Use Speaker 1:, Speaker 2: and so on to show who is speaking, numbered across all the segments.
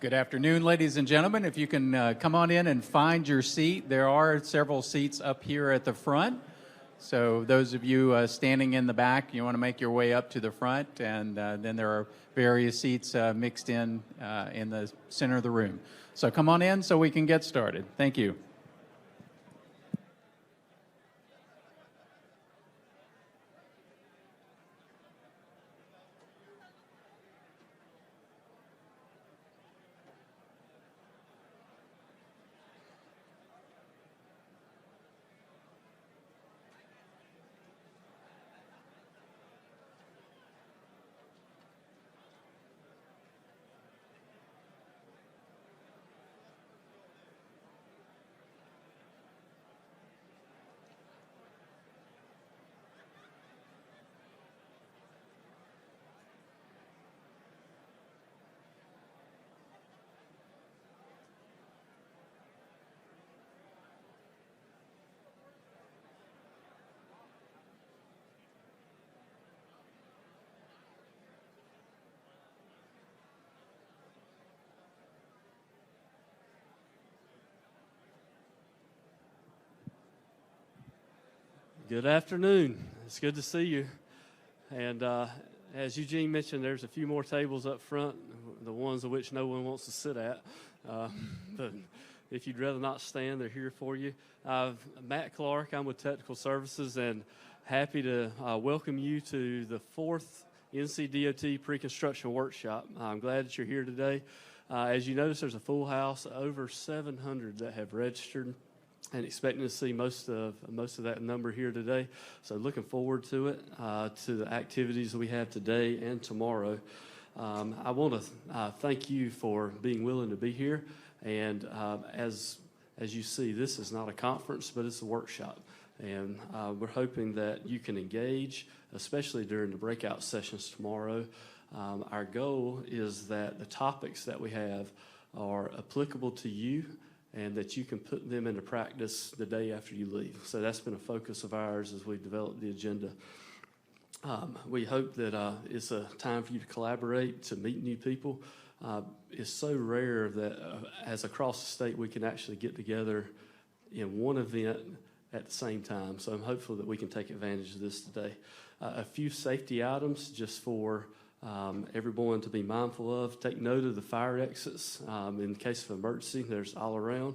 Speaker 1: Good afternoon, ladies and gentlemen. If you can come on in and find your seat, there are several seats up here at the front. So those of you standing in the back, you want to make your way up to the front, and then there are various seats mixed in the center of the room. So come on in so we can get started. Thank you.
Speaker 2: Good afternoon. It's good to see you. And as Eugene mentioned, there's a few more tables up front, the ones of which no one wants to sit at. But if you'd rather not stand, they're here for you. Matt Clark, I'm with Technical Services, and happy to welcome you to the fourth NCDOT Pre-Construction Workshop. I'm glad that you're here today. As you notice, there's a full house, over 700 that have registered, and expecting to see most of that number here today. So looking forward to it, to the activities that we have today and tomorrow. I want to thank you for being willing to be here. And as you see, this is not a conference, but it's a workshop. And we're hoping that you can engage, especially during the breakout sessions tomorrow. Our goal is that the topics that we have are applicable to you, and that you can put them into practice the day after you leave. So that's been a focus of ours as we've developed the agenda. We hope that it's a time for you to collaborate, to meet new people. It's so rare that as across the state we can actually get together in one event at the same time. So I'm hopeful that we can take advantage of this today. A few safety items just for everyone to be mindful of. Take note of the fire exits. In case of emergency, there's all around.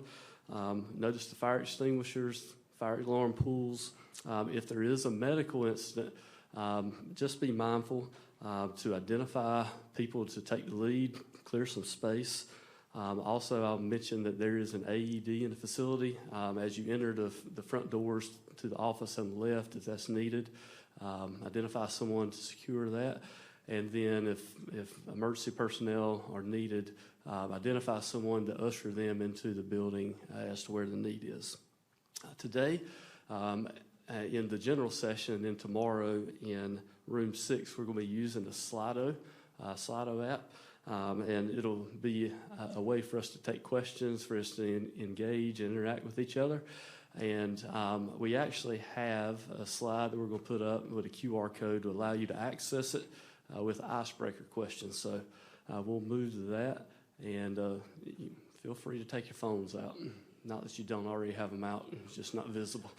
Speaker 2: Notice the fire extinguishers, fire alarm pools. If there is a medical incident, just be mindful to identify people to take the lead, clear some space. Also, I'll mention that there is an AED in the facility. As you enter the front doors to the office on the left, if that's needed, identify someone to secure that. And then if emergency personnel are needed, identify someone to usher them into the building as to where the need is. Today, in the general session, and then tomorrow in room 6, we're going to be using the Slido app. And it'll be a way for us to take questions, for us to engage and interact with each other. And we actually have a slide that we're going to put up with a QR code to allow you to access it with icebreaker questions. So we'll move to that, and feel free to take your phones out. Not that you don't already have them out, it's just not visible.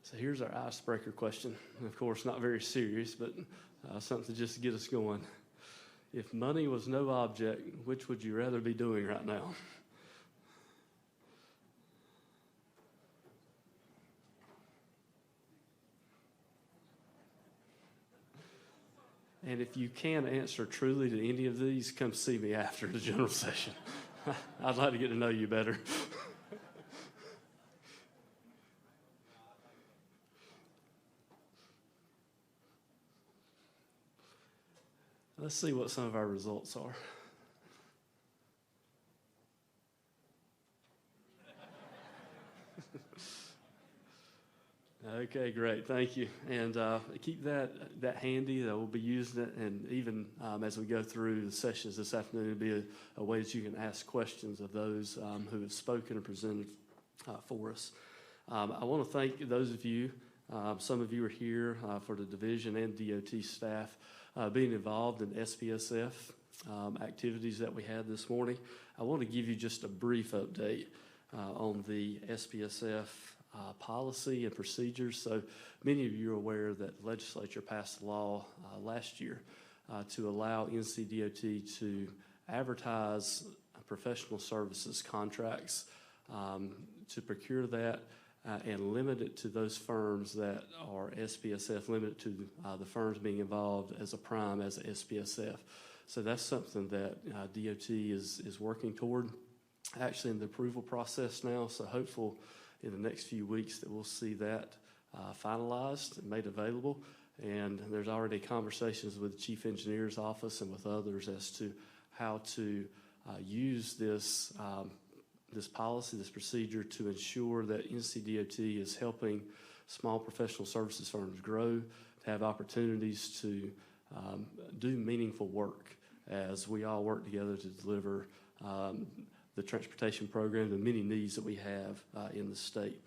Speaker 2: So here's our icebreaker question. Of course, not very serious, but something just to get us going. If money was no object, which would you rather be doing right now? And if you can answer truly to any of these, come see me after the general session. I'd like to get to know you better. Let's see what some of our results are. Okay, great. Thank you. And keep that handy. That we'll be using it. And even as we go through the sessions this afternoon, it'll be a way that you can ask questions of those who have spoken and presented for us. I want to thank those of you. Some of you are here for the division and DOT staff being involved in SPSF activities that we had this morning. I want to give you just a brief update on the SPSF policy and procedures. So many of you are aware that the legislature passed a law last year to allow NCDOT to advertise professional services contracts, to procure that and limit it to those firms that are SPSF, limit it to the firms being involved as a prime as a SPSF. So that's something that DOT is working toward, actually in the approval process now. So hopeful in the next few weeks that we'll see that finalized and made available. And there's already conversations with the chief engineer's office and with others as to how to use this policy, this procedure to ensure that NCDOT is helping small professional services firms grow, to have opportunities to do meaningful work as we all work together to deliver the transportation program, the many needs that we have in the state.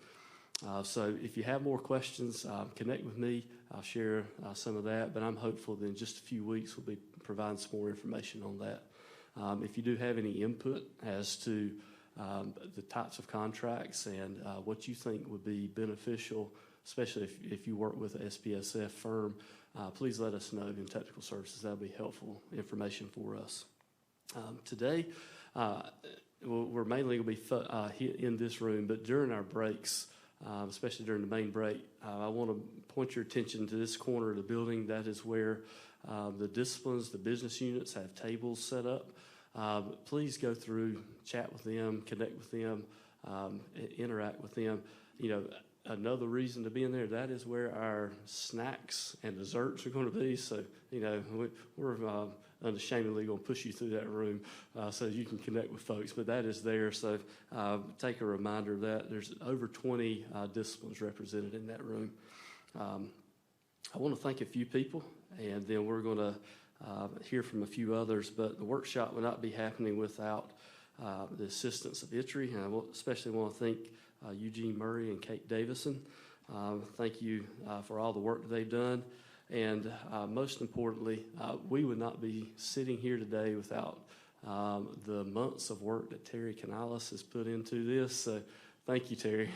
Speaker 2: So if you have more questions, connect with me. I'll share some of that, but I'm hopeful that in just a few weeks we'll be providing some more information on that. If you do have any input as to the types of contracts and what you think would be beneficial, especially if you work with an SPSF firm, please let us know in technical services. That'll be helpful information for us. Today, we're mainly going to be in this room, but during our breaks, especially during the main break, I want to point your attention to this corner of the building. That is where the disciplines, the business units have tables set up. Please go through, chat with them, connect with them, interact with them. You know, another reason to be in there, that is where our snacks and desserts are going to be. So, you know, we're unashamedly going to push you through that room so you can connect with folks. But that is there. So take a reminder of that. There's over 20 disciplines represented in that room. I want to thank a few people, and then we're going to hear from a few others. But the workshop will not be happening without the assistance of ITRI. And I especially want to thank Eugene Murray and Kate Davison. Thank you for all the work that they've done. And most importantly, we would not be sitting here today without the months of work that Terry Canales has put into this. So thank you, Terry.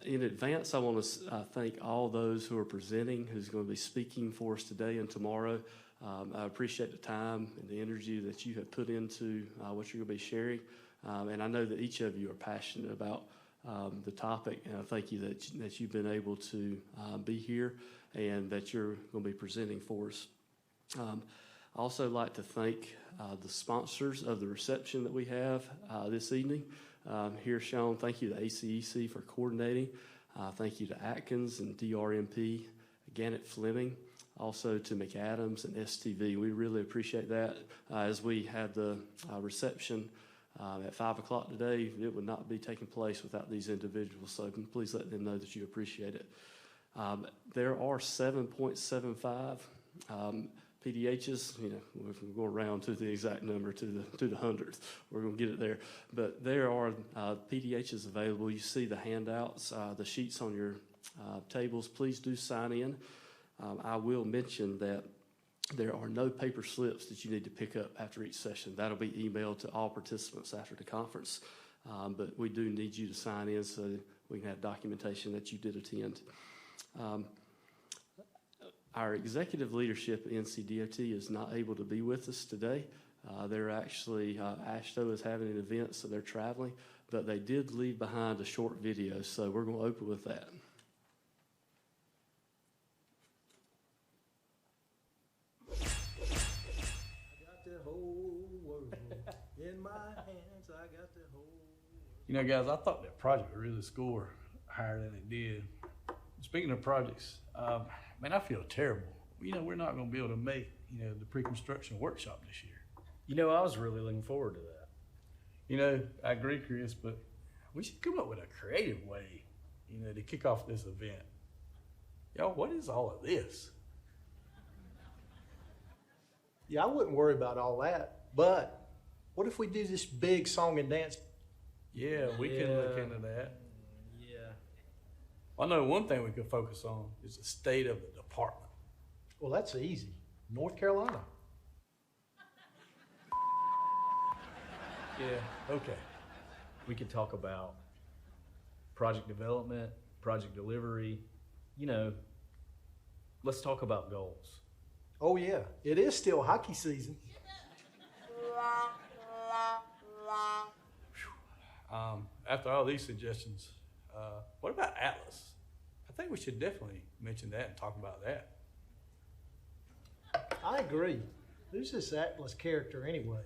Speaker 2: In advance, I want to thank all those who are presenting, who's going to be speaking for us today and tomorrow. I appreciate the time and the energy that you have put into what you're going to be sharing. And I know that each of you are passionate about the topic, and I thank you that you've been able to be here and that you're going to be presenting for us. I also like to thank the sponsors of the reception that we have this evening. Here shown, thank you to ACEC for coordinating. Thank you to Atkins and DRMP, Gannett Fleming, also to McAdams and STV. We really appreciate that. As we had the reception at 5 o'clock today, it would not be taking place without these individuals, so please let them know that you appreciate it. There are 7.75 PDHs, you know, we're going to go around to the exact number, to the hundredth. We're going to get it there. But there are PDHs available. You see the handouts, the sheets on your tables. Please do sign in. I will mention that there are no paper slips that you need to pick up after each session. That'll be emailed to all participants after the conference. But we do need you to sign in so we can have documentation that you did attend. Our executive leadership at NCDOT is not able to be with us today. They're actually, ASHTO is having an event, so they're traveling, but they did leave behind a short video, so we're going to open with that.
Speaker 3: I got the whole world in my hands. I got the whole world. You know, guys, I thought that project would really score higher than it did. Speaking of projects, man, I feel terrible. You know, we're not going to be able to make, the pre-construction workshop this year.
Speaker 4: You know, I was really looking forward to that.
Speaker 3: You know, I agree, Chris, but we should come up with a creative way, to kick off this event. Y'all, what is all of this?
Speaker 5: Yeah, I wouldn't worry about all that, but what if we do this big song and dance?
Speaker 3: Yeah, we can look into that.
Speaker 4: Yeah.
Speaker 3: I know one thing we could focus on is the state of the department.
Speaker 5: Well, that's easy. North Carolina.
Speaker 3: Yeah, okay.
Speaker 4: We could talk about project development, project delivery. You know, let's talk about goals.
Speaker 5: Oh, yeah. It is still hockey season.
Speaker 3: After all these suggestions, what about Atlas? I think we should definitely mention that and talk about that.
Speaker 5: I agree. Who's this Atlas character anyway?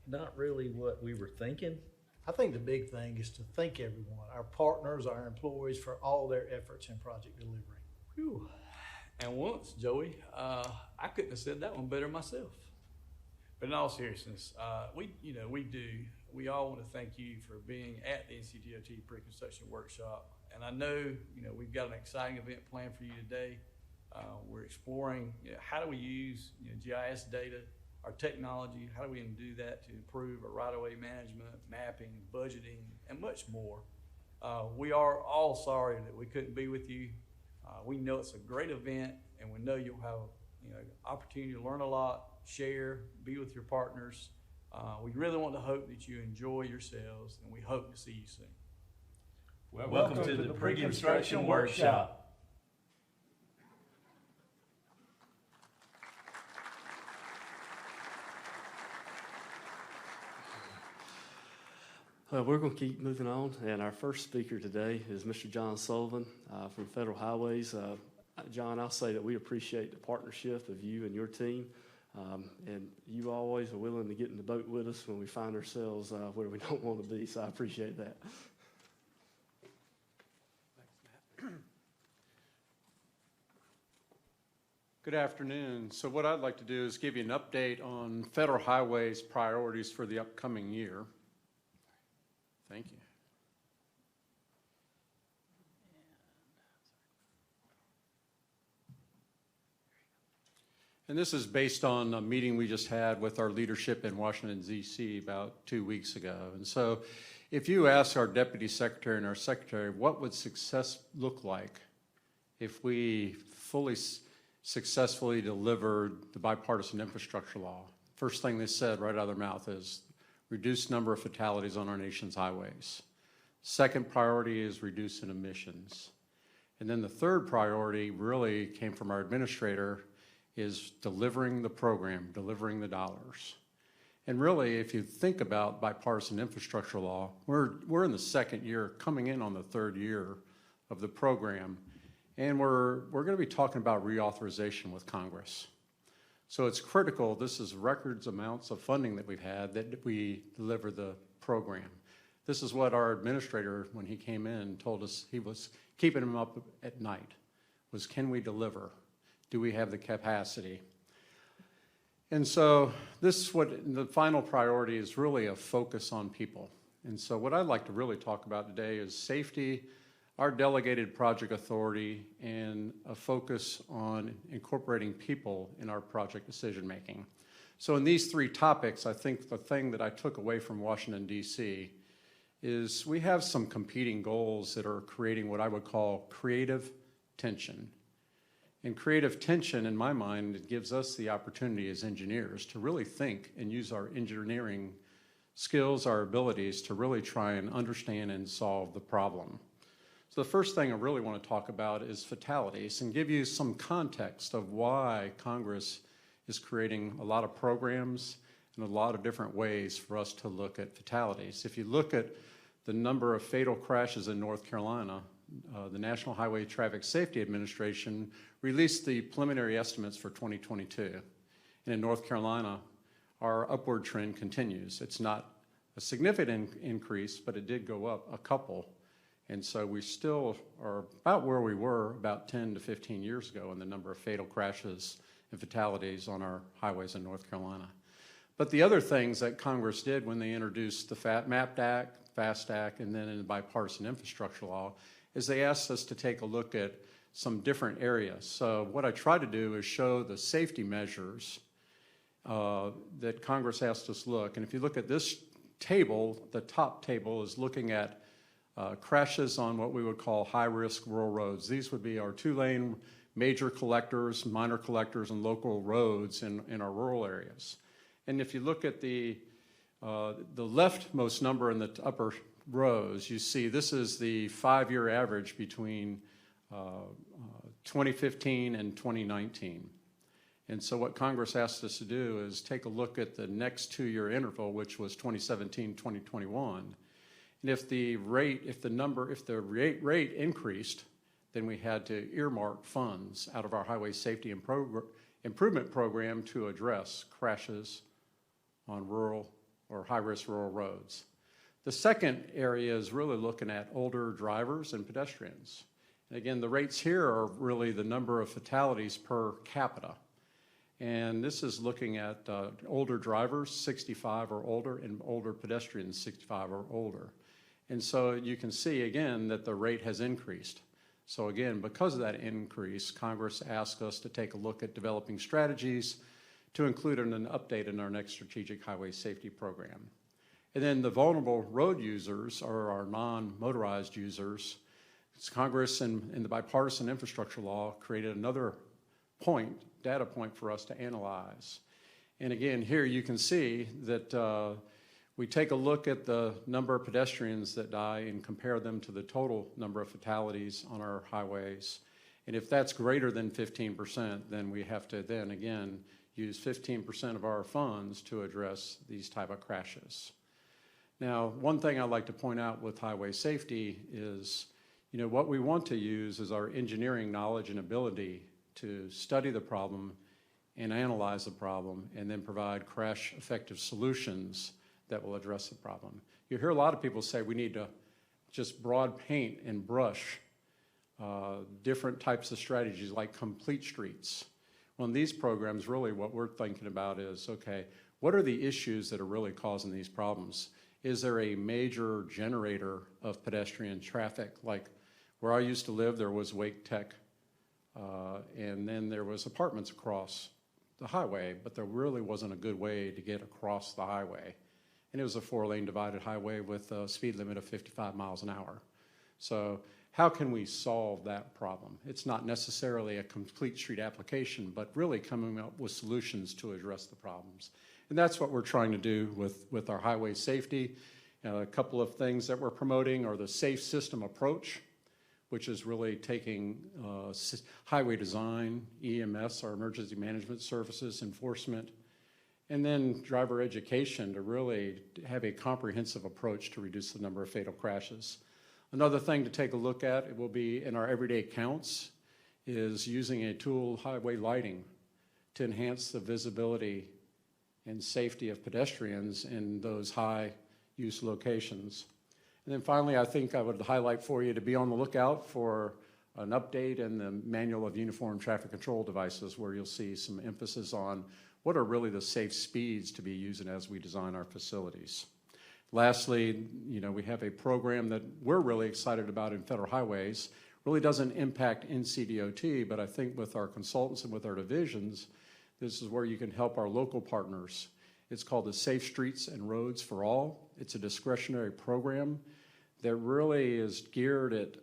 Speaker 4: Not really what we were thinking.
Speaker 5: I think the big thing is to thank everyone, our partners, our employees, for all their efforts in project delivery.
Speaker 3: Whew. And once, Joey, I couldn't have said that one better myself. But in all seriousness, we all want to thank you for being at the NCDOT Pre-Construction Workshop. And I know, we've got an exciting event planned for you today. We're exploring, how do we use, GIS data, our technology, how do we do that to improve our right-of-way management, mapping, budgeting, and much more. We are all sorry that we couldn't be with you. We know it's a great event, and we know you'll have opportunity to learn a lot, share, be with your partners. We really want to hope that you enjoy yourselves, and we hope to see you soon.
Speaker 4: Welcome to the Pre-Construction Workshop.
Speaker 2: Well, we're going to keep moving on, and our first speaker today is Mr. John Sullivan from Federal Highways. John, I'll say that we appreciate the partnership of you and your team, and you always are willing to get in the boat with us when we find ourselves where we don't want to be, so I appreciate that.
Speaker 6: Thanks, Matt. Good afternoon. So what I'd like to do is give you an update on Federal Highways priorities for the upcoming year. Thank you. And this is based on a meeting we just had with our leadership in Washington, D.C. about 2 weeks ago. And so if you ask our Deputy Secretary and our Secretary, what would success look like if we fully successfully delivered the bipartisan infrastructure law? First thing they said right out of their mouth is reduce number of fatalities on our nation's highways. Second priority is reducing emissions. And then the third priority really came from our administrator is delivering the program, delivering the dollars. And really, if you think about bipartisan infrastructure law, we're in the second year, coming in on the third year of the program, and we're going to be talking about reauthorization with Congress. So it's critical, this is records amounts of funding that we've had, that we deliver the program. This is what our administrator, when he came in, told us he was keeping him up at night, was can we deliver? Do we have the capacity? And so this is what the final priority is, really a focus on people. And so what I'd like to really talk about today is safety, our delegated project authority, and a focus on incorporating people in our project decision making. So in these three topics, I think the thing that I took away from Washington, D.C. is we have some competing goals that are creating what I would call creative tension. And creative tension, in my mind, it gives us the opportunity as engineers to really think and use our engineering skills, our abilities to really try and understand and solve the problem. So the first thing I really want to talk about is fatalities and give you some context of why Congress is creating a lot of programs and a lot of different ways for us to look at fatalities. If you look at the number of fatal crashes in North Carolina, the National Highway Traffic Safety Administration released the preliminary estimates for 2022. And in North Carolina, our upward trend continues. It's not a significant increase, but it did go up a couple. And so we still are about where we were about 10 to 15 years ago in the number of fatal crashes and fatalities on our highways in North Carolina. But the other things that Congress did when they introduced the MAP Act, FAST Act, and then in the bipartisan infrastructure law, is they asked us to take a look at some different areas. So what I try to do is show the safety measures that Congress asked us to look. And if you look at this table, the top table is looking at crashes on what we would call high-risk rural roads. These would be our two-lane major collectors, minor collectors, and local roads in our rural areas. And if you look at the leftmost number in the upper rows, you see this is the 5-year average between 2015 and 2019. And so what Congress asked us to do is take a look at the next 2-year interval, which was 2017, 2021. And if the rate increased, then we had to earmark funds out of our highway safety improvement program to address crashes on rural or high-risk rural roads. The second area is really looking at older drivers and pedestrians. And again, the rates here are really the number of fatalities per capita. And this is looking at older drivers, 65 or older, and older pedestrians, 65 or older. And so you can see, again, that the rate has increased. So again, because of that increase, Congress asked us to take a look at developing strategies to include in an update in our next strategic highway safety program. And then the vulnerable road users are our non-motorized users. Congress in the bipartisan infrastructure law created another data point for us to analyze. And again, here you can see that we take a look at the number of pedestrians that die and compare them to the total number of fatalities on our highways. And if that's greater than 15%, then we have to then again use 15% of our funds to address these type of crashes. Now, one thing I'd like to point out with highway safety is, what we want to use is our engineering knowledge and ability to study the problem and analyze the problem and then provide crash effective solutions that will address the problem. You hear a lot of people say we need to just broad paint and brush different types of strategies like complete streets. Well, in these programs, really what we're thinking about is, okay, what are the issues that are really causing these problems? Is there a major generator of pedestrian traffic? Like where I used to live, there was Wake Tech, and then there was apartments across the highway, but there really wasn't a good way to get across the highway. And it was a 4-lane divided highway with a speed limit of 55 miles an hour. So how can we solve that problem? It's not necessarily a complete street application, but really coming up with solutions to address the problems. And that's what we're trying to do with our highway safety. A couple of things that we're promoting are the safe system approach, which is really taking highway design, EMS, our emergency management services, enforcement, and then driver education to really have a comprehensive approach to reduce the number of fatal crashes. Another thing to take a look at, it will be in our everyday counts, is using a tool, highway lighting, to enhance the visibility and safety of pedestrians in those high-use locations. And then finally, I think I would highlight for you to be on the lookout for an update in the Manual of Uniform Traffic Control Devices, where you'll see some emphasis on what are really the safe speeds to be using as we design our facilities. Lastly, we have a program that we're really excited about in federal highways. Really doesn't impact NCDOT, but I think with our consultants and with our divisions, this is where you can help our local partners. It's called the Safe Streets and Roads for All. It's a discretionary program that really is geared at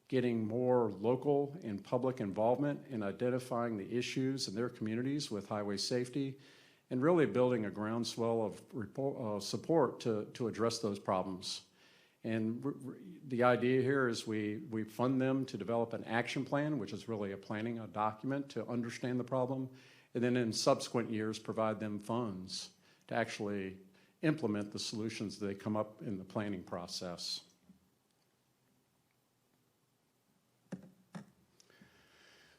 Speaker 6: getting more local and public involvement in identifying the issues in their communities with highway safety and really building a groundswell of support to address those problems. And the idea here is we fund them to develop an action plan, which is really a document to understand the problem, and then in subsequent years provide them funds to actually implement the solutions that they come up in the planning process.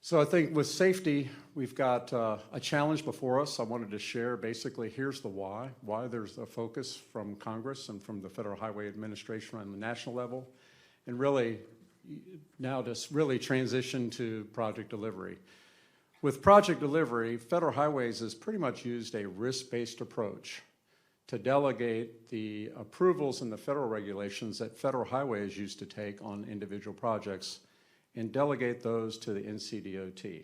Speaker 6: So I think with safety, we've got a challenge before us. I wanted to share basically here's the why there's a focus from Congress and from the Federal Highway Administration on the national level, and really now to really transition to project delivery. With project delivery, Federal Highways has pretty much used a risk-based approach to delegate the approvals and the federal regulations that Federal Highways used to take on individual projects and delegate those to the NCDOT.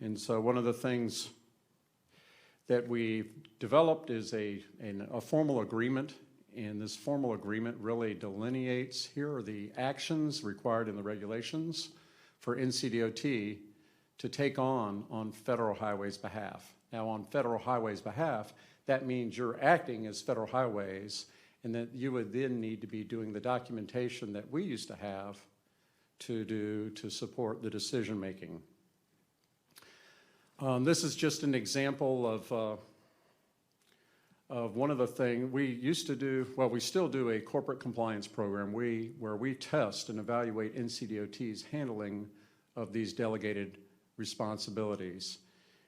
Speaker 6: And so one of the things that we've developed is a formal agreement, and this formal agreement really delineates here are the actions required in the regulations for NCDOT to take on Federal Highways' behalf. Now, on Federal Highways' behalf, that means you're acting as Federal Highways, and that you would then need to be doing the documentation that we used to have to do to support the decision making. This is just an example of one of the things we used to do. Well, we still do a corporate compliance program where we test and evaluate NCDOT's handling of these delegated responsibilities.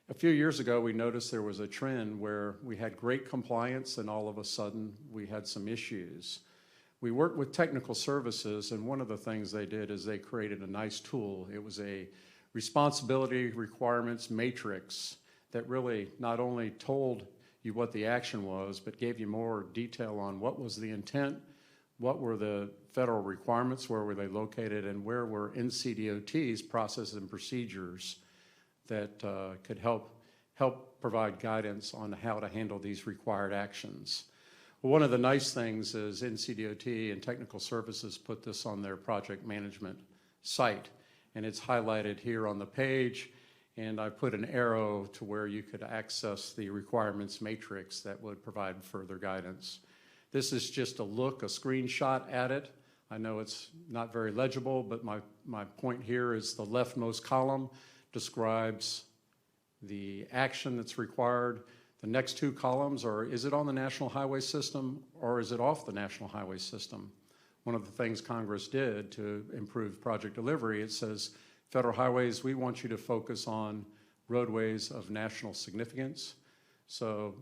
Speaker 6: A few years ago, we noticed there was a trend where we had great compliance and all of a sudden we had some issues. We worked with technical services, and one of the things they did is they created a nice tool. It was a responsibility requirements matrix that really not only told you what the action was, but gave you more detail on what was the intent, what were the federal requirements, where were they located, and where were NCDOT's processes and procedures that could help provide guidance on how to handle these required actions. One of the nice things is NCDOT and Technical Services put this on their project management site, and it's highlighted here on the page, and I put an arrow to where you could access the requirements matrix that would provide further guidance. This is just a screenshot at it. I know it's not very legible, but my point here is the leftmost column describes the action that's required. The next two columns are, is it on the National Highway System or is it off the National Highway System? One of the things Congress did to improve project delivery, it says, Federal Highways, we want you to focus on roadways of national significance. So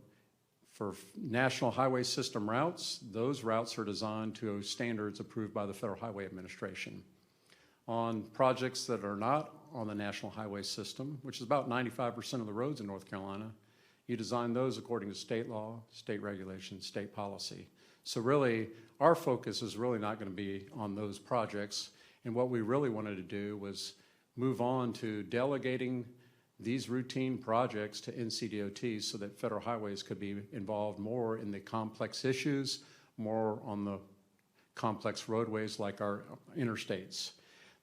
Speaker 6: for National Highway System routes, those routes are designed to standards approved by the Federal Highway Administration. On projects that are not on the National Highway System, which is about 95% of the roads in North Carolina, you design those according to state law, state regulations, state policy. So really, our focus is really not going to be on those projects. And what we really wanted to do was move on to delegating these routine projects to NCDOT so that Federal Highways could be involved more in the complex issues, more on the complex roadways like our interstates.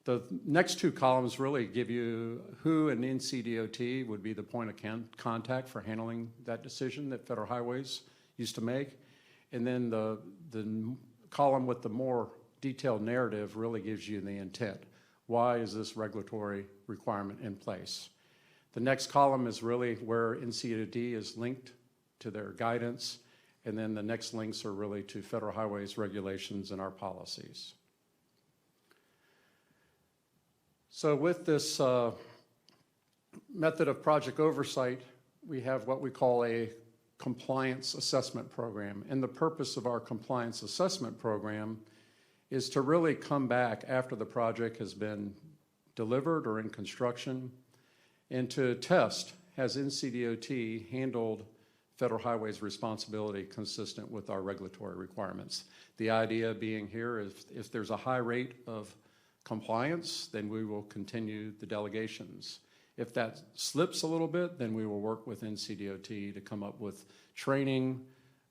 Speaker 6: The next two columns really give you who in NCDOT would be the point of contact for handling that decision that Federal Highways used to make. And then the column with the more detailed narrative really gives you the intent. Why is this regulatory requirement in place? The next column is really where NCDOT is linked to their guidance. And then the next links are really to Federal Highways regulations and our policies. So with this method of project oversight, we have what we call a compliance assessment program. And the purpose of our compliance assessment program is to really come back after the project has been delivered or in construction and to test, has NCDOT handled Federal Highways responsibility consistent with our regulatory requirements? The idea being here is if there's a high rate of compliance, then we will continue the delegations. If that slips a little bit, then we will work with NCDOT to come up with training,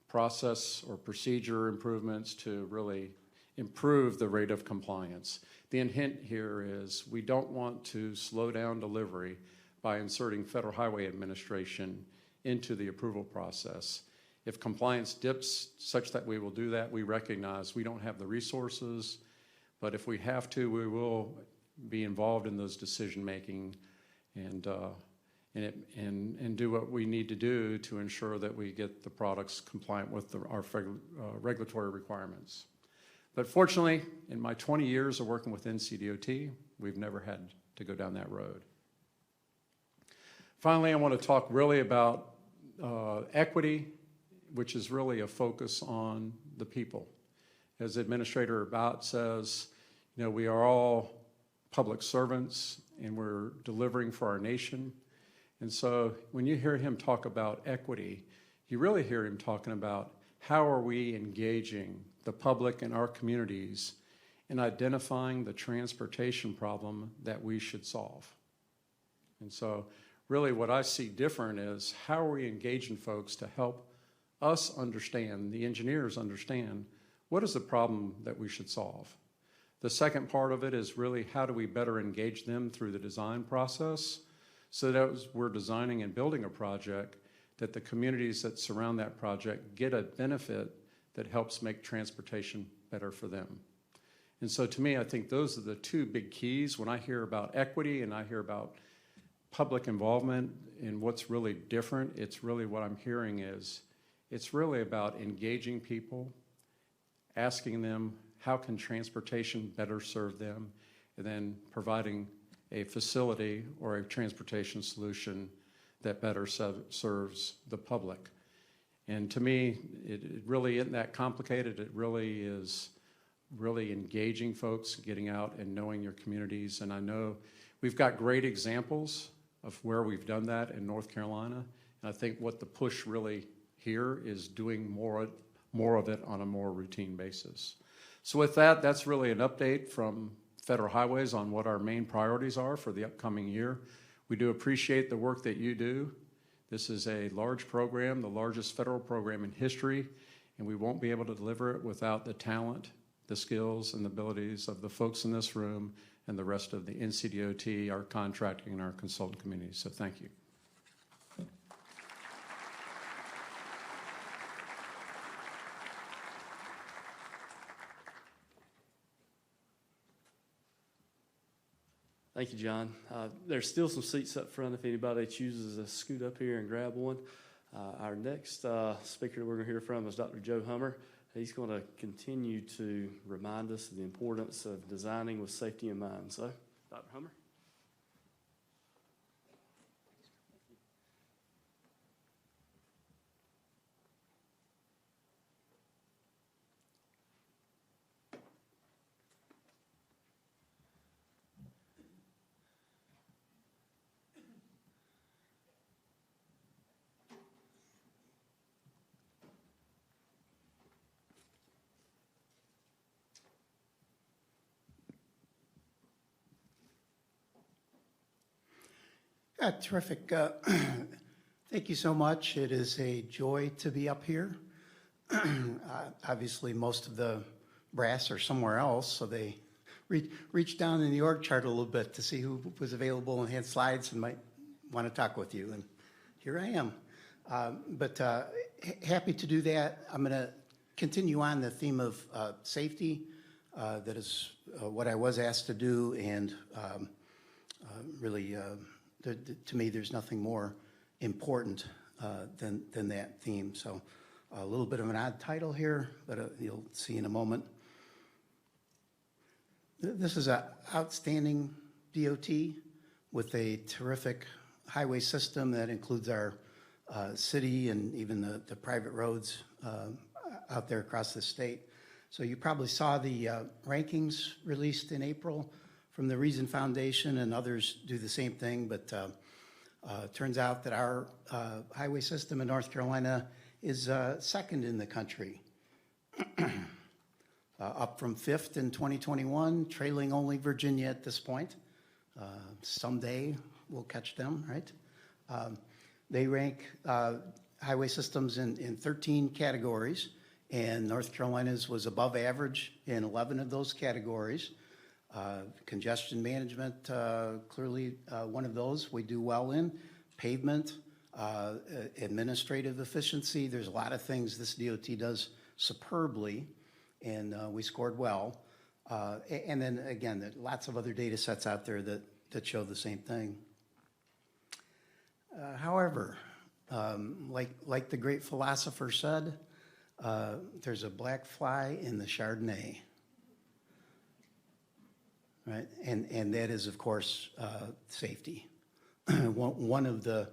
Speaker 6: process, or procedure improvements to really improve the rate of compliance. The intent here is we don't want to slow down delivery by inserting Federal Highway Administration into the approval process. If compliance dips such that we will do that, we recognize we don't have the resources, but if we have to, we will be involved in those decision-making and do what we need to do to ensure that we get the products compliant with our regulatory requirements. But fortunately, in my 20 years of working with NCDOT, we've never had to go down that road. Finally, I want to talk really about equity, which is really a focus on the people. As Administrator About says, you know, we are all public servants and we're delivering for our nation. And so when you hear him talk about equity, you really hear him talking about how are we engaging the public and our communities in identifying the transportation problem that we should solve. And so really what I see different is how are we engaging folks to help us understand, the engineers understand, what is the problem that we should solve? The second part of it is really how do we better engage them through the design process so that as we're designing and building a project, that the communities that surround that project get a benefit that helps make transportation better for them. And so to me, I think those are the two big keys. When I hear about equity and I hear about public involvement and what's really different, it's really what I'm hearing is it's really about engaging people, asking them how can transportation better serve them, and then providing a facility or a transportation solution that better serves the public. And to me, it really isn't that complicated. It really is really engaging folks, getting out and knowing your communities. And I know we've got great examples of where we've done that in North Carolina. And I think what the push really here is doing more of it on a more routine basis. So with that, that's really an update from Federal Highways on what our main priorities are for the upcoming year. We do appreciate the work that you do. This is a large program, the largest federal program in history, and we won't be able to deliver it without the talent, the skills, and the abilities of the folks in this room and the rest of the NCDOT, our contracting, and our consultant community. So thank you.
Speaker 2: Thank you, John. There's still some seats up front if anybody chooses to scoot up here and grab one. Our next speaker we're going to hear from is Dr. Joe Hummer. He's going to continue to remind us of the importance of designing with safety in mind. So, Dr. Hummer.
Speaker 7: Terrific. Thank you so much. It is a joy to be up here. Obviously, most of the brass are somewhere else, so they reached down in the org chart a little bit to see who was available and had slides and might want to talk with you. And here I am. Happy to do that. I'm going to continue on the theme of safety. That is what I was asked to do, and really, to me, there's nothing more important than that theme. So a little bit of an odd title here, but you'll see in a moment. This is an outstanding DOT with a terrific highway system that includes our city and even the private roads out there across the state. So you probably saw the rankings released in April from the Reason Foundation, and others do the same thing, but turns out that our highway system in North Carolina is second in the country, up from fifth in 2021, trailing only Virginia at this point. Someday we'll catch them, right? They rank highway systems in 13 categories, and North Carolina's was above average in 11 of those categories. Congestion management, clearly one of those we do well in. Pavement, administrative efficiency, there's a lot of things this DOT does superbly, and we scored well. And then again, there are lots of other data sets out there that show the same thing. However, like the great philosopher said, there's a black fly in the Chardonnay. Right, and that is, of course, safety. one of the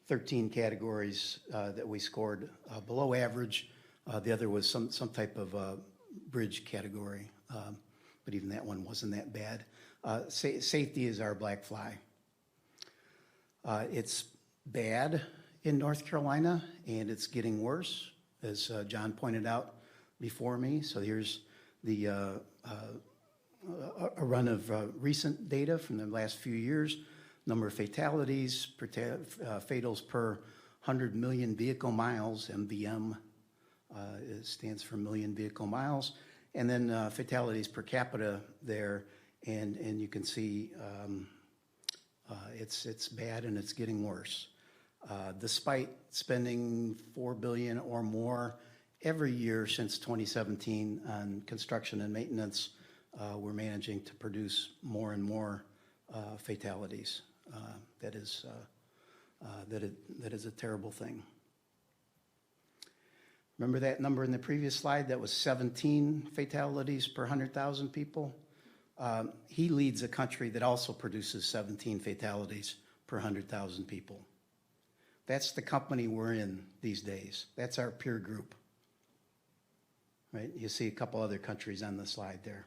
Speaker 7: 13 categories that we scored below average. The other was some type of bridge category, but even that one wasn't that bad. Safety is our black fly. It's bad in North Carolina, and it's getting worse, as John pointed out before me. So here's the a run of recent data from the last few years. Number of fatalities, fatals per 100 million vehicle miles, MVM stands for million vehicle miles, and then fatalities per capita there, and you can see it's bad and it's getting worse. Despite spending $4 billion or more every year since 2017 on construction and maintenance, we're managing to produce more and more fatalities. That is a terrible thing. Remember that number in the previous slide? That was 17 fatalities per 100,000 people. He leads a country that also produces 17 fatalities per 100,000 people. That's the company we're in these days. That's our peer group. Right? You see a couple other countries on the slide there.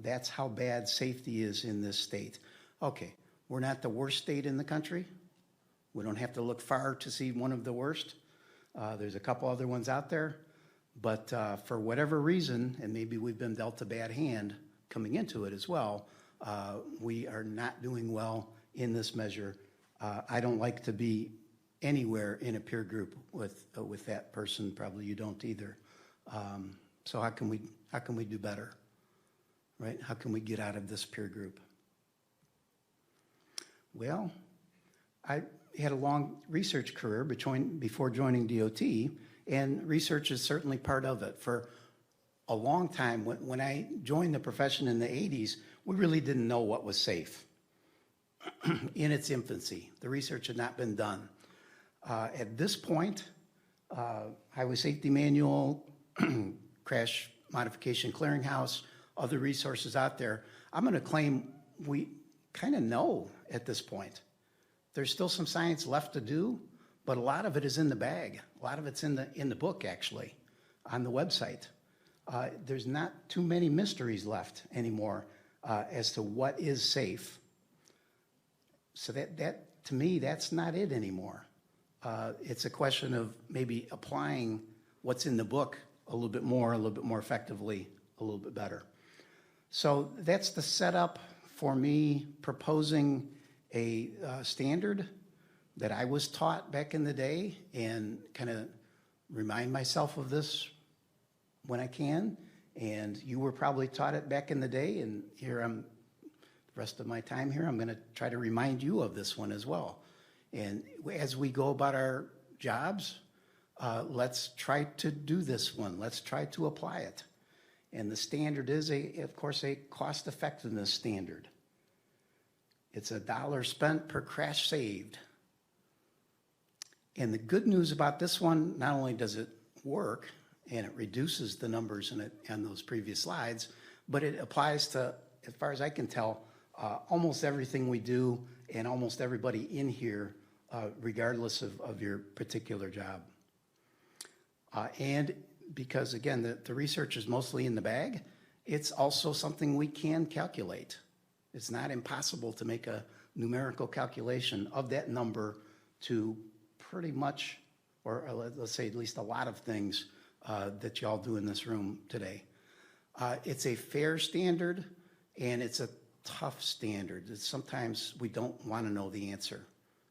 Speaker 7: That's how bad safety is in this state. Okay, we're not the worst state in the country. We don't have to look far to see one of the worst. There's a couple other ones out there, but for whatever reason, and maybe we've been dealt a bad hand coming into it as well, we are not doing well in this measure. I don't like to be anywhere in a peer group with that person. Probably you don't either. So how can we do better, right? How can we get out of this peer group? Well, I had a long research career before joining DOT, and research is certainly part of it. For a long time, when I joined the profession in the 80s, we really didn't know what was safe. In its infancy, the research had not been done. At this point, Highway Safety Manual, Crash Modification Clearinghouse, other resources out there, I'm going to claim we kind of know at this point. There's still some science left to do, but a lot of it is in the bag. A lot of it's in the book, actually, on the website. There's not too many mysteries left anymore as to what is safe. So that to me, that's not it anymore. It's a question of maybe applying what's in the book a little bit more effectively, a little bit better. So that's the setup for me proposing a standard that I was taught back in the day, and kind of remind myself of this when I can. And you were probably taught it back in the day, and here I'm, the rest of my time here, I'm going to try to remind you of this one as well. And as we go about our jobs, let's try to do this one. Let's try to apply it. And the standard is, of course, a cost effectiveness standard. It's $1 spent per crash saved. And the good news about this one, not only does it work, and it reduces the numbers on those previous slides, but it applies to, as far as I can tell, almost everything we do and almost everybody in here, regardless of your particular job. And because, again, the research is mostly in the bag, it's also something we can calculate. It's not impossible to make a numerical calculation of that number to pretty much, or let's say at least a lot of things that y'all do in this room today. It's a fair standard, and it's a tough standard. Sometimes we don't want to know the answer.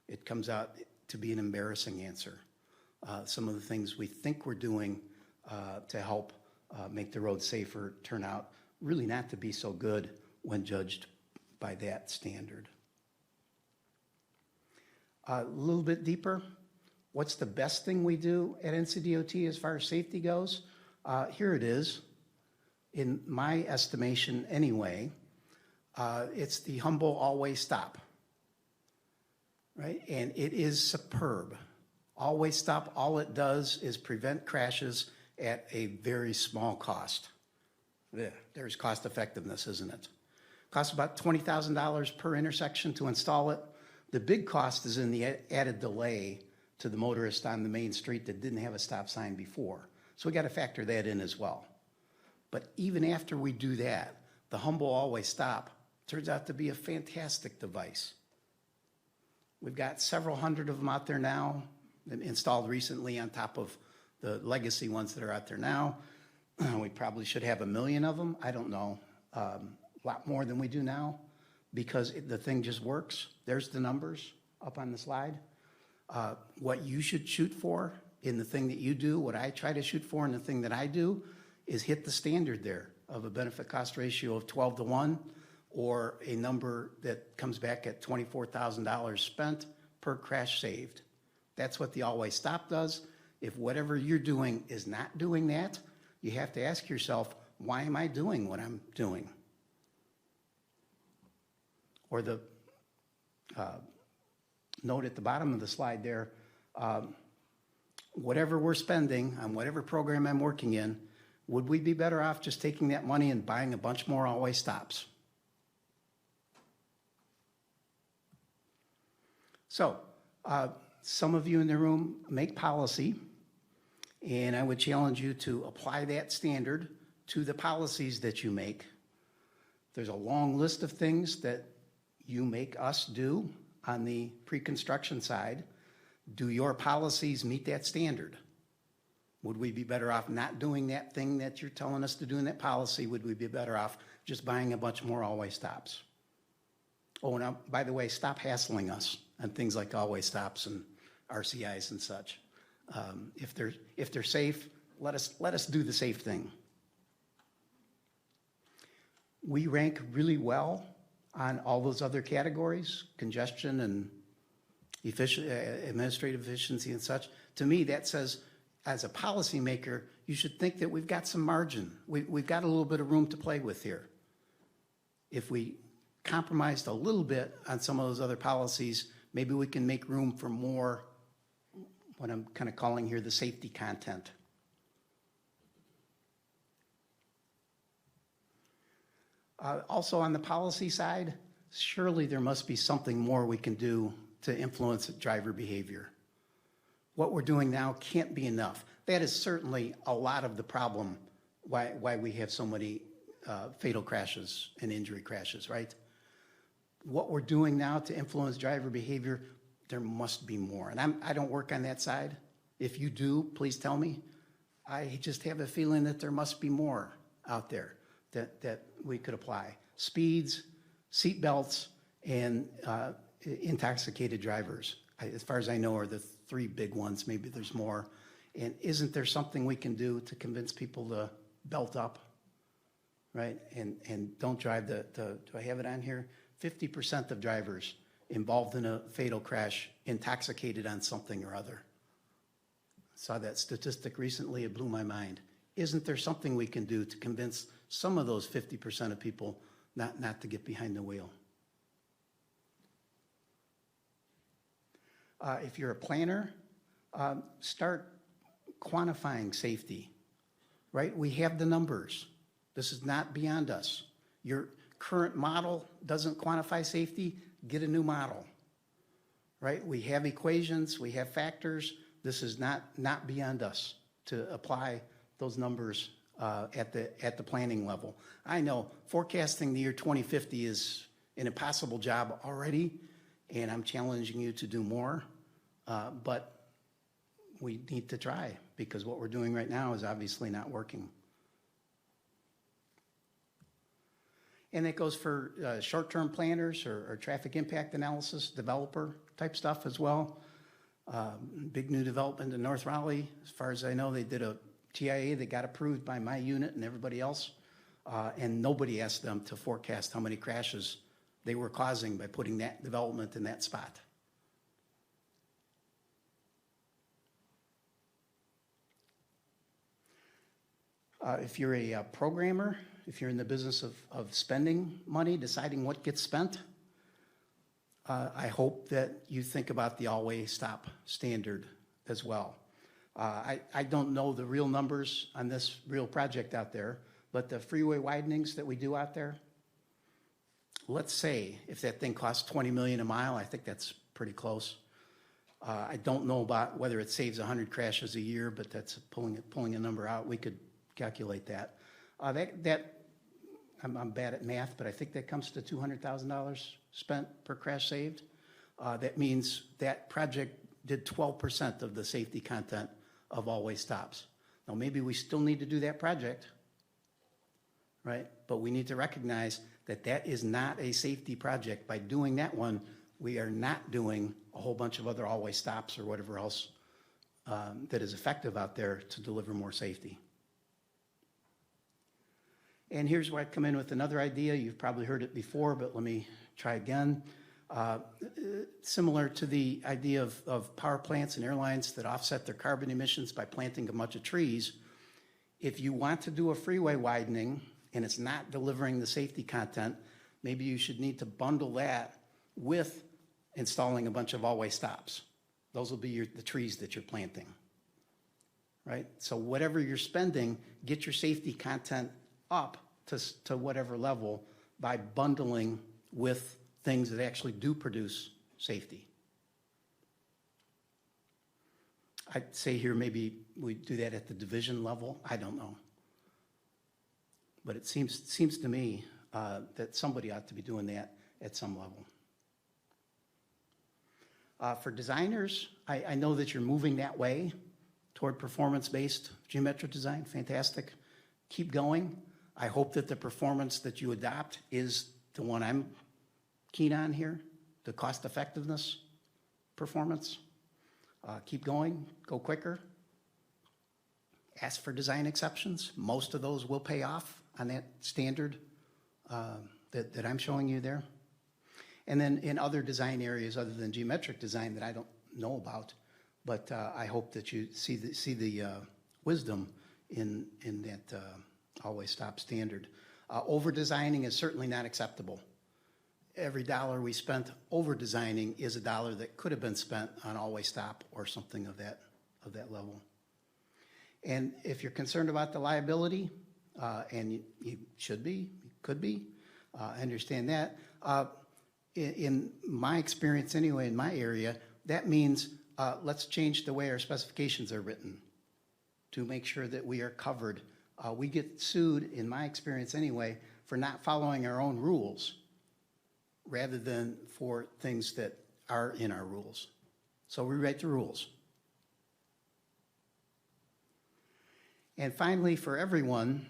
Speaker 7: It comes out to be an embarrassing answer. Some of the things we think we're doing to help make the road safer turn out really not to be so good when judged by that standard. A little bit deeper, what's the best thing we do at NCDOT as far as safety goes? Here it is. In my estimation anyway, it's the humble always stop, right? And it is superb. Always stop, all it does is prevent crashes at a very small cost. There's cost effectiveness, isn't it? Costs about $20,000 per intersection to install it, The big cost is in the added delay to the motorist on the main street that didn't have a stop sign before. So we got to factor that in as well. But even after we do that, the humble always stop turns out to be a fantastic device. We've got several hundred of them out there now, installed recently on top of the legacy ones that are out there now. We probably should have 1 million of them. I don't know, a lot more than we do now, because the thing just works. There's the numbers up on the slide. What you should shoot for in the thing that you do, what I try to shoot for in the thing that I do, is hit the standard there of a benefit cost ratio of 12 to 1, or a number that comes back at $24,000 spent per crash saved. That's what the always stop does. If whatever you're doing is not doing that, you have to ask yourself, why am I doing what I'm doing? Or the note at the bottom of the slide there, whatever we're spending on whatever program I'm working in, would we be better off just taking that money and buying a bunch more always stops? So, some of you in the room make policy, and I would challenge you to apply that standard to the policies that you make. There's a long list of things that you make us do on the pre-construction side. Do your policies meet that standard? Would we be better off not doing that thing that you're telling us to do in that policy? Would we be better off just buying a bunch more always stops? Oh, now, by the way, stop hassling us on things like always stops and RCIs and such. If they're safe, let us do the safe thing. We rank really well on all those other categories, congestion and administrative efficiency and such. To me, that says, as a policymaker, you should think that we've got some margin. We've got a little bit of room to play with here. If we compromised a little bit on some of those other policies, maybe we can make room for more, what I'm kind of calling here the safety content. Also on the policy side, surely there must be something more we can do to influence driver behavior. What we're doing now can't be enough. That is certainly a lot of the problem why we have so many fatal crashes and injury crashes, right? What we're doing now to influence driver behavior, there must be more. And I don't work on that side. If you do, please tell me. I just have a feeling that there must be more out there that we could apply. Speeds, seat belts, and intoxicated drivers, as far as I know, are the 3 big ones. Maybe there's more. And isn't there something we can do to convince people to belt up, right? And don't drive do I have it on here? 50% of drivers involved in a fatal crash intoxicated on something or other. Saw that statistic recently, it blew my mind. Isn't there something we can do to convince some of those 50% of people not to get behind the wheel? If you're a planner, start quantifying safety, right? We have the numbers. This is not beyond us. Your current model doesn't quantify safety, get a new model, right? We have equations, we have factors. This is not beyond us to apply those numbers at the planning level. I know forecasting the year 2050 is an impossible job already, and I'm challenging you to do more, but we need to try, because what we're doing right now is obviously not working. And that goes for short-term planners or traffic impact analysis, developer type stuff as well. Big new development in North Raleigh. As far as I know, they did a TIA that got approved by my unit and everybody else, and nobody asked them to forecast how many crashes they were causing by putting that development in that spot. If you're a programmer, if you're in the business of spending money, deciding what gets spent, I hope that you think about the always stop standard as well. I don't know the real numbers on this real project out there, but the freeway widenings that we do out there, let's say if that thing costs 20 million a mile, I think that's pretty close. I don't know about whether it saves 100 crashes a year, but that's pulling a number out. We could calculate that. I'm bad at math, but I think that comes to $200,000 spent per crash saved. That means that project did 12% of the safety content of all-way stops. Now, maybe we still need to do that project, right? But we need to recognize that that is not a safety project. By doing that one, we are not doing a whole bunch of other all-way stops or whatever else that is effective out there to deliver more safety. And here's where I come in with another idea. You've probably heard it before, but let me try again. Similar to the idea of power plants and airlines that offset their carbon emissions by planting a bunch of trees, if you want to do a freeway widening and it's not delivering the safety content, maybe you should need to bundle that with installing a bunch of all-way stops. Those will be the trees that you're planting, right? So whatever you're spending, get your safety content up to whatever level by bundling with things that actually do produce safety. I'd say here maybe we do that at the division level. I don't know. But it seems to me that somebody ought to be doing that at some level. For designers, I know that you're moving that way toward performance-based geometric design. Fantastic. Keep going. I hope that the performance that you adopt is the one I'm keen on here, the cost effectiveness performance. Keep going, go quicker. Ask for design exceptions. Most of those will pay off on that standard that I'm showing you there. And then in other design areas other than geometric design that I don't know about, but I hope that you see the wisdom in that always stop standard. Over-designing is certainly not acceptable. Every dollar we spent over-designing is a dollar that could have been spent on always stop or something of that level. And if you're concerned about the liability, and you should be, you could be, I understand that. In my experience anyway, in my area, that means let's change the way our specifications are written to make sure that we are covered. We get sued, in my experience anyway, for not following our own rules rather than for things that are in our rules. So rewrite the rules. And finally, for everyone,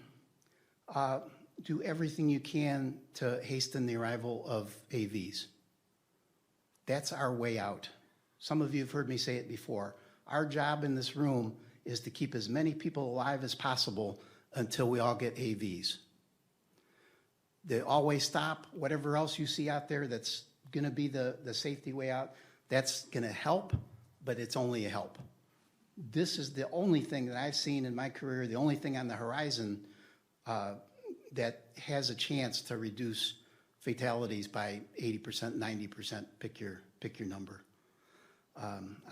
Speaker 7: do everything you can to hasten the arrival of AVs. That's our way out. Some of you have heard me say it before. Our job in this room is to keep as many people alive as possible until we all get AVs. The always stop, whatever else you see out there that's going to be the safety way out, that's going to help, but it's only a help. This is the only thing that I've seen in my career, the only thing on the horizon that has a chance to reduce fatalities by 80%, 90%, pick your number.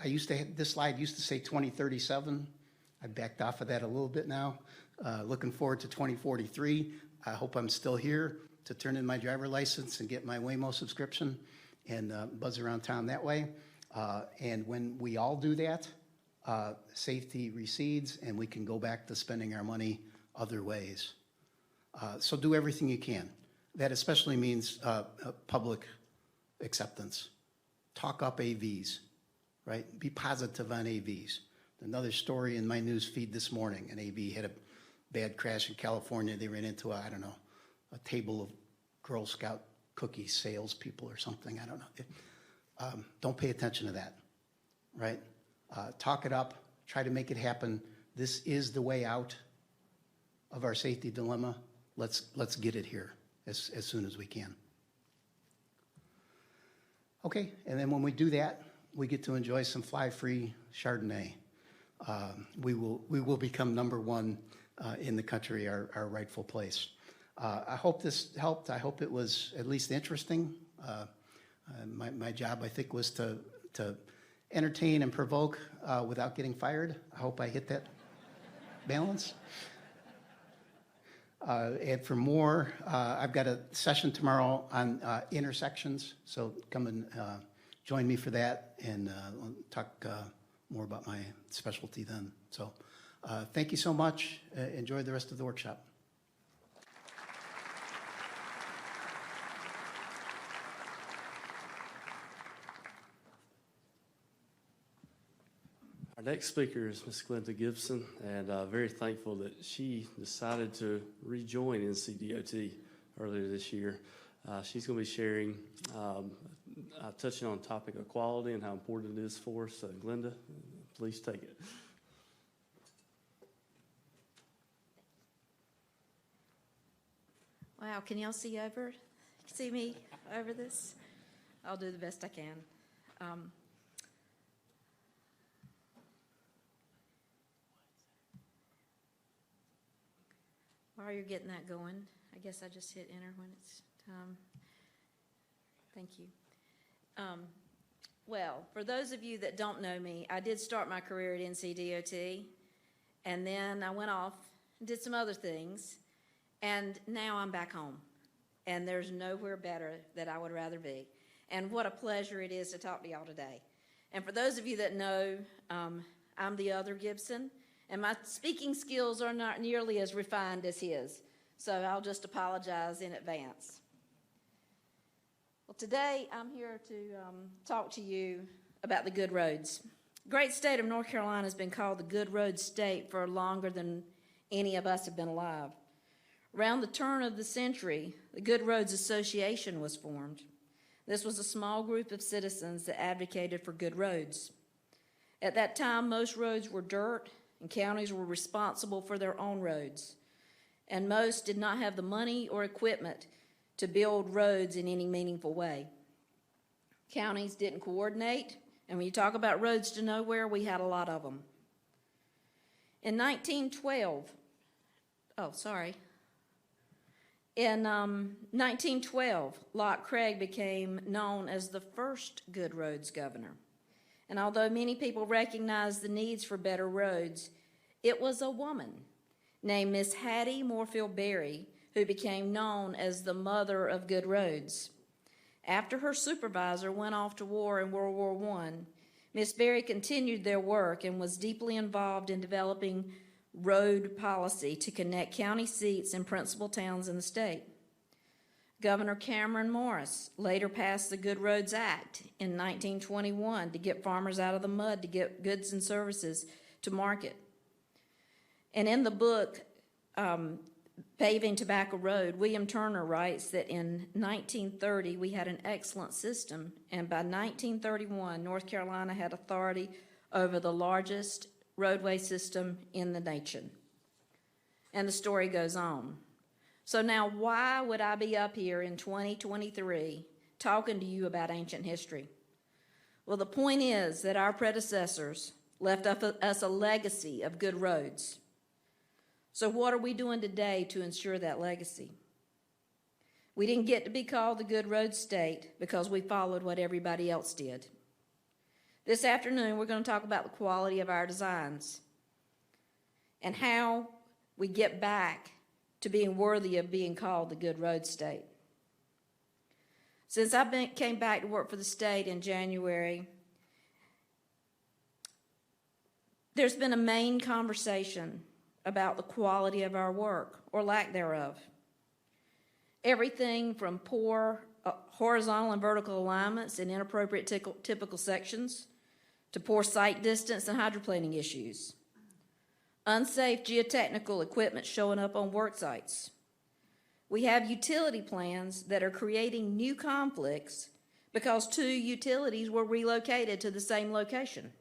Speaker 7: This slide used to say 2037. I backed off of that a little bit now. Looking forward to 2043. I hope I'm still here to turn in my driver license and get my Waymo subscription and buzz around town that way. And when we all do that, safety recedes and we can go back to spending our money other ways. So do everything you can. That especially means public acceptance. Talk up AVs, right? Be positive on AVs. Another story in my news feed this morning, an AV had a bad crash in California. They ran into a table of Girl Scout cookie salespeople or something. I don't know. Don't pay attention to that, right? Talk it up. Try to make it happen. This is the way out of our safety dilemma. Let's get it here as soon as we can. Okay, and then when we do that, we get to enjoy some fly-free Chardonnay. We will become number one in the country, our rightful place. I hope this helped. I hope it was at least interesting. My job, I think, was to entertain and provoke without getting fired. I hope I hit that balance. And for more, I've got a session tomorrow on intersections, so come and join me for that, and I'll talk more about my specialty then. So thank you so much. Enjoy the rest of the workshop.
Speaker 2: Our next speaker is Ms. Glenda Gibson, and very thankful that she decided to rejoin NCDOT earlier this year. She's going to be sharing, touching on the topic of quality and how important it is for us. So, Glenda, please take it.
Speaker 8: Wow, can y'all see me over this? I'll do the best I can. While you're getting that going, I guess I just hit enter when it's time. Thank you. Well, for those of you that don't know me, I did start my career at NCDOT, and then I went off and did some other things, and now I'm back home, and there's nowhere better that I would rather be. And what a pleasure it is to talk to y'all today. And for those of you that know, I'm the other Gibson, and my speaking skills are not nearly as refined as his, so I'll just apologize in advance. Well, today I'm here to talk to you about the good roads. The great state of North Carolina has been called the good road state for longer than any of us have been alive. Around the turn of the century, the Good Roads Association was formed. This was a small group of citizens that advocated for good roads. At that time, most roads were dirt, and counties were responsible for their own roads. And most did not have the money or equipment to build roads in any meaningful way. Counties didn't coordinate, and when you talk about roads to nowhere, we had a lot of them. In 1912, Locke Craig became known as the first good roads governor. And although many people recognize the needs for better roads, it was a woman named Miss Hattie Moorfield Berry who became known as the mother of good roads. After her supervisor went off to war in World War I, Miss Berry continued their work and was deeply involved in developing road policy to connect county seats and principal towns in the state. Governor Cameron Morris later passed the Good Roads Act in 1921 to get farmers out of the mud to get goods and services to market. And in the book, Paving Tobacco Road, William Turner writes that in 1930 we had an excellent system, and by 1931 North Carolina had authority over the largest roadway system in the nation. And the story goes on. So now why would I be up here in 2023 talking to you about ancient history? Well, the point is that our predecessors left us a legacy of good roads. So what are we doing today to ensure that legacy? We didn't get to be called the good road state because we followed what everybody else did. This afternoon, we're going to talk about the quality of our designs and how we get back to being worthy of being called the good road state. Since I came back to work for the state in January, there's been a main conversation about the quality of our work, or lack thereof. Everything from poor horizontal and vertical alignments and inappropriate typical sections, to poor sight distance and hydroplaning issues. Unsafe geotechnical equipment showing up on work sites. We have utility plans that are creating new conflicts because 2 utilities were relocated to the same location.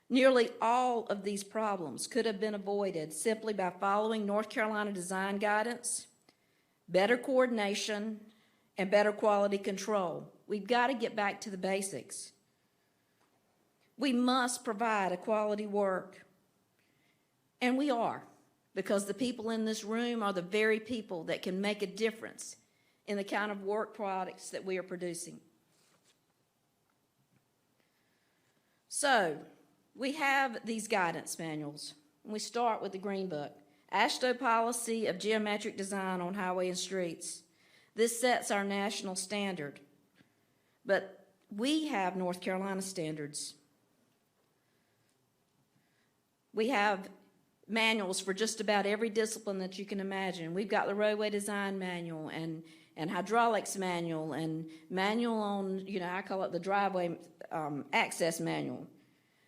Speaker 8: Nearly all of these problems could have been avoided simply by following North Carolina design guidance, better coordination, and better quality control. We've got to get back to the basics. We must provide a quality work. And we are, because the people in this room are the very people that can make a difference in the kind of work products that we are producing. So, we have these guidance manuals. We start with the Green Book. AASHTO policy of geometric design on highway and streets. This sets our national standard, but we have North Carolina standards. We have manuals for just about every discipline that you can imagine. We've got the roadway design manual and hydraulics manual and manual on, I call it the driveway access manual.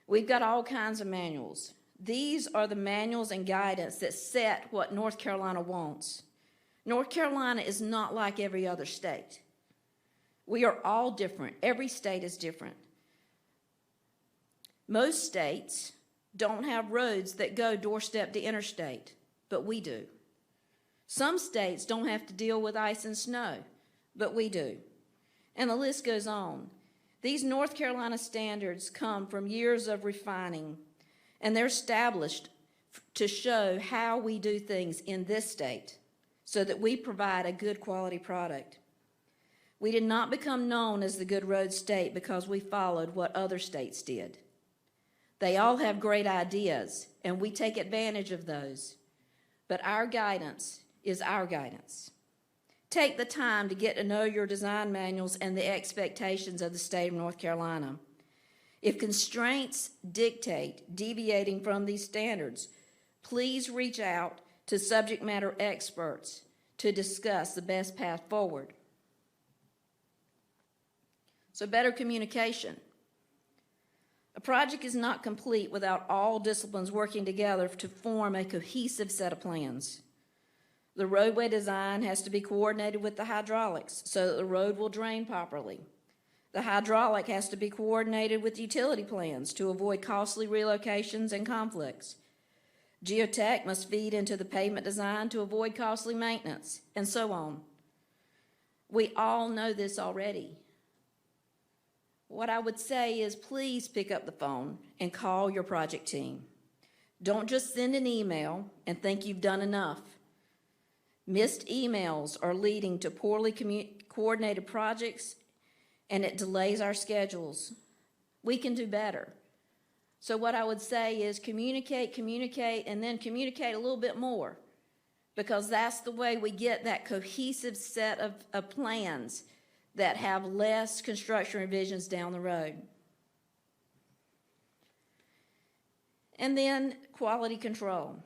Speaker 8: We've got all kinds of manuals. These are the manuals and guidance that set what North Carolina wants. North Carolina is not like every other state. We are all different. Every state is different. Most states don't have roads that go doorstep to interstate, but we do. Some states don't have to deal with ice and snow, but we do. And the list goes on. These North Carolina standards come from years of refining, and they're established to show how we do things in this state so that we provide a good quality product. We did not become known as the good road state because we followed what other states did. They all have great ideas, and we take advantage of those. But our guidance is our guidance. Take the time to get to know your design manuals and the expectations of the state of North Carolina. If constraints dictate deviating from these standards, please reach out to subject matter experts to discuss the best path forward. So, better communication. A project is not complete without all disciplines working together to form a cohesive set of plans. The roadway design has to be coordinated with the hydraulics so that the road will drain properly. The hydraulic has to be coordinated with utility plans to avoid costly relocations and conflicts. Geotech must feed into the pavement design to avoid costly maintenance, and so on. We all know this already. What I would say is please pick up the phone and call your project team. Don't just send an email and think you've done enough. Missed emails are leading to poorly coordinated projects, and it delays our schedules. We can do better. So what I would say is communicate, and then communicate a little bit more, because that's the way we get that cohesive set of plans that have less construction revisions down the road. And then quality control.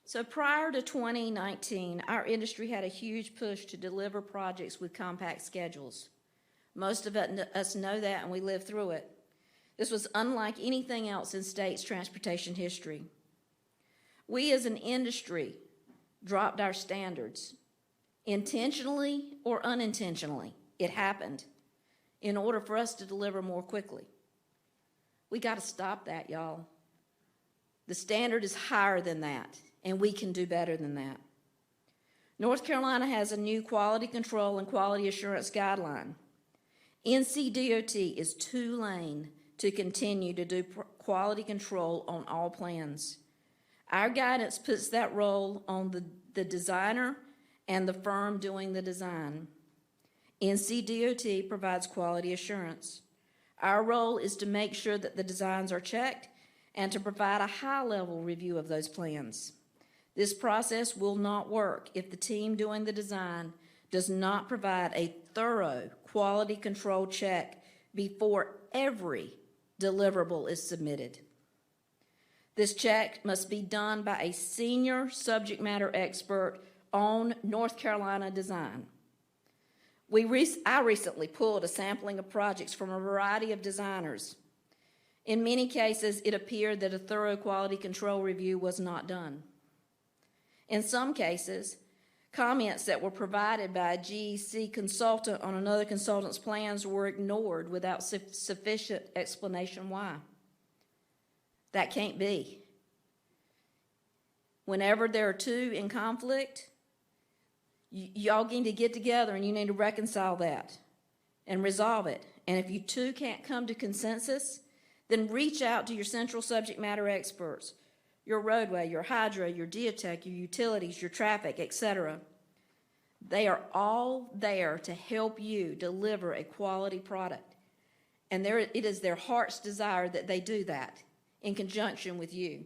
Speaker 8: So prior to 2019, our industry had a huge push to deliver projects with compact schedules. Most of us know that, and we lived through it. This was unlike anything else in state's transportation history. We as an industry dropped our standards. Intentionally or unintentionally, it happened in order for us to deliver more quickly. We got to stop that, y'all. The standard is higher than that, and we can do better than that. North Carolina has a new quality control and quality assurance guideline. NCDOT is 2-lane to continue to do quality control on all plans. Our guidance puts that role on the designer and the firm doing the design. NCDOT provides quality assurance. Our role is to make sure that the designs are checked and to provide a high-level review of those plans. This process will not work if the team doing the design does not provide a thorough quality control check before every deliverable is submitted. This check must be done by a senior subject matter expert on North Carolina design. I recently pulled a sampling of projects from a variety of designers. In many cases, it appeared that a thorough quality control review was not done. In some cases, comments that were provided by a GEC consultant on another consultant's plans were ignored without sufficient explanation why. That can't be. Whenever there are two in conflict, y'all need to get together and you need to reconcile that and resolve it. And if you two can't come to consensus, then reach out to your central subject matter experts, your roadway, your hydro, your geotech, your utilities, your traffic, etc. They are all there to help you deliver a quality product. And it is their heart's desire that they do that in conjunction with you.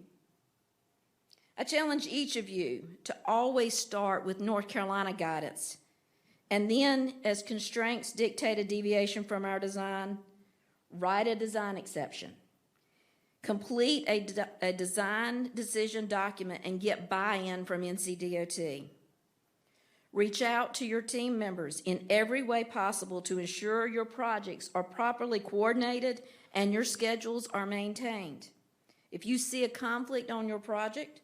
Speaker 8: I challenge each of you to always start with North Carolina guidance, and then, as constraints dictate a deviation from our design, write a design exception. Complete a design decision document and get buy-in from NCDOT. Reach out to your team members in every way possible to ensure your projects are properly coordinated and your schedules are maintained. If you see a conflict on your project,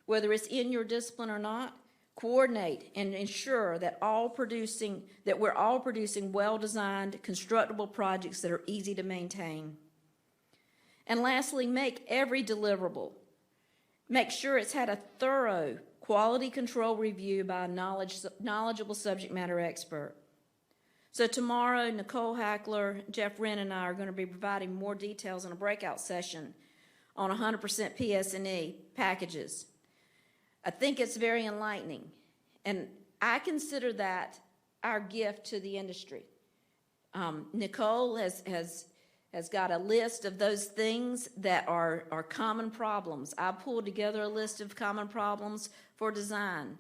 Speaker 8: whether it's in your discipline or not, coordinate and ensure that we're all producing well-designed, constructible projects that are easy to maintain. And lastly, make every deliverable. Make sure it's had a thorough quality control review by a knowledgeable subject matter expert. So tomorrow, Nicole Hackler, Jeff Wren, and I are going to be providing more details in a breakout session on 100% PS&E packages. I think it's very enlightening, and I consider that our gift to the industry. Nicole has got a list of those things that are common problems. I pulled together a list of common problems for design.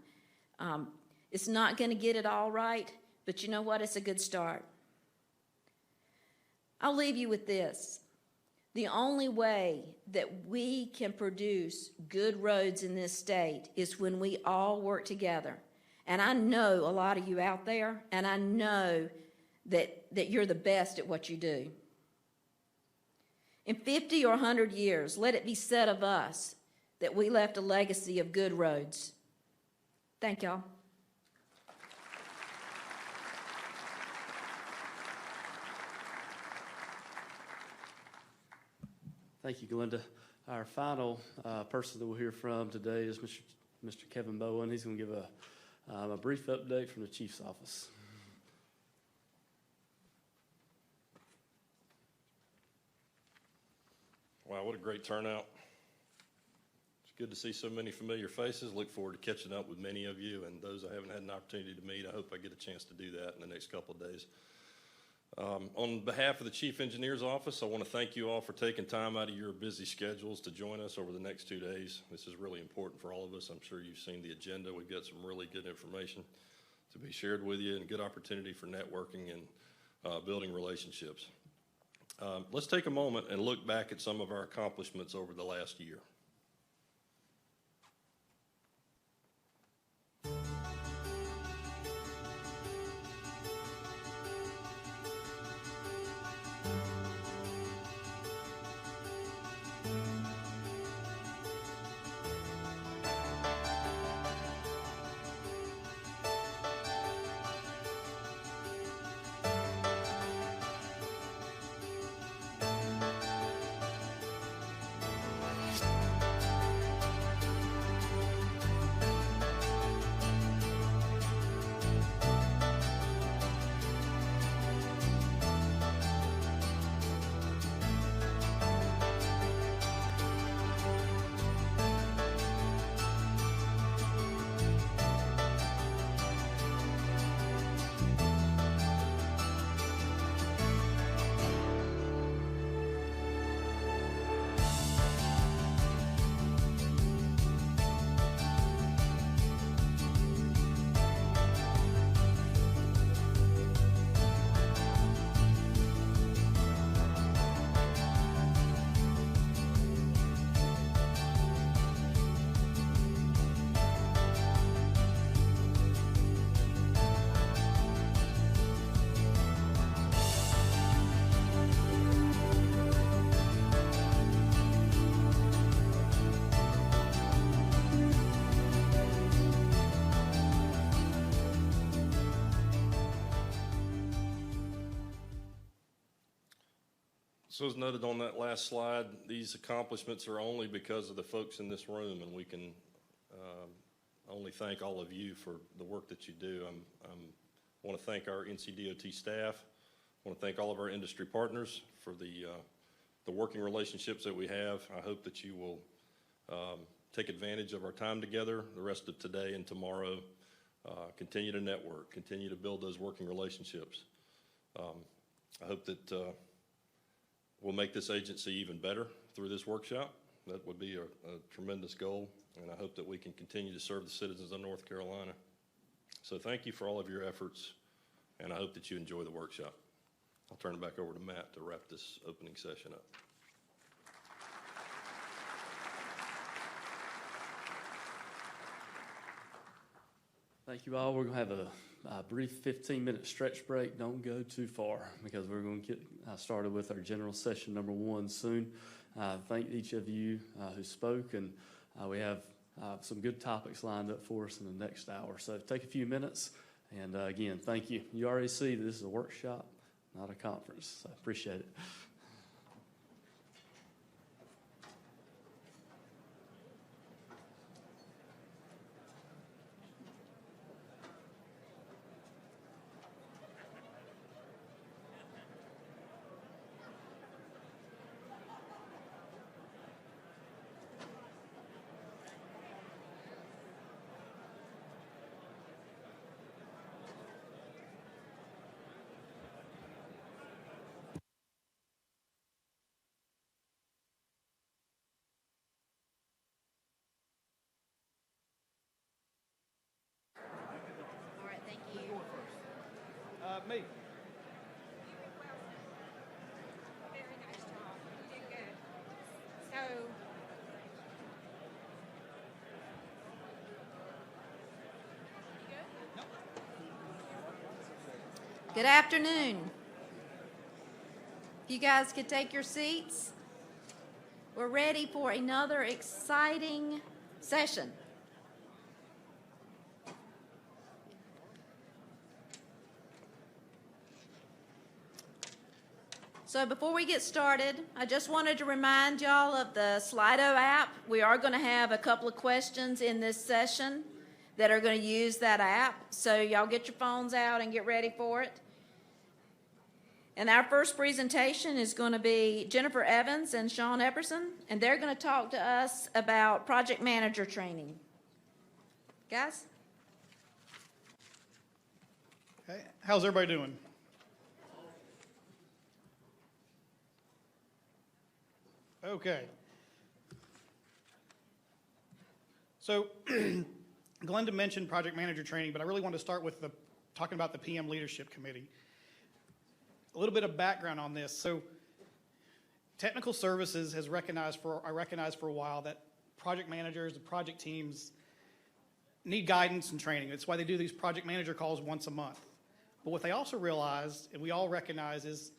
Speaker 8: It's not going to get it all right, but you know what? It's a good start. I'll leave you with this. The only way that we can produce good roads in this state is when we all work together. And I know a lot of you out there, and I know that you're the best at what you do. In 50 or 100 years, let it be said of us that we left a legacy of good roads. Thank y'all.
Speaker 2: Thank you, Glenda. Our final person that we'll hear from today is Mr. Kevin Bowen. He's going to give a brief update from the Chief's office.
Speaker 9: Wow, what a great turnout. It's good to see so many familiar faces. Look forward to catching up with many of you, and those I haven't had an opportunity to meet, I hope I get a chance to do that in the next couple of days. On behalf of the Chief Engineer's Office, I want to thank you all for taking time out of your busy schedules to join us over the next 2 days. This is really important for all of us. I'm sure you've seen the agenda. We've got some really good information to be shared with you and a good opportunity for networking and building relationships. Let's take a moment and look back at some of our accomplishments over the last year. So as noted on that last slide, these accomplishments are only because of the folks in this room, and we can only thank all of you for the work that you do. I want to thank our NCDOT staff. I want to thank all of our industry partners for the working relationships that we have. I hope that you will take advantage of our time together the rest of today and tomorrow. Continue to network, continue to build those working relationships. I hope that we'll make this agency even better through this workshop. That would be a tremendous goal. and I hope that we can continue to serve the citizens of North Carolina. So thank you for all of your efforts, and I hope that you enjoy the workshop. I'll turn it back over to Matt to wrap this opening session up.
Speaker 2: Thank you all. We're going to have a brief 15-minute stretch break. Don't go too far because we're going to get started with our general session number 1 soon. Thank each of you who spoke, and we have some good topics lined up for us in the next hour. So take a few minutes, and again, thank you. You already see that this is a workshop, not a conference, so I appreciate it.
Speaker 8: All right, thank you.
Speaker 10: Me.
Speaker 11: Very nice job. You did good. So,
Speaker 8: Good afternoon. If you guys could take your seats, we're ready for another exciting session. So before we get started, I just wanted to remind y'all of the Slido app. We are going to have a couple of questions in this session that are going to use that app. So y'all get your phones out and get ready for it. And our first presentation is going to be Jennifer Evans and Sean Epperson, and they're going to talk to us about project manager training. Guys?
Speaker 10: Okay. How's everybody doing? Okay. So Glenda mentioned project manager training, but I really want to start with talking about the PM Leadership Committee. A little bit of background on this. So Technical Services has recognized for a while that project managers, the project teams need guidance and training. That's why they do these project manager calls once a month. But what they also realized, and we all recognize, is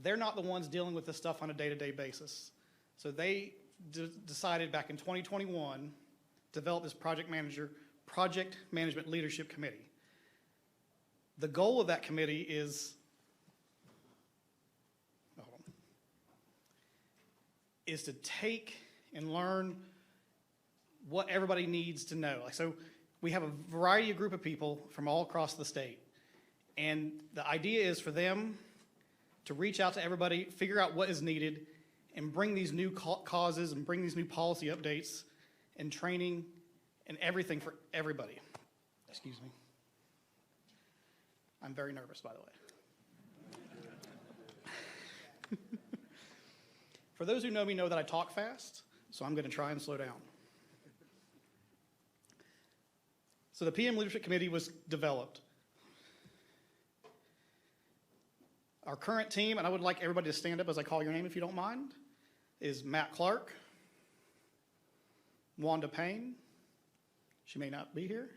Speaker 10: they're not the ones dealing with this stuff on a day-to-day basis. So they decided back in 2021 to develop this project management leadership committee. The goal of that committee is to take and learn what everybody needs to know. Like, so we have a variety of group of people from all across the state. And the idea is for them to reach out to everybody, figure out what is needed, and bring these new causes and bring these new policy updates and training and everything for everybody. Excuse me. I'm very nervous, by the way. For those who know me know that I talk fast, so I'm going to try and slow down. So the PM Leadership Committee was developed. Our current team, and I would like everybody to stand up as I call your name if you don't mind, is Matt Clark, Wanda Payne, she may not be here.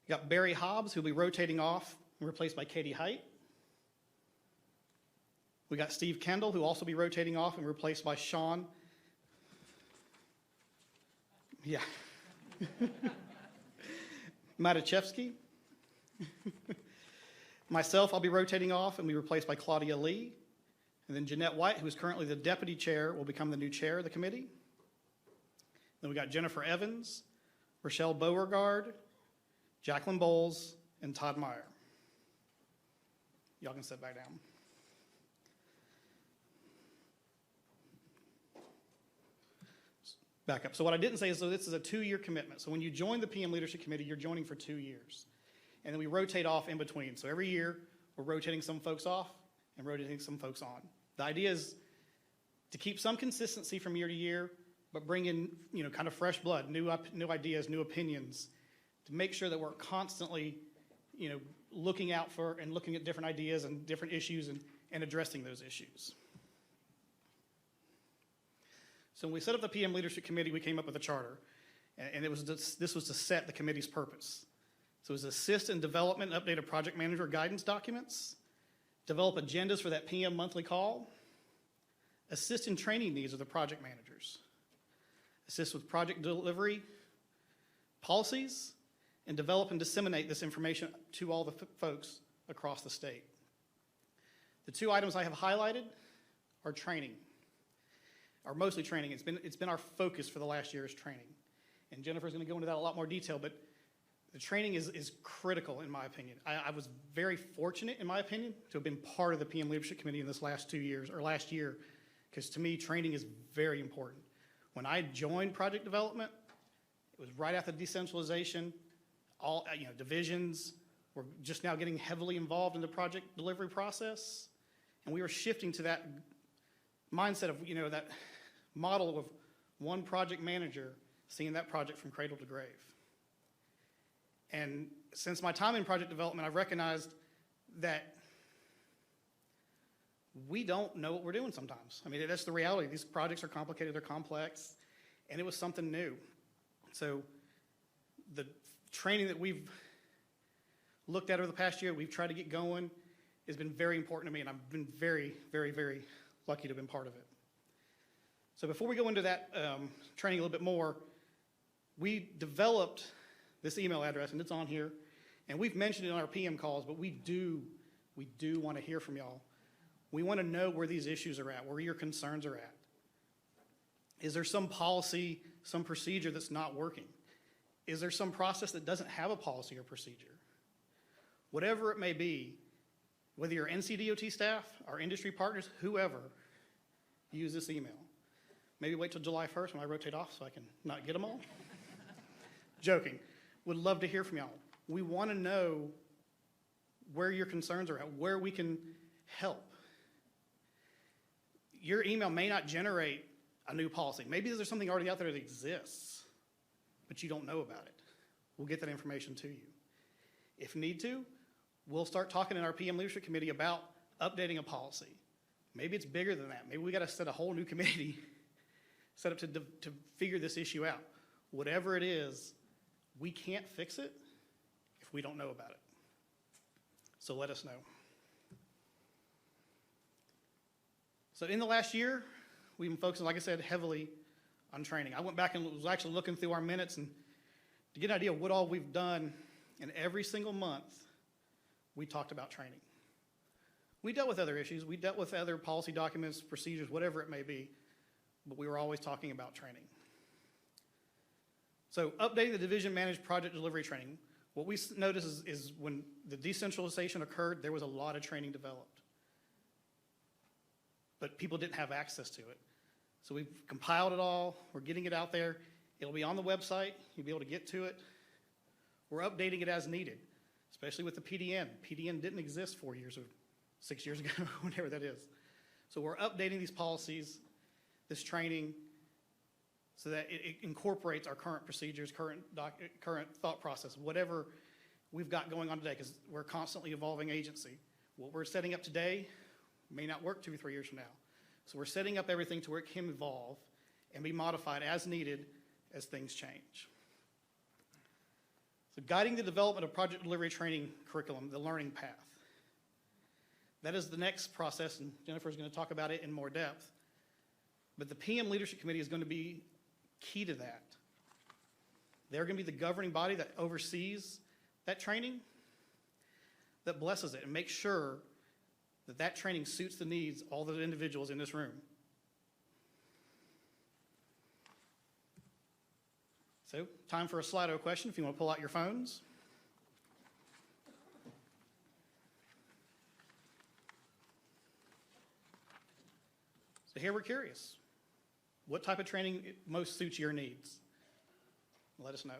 Speaker 10: You got Barry Hobbs, who'll be rotating off and replaced by Katie Height. We got Steve Kendall, who will also be rotating off and replaced by Sean. Yeah. Matichevsky. Myself, I'll be rotating off and be replaced by Claudia Lee. And then Jeanette White, who is currently the deputy chair, will become the new chair of the committee. Then we got Jennifer Evans, Rochelle Beauregard, Jacqueline Bowles, and Todd Meyer. Y'all can sit back down. Back up. So what I didn't say is, so this is a 2-year commitment. So when you join the PM Leadership Committee, you're joining for 2 years. And then we rotate off in between. So every year, we're rotating some folks off and rotating some folks on. The idea is to keep some consistency from year to year, but bring in, kind of fresh blood, new ideas, new opinions, to make sure that we're constantly, looking out for and looking at different ideas and different issues and addressing those issues. So when we set up the PM Leadership Committee, we came up with a charter, and this was to set the committee's purpose. So it was assist in development and update of project manager guidance documents, develop agendas for that PM monthly call, assist in training needs of the project managers, assist with project delivery policies, and develop and disseminate this information to all the folks across the state. The two items I have highlighted are training, or mostly training. It's been our focus for the last year is training. And Jennifer's going to go into that a lot more detail, but the training is critical in my opinion. I was very fortunate, in my opinion, to have been part of the PM Leadership Committee in this last 2 years, or last year, because to me, training is very important. When I joined project development, it was right after decentralization. All divisions were just now getting heavily involved in the project delivery process, and we were shifting to that mindset of that model of one project manager seeing that project from cradle to grave. And since my time in project development, I've recognized that we don't know what we're doing sometimes. I mean, that's the reality. These projects are complicated, they're complex, and it was something new. So the training that we've looked at over the past year, we've tried to get going, has been very important to me, and I've been very, very, very lucky to have been part of it. So before we go into that training a little bit more, we developed this email address, and it's on here, and we've mentioned it on our PM calls, but we do want to hear from y'all. We want to know where these issues are at, where your concerns are at. Is there some policy, some procedure that's not working? Is there some process that doesn't have a policy or procedure? Whatever it may be, whether you're NCDOT staff, our industry partners, whoever, use this email. Maybe wait till July 1st when I rotate off so I can not get them all. Joking. Would love to hear from y'all. We want to know where your concerns are at, where we can help. Your email may not generate a new policy. Maybe there's something already out there that exists, but you don't know about it. We'll get that information to you. If need to, we'll start talking in our PM Leadership Committee about updating a policy. Maybe it's bigger than that. Maybe we got to set a whole new committee set up to figure this issue out. Whatever it is, we can't fix it if we don't know about it. So let us know. So in the last year, we've been focusing, like I said, heavily on training. I went back and was actually looking through our minutes and to get an idea of what all we've done, and every single month, we talked about training. We dealt with other issues. We dealt with other policy documents, procedures, whatever it may be, but we were always talking about training. So updating the division managed project delivery training. What we noticed is when the decentralization occurred, there was a lot of training developed, but people didn't have access to it. So we've compiled it all. We're getting it out there. It'll be on the website. You'll be able to get to it. We're updating it as needed, especially with the PDN. PDN didn't exist 4 years or 6 years ago, whenever that is. So we're updating these policies, this training, so that it incorporates our current procedures, current thought process, whatever we've got going on today, because we're a constantly evolving agency. What we're setting up today may not work 2 or 3 years from now. So we're setting up everything to where it can evolve and be modified as needed as things change. So guiding the development of project delivery training curriculum, the learning path. That is the next process, and Jennifer's going to talk about it in more depth. But the PM Leadership Committee is going to be key to that. They're going to be the governing body that oversees that training, that blesses it, and makes sure that that training suits the needs of all the individuals in this room. So, time for a Slido question if you want to pull out your phones. So here we're curious. What type of training most suits your needs? Let us know.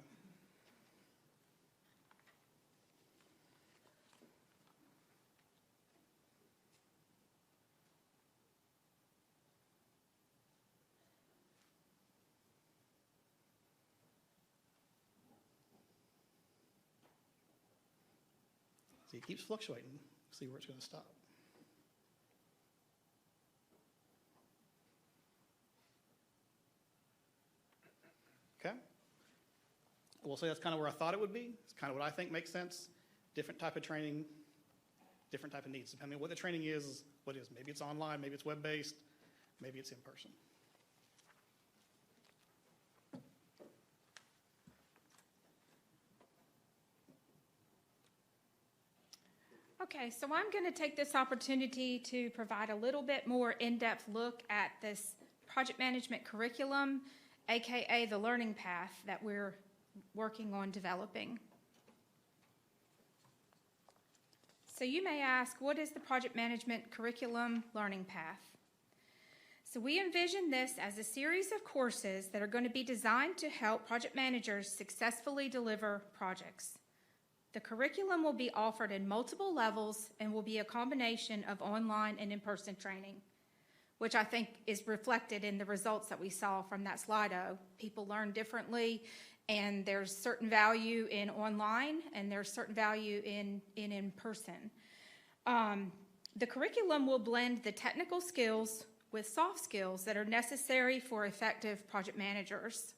Speaker 10: See, it keeps fluctuating. See where it's going to stop. Okay. We'll say that's kind of where I thought it would be. It's kind of what I think makes sense. Different type of training, different type of needs. Depending on what the training is what it is. Maybe it's online, maybe it's web-based, maybe it's in person.
Speaker 11: Okay, so I'm going to take this opportunity to provide a little bit more in-depth look at this project management curriculum, aka the learning path that we're working on developing. So you may ask, what is the project management curriculum learning path? So we envision this as a series of courses that are going to be designed to help project managers successfully deliver projects. The curriculum will be offered in multiple levels and will be a combination of online and in-person training, which I think is reflected in the results that we saw from that Slido. People learn differently, and there's certain value in online, and there's certain value in person. The curriculum will blend the technical skills with soft skills that are necessary for effective project managers.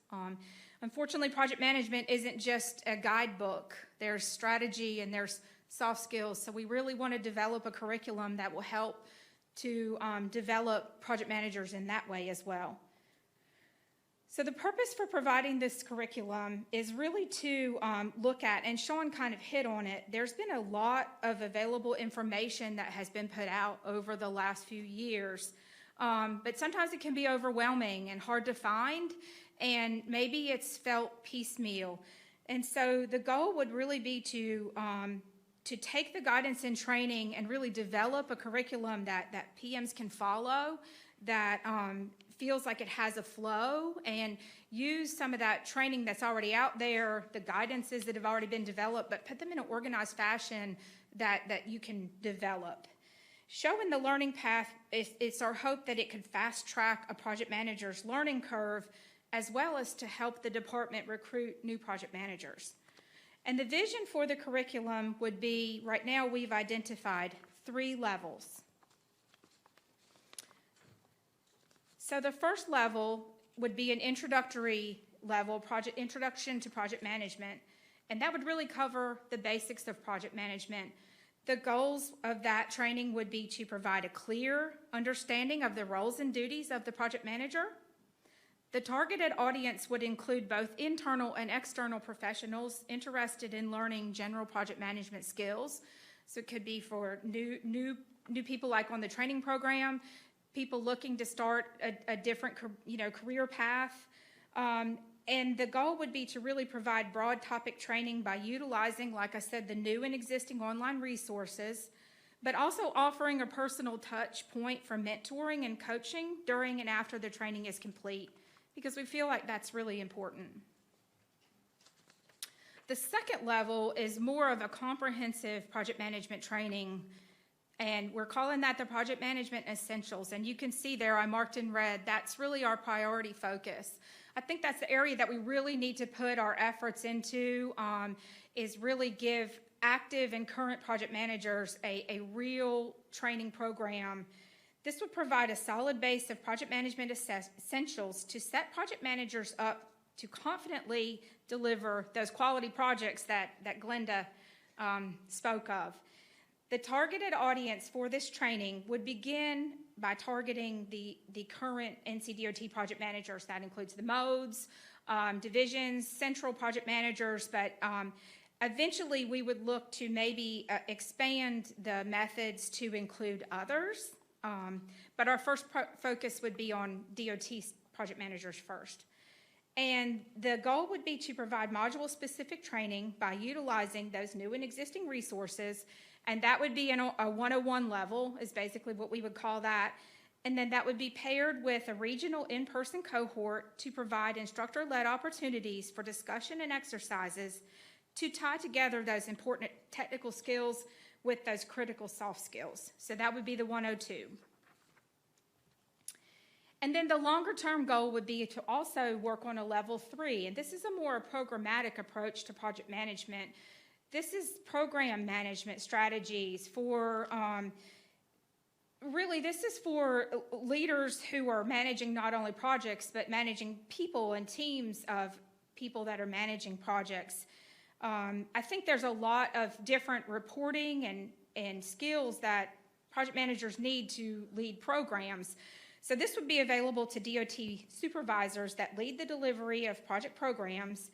Speaker 11: Unfortunately, project management isn't just a guidebook. There's strategy and there's soft skills. So we really want to develop a curriculum that will help to develop project managers in that way as well. So the purpose for providing this curriculum is really to look at, and Sean kind of hit on it, there's been a lot of available information that has been put out over the last few years. But sometimes it can be overwhelming and hard to find, and maybe it's felt piecemeal. And so the goal would really be to take the guidance and training and really develop a curriculum that PMs can follow, that feels like it has a flow, and use some of that training that's already out there, the guidances that have already been developed, but put them in an organized fashion that you can develop. Showing the learning path, it's our hope that it could fast track a project manager's learning curve, as well as to help the department recruit new project managers. And the vision for the curriculum would be, right now we've identified 3 levels. So the first level would be an introductory level, introduction to project management, and that would really cover the basics of project management. The goals of that training would be to provide a clear understanding of the roles and duties of the project manager. The targeted audience would include both internal and external professionals interested in learning general project management skills. So it could be for new people like on the training program, people looking to start a different career path. And the goal would be to really provide broad topic training by utilizing, like I said, the new and existing online resources, but also offering a personal touch point for mentoring and coaching during and after the training is complete, because we feel like that's really important. The second level is more of a comprehensive project management training, and we're calling that the Project Management Essentials. And you can see there, I marked in red, that's really our priority focus. I think that's the area that we really need to put our efforts into, is really give active and current project managers a real training program. This would provide a solid base of project management essentials to set project managers up to confidently deliver those quality projects that Glenda spoke of. The targeted audience for this training would begin by targeting the current NCDOT project managers. That includes the modes, divisions, central project managers, but eventually we would look to maybe expand the methods to include others. But our first focus would be on DOT project managers first. And the goal would be to provide module-specific training by utilizing those new and existing resources, and that would be in a 101 level is basically what we would call that. And then that would be paired with a regional in-person cohort to provide instructor-led opportunities for discussion and exercises to tie together those important technical skills with those critical soft skills. So that would be the 102. And then the longer term goal would be to also work on a level 3. And this is a more programmatic approach to project management. this is program management strategies for, really, this is for leaders who are managing not only projects, but managing people and teams of people that are managing projects. I think there's a lot of different reporting and skills that project managers need to lead programs. So this would be available to DOT supervisors that lead the delivery of project programs.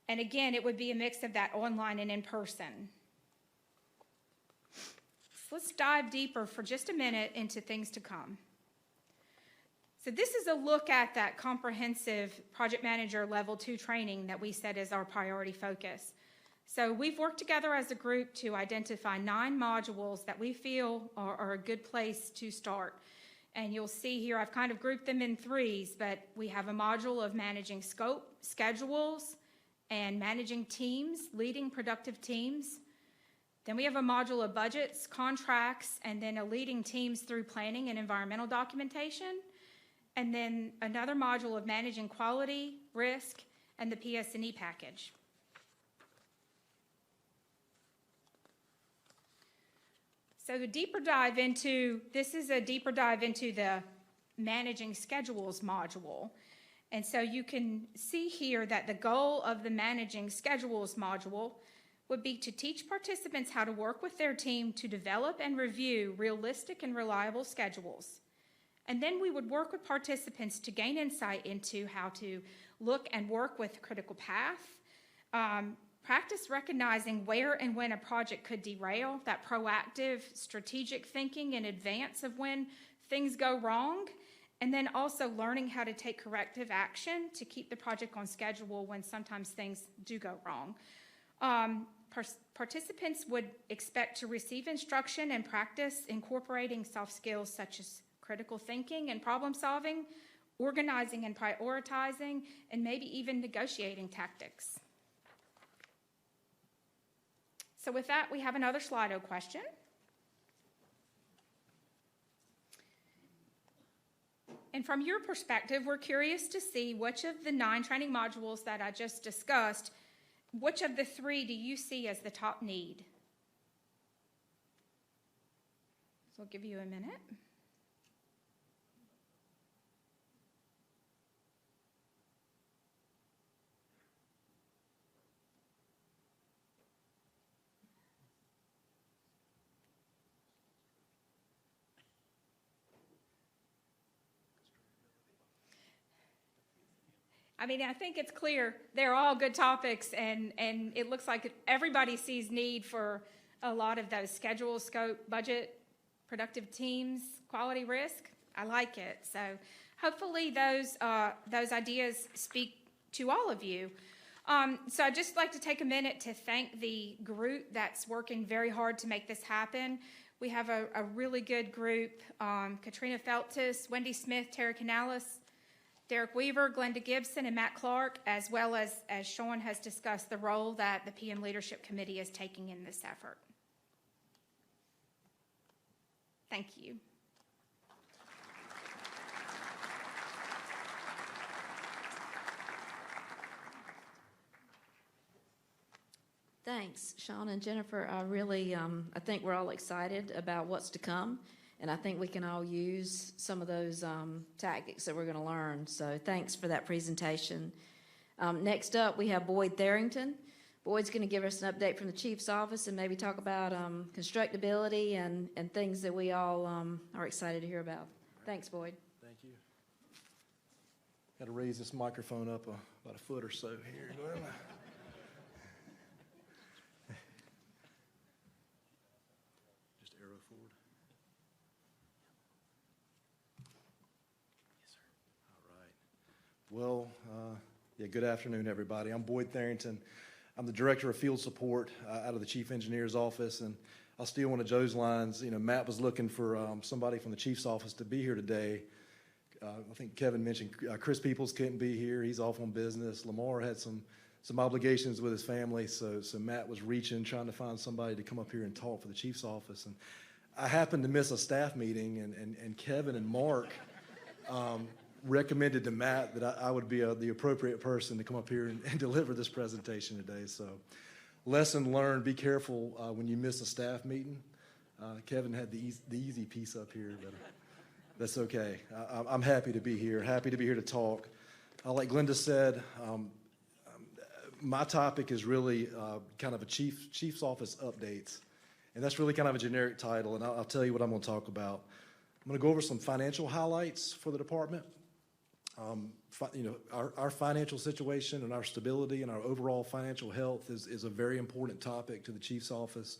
Speaker 11: And again, it would be a mix of that online and in person. So let's dive deeper for just a minute into things to come. So this is a look at that comprehensive project manager level 2 training that we said is our priority focus. So we've worked together as a group to identify 9 modules that we feel are a good place to start. And you'll see here I've kind of grouped them in 3s, but we have a module of managing scope, schedules, and managing teams, leading productive teams. Then we have a module of budgets, contracts, and then a leading teams through planning and environmental documentation. And then another module of managing quality, risk, and the PS&E package. So this is a deeper dive into the managing schedules module. And so you can see here that the goal of the managing schedules module would be to teach participants how to work with their team to develop and review realistic and reliable schedules. And then we would work with participants to gain insight into how to look and work with critical path, practice recognizing where and when a project could derail, that proactive strategic thinking in advance of when things go wrong, and then also learning how to take corrective action to keep the project on schedule when sometimes things do go wrong. Participants would expect to receive instruction and practice incorporating soft skills such as critical thinking and problem solving, organizing and prioritizing, and maybe even negotiating tactics. So with that, we have another Slido question. And from your perspective, we're curious to see which of the 9 training modules that I just discussed, which of the 3 do you see as the top need? So I'll give you a minute. I mean, I think it's clear they're all good topics, and it looks like everybody sees need for a lot of those: schedule, scope, budget, productive teams, quality, risk. I like it. So hopefully those ideas speak to all of you. So I'd just like to take a minute to thank the group that's working very hard to make this happen. We have a really good group: Katrina Feltus, Wendy Smith, Tara Canales, Derek Weaver, Glenda Gibson, and Matt Clark, as well as Sean has discussed, the role that the PM Leadership Committee is taking in this effort. Thank you.
Speaker 8: Thanks, Sean and Jennifer. I think we're all excited about what's to come. And I think we can all use some of those tactics that we're going to learn. So thanks for that presentation. Next up, we have Boyd Tharrington. Boyd's going to give us an update from the Chief's office and maybe talk about constructability and things that we all are excited to hear about. Thanks, Boyd.
Speaker 12: Thank you. Got to raise this microphone up about a foot or so here. Just arrow forward. Well, good afternoon, everybody. I'm Boyd Tharrington. I'm the Director of Field Support out of the Chief Engineer's office, and I'll steal one of Joe's lines. Matt was looking for somebody from the Chief's office to be here today. I think Kevin mentioned Chris Peoples couldn't be here. He's off on business. Lamar had some obligations with his family, so Matt was reaching, trying to find somebody to come up here and talk for the Chief's office. And I happened to miss a staff meeting, and Kevin and Mark recommended to Matt that I would be the appropriate person to come up here and deliver this presentation today. So lesson learned, be careful when you miss a staff meeting. Kevin had the easy piece up here, but that's okay. I'm happy to be here to talk. Like Glenda said, my topic is really kind of a chief's office updates, and that's really kind of a generic title, and I'll tell you what I'm going to talk about. I'm going to go over some financial highlights for the department. Our financial situation and our stability and our overall financial health is a very important topic to the chief's office.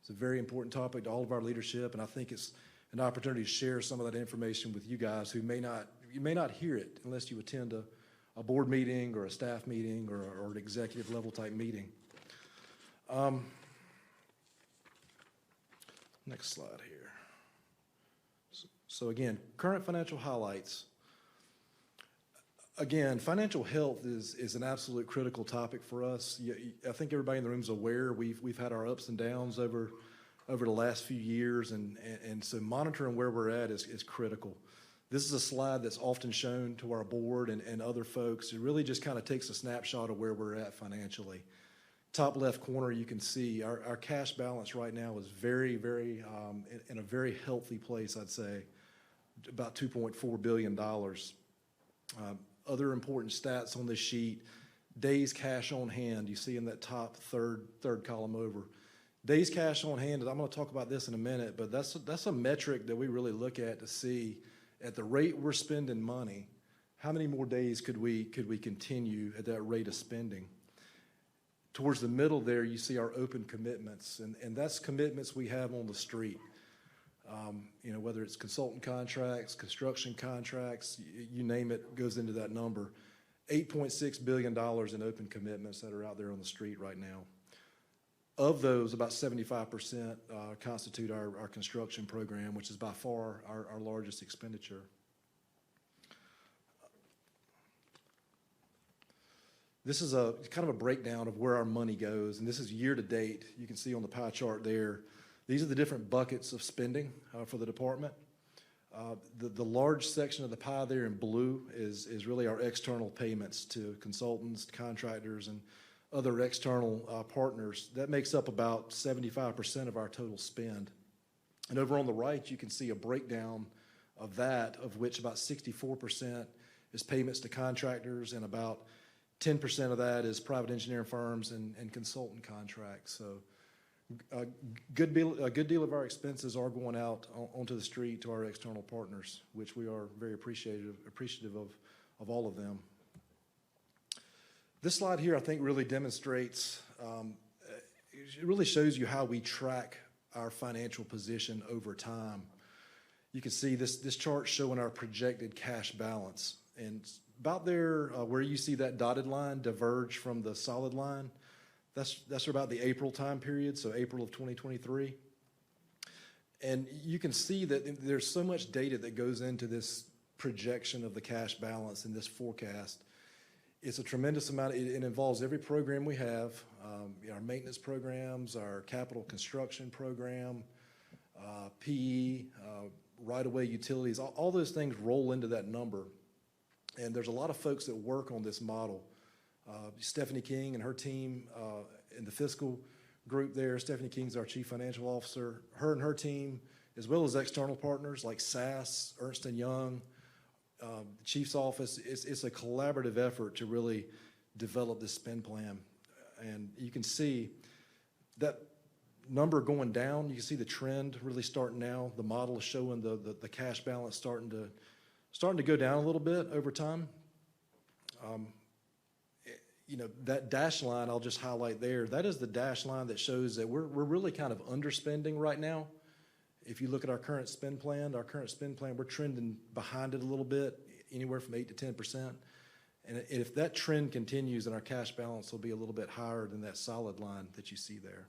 Speaker 12: It's a very important topic to all of our leadership, and I think it's an opportunity to share some of that information with you guys who you may not hear it unless you attend a board meeting or a staff meeting or an executive level type meeting. Next slide here. So again, current financial highlights. Again, financial health is an absolute critical topic for us. I think everybody in the room is aware we've had our ups and downs over the last few years, and so monitoring where we're at is critical. This is a slide that's often shown to our board and other folks. It really just kind of takes a snapshot of where we're at financially. Top left corner, you can see our cash balance right now is very, very in a very healthy place, I'd say, about $2.4 billion. Other important stats on this sheet, days cash on hand, you see in that top third column over. Days cash on hand, and I'm going to talk about this in a minute, but that's a metric that we really look at to see at the rate we're spending money, how many more days could we continue at that rate of spending? Towards the middle there, you see our open commitments, and that's commitments we have on the street. Whether it's consultant contracts, construction contracts, you name it, goes into that number. $8.6 billion in open commitments that are out there on the street right now. Of those, about 75% constitute our construction program, which is by far our largest expenditure. This is a kind of a breakdown of where our money goes, and this is year to date. You can see on the pie chart there. These are the different buckets of spending for the department. The large section of the pie there in blue is really our external payments to consultants, contractors, and other external partners. That makes up about 75% of our total spend. And over on the right, you can see a breakdown of that, of which about 64% is payments to contractors, and about 10% of that is private engineering firms and consultant contracts. So a good deal of our expenses are going out onto the street to our external partners, which we are very appreciative of all of them. This slide here, I think, really demonstrates, it really shows you how we track our financial position over time. You can see this chart showing our projected cash balance. And about there, where you see that dotted line diverge from the solid line, that's about the April time period, so April of 2023. And you can see that there's so much data that goes into this projection of the cash balance in this forecast. It's a tremendous amount. It involves every program we have, our maintenance programs, our capital construction program, PE, right-of-way utilities. All those things roll into that number. And there's a lot of folks that work on this model. Stephanie King and her team in the fiscal group there. Stephanie King's our chief financial officer. Her and her team, as well as external partners like SAS, Ernst & Young, the chief's office, it's a collaborative effort to really develop this spend plan. And you can see that number going down. You can see the trend really starting now. The model is showing the cash balance starting to go down a little bit over time. That dash line I'll just highlight there, that is the dash line that shows that we're really kind of underspending right now. If you look at our current spend plan, we're trending behind it a little bit, anywhere from 8 to 10%. And if that trend continues, then our cash balance will be a little bit higher than that solid line that you see there.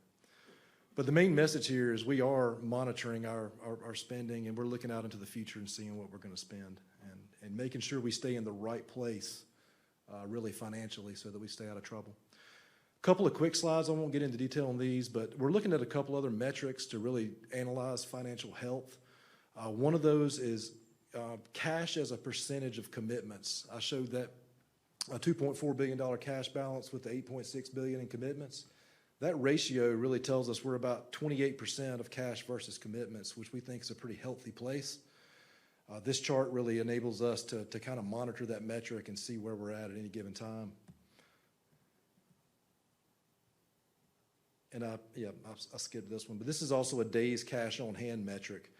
Speaker 12: But the main message here is we are monitoring our spending, and we're looking out into the future and seeing what we're going to spend and making sure we stay in the right place really financially so that we stay out of trouble. A couple of quick slides. I won't get into detail on these, but we're looking at a couple other metrics to really analyze financial health. One of those is cash as a percentage of commitments. I showed that a $2.4 billion cash balance with the $8.6 billion in commitments. That ratio really tells us we're about 28% of cash versus commitments, which we think is a pretty healthy place. This chart really enables us to kind of monitor that metric and see where we're at any given time. And I skipped this one, but this is also a days cash on hand metric.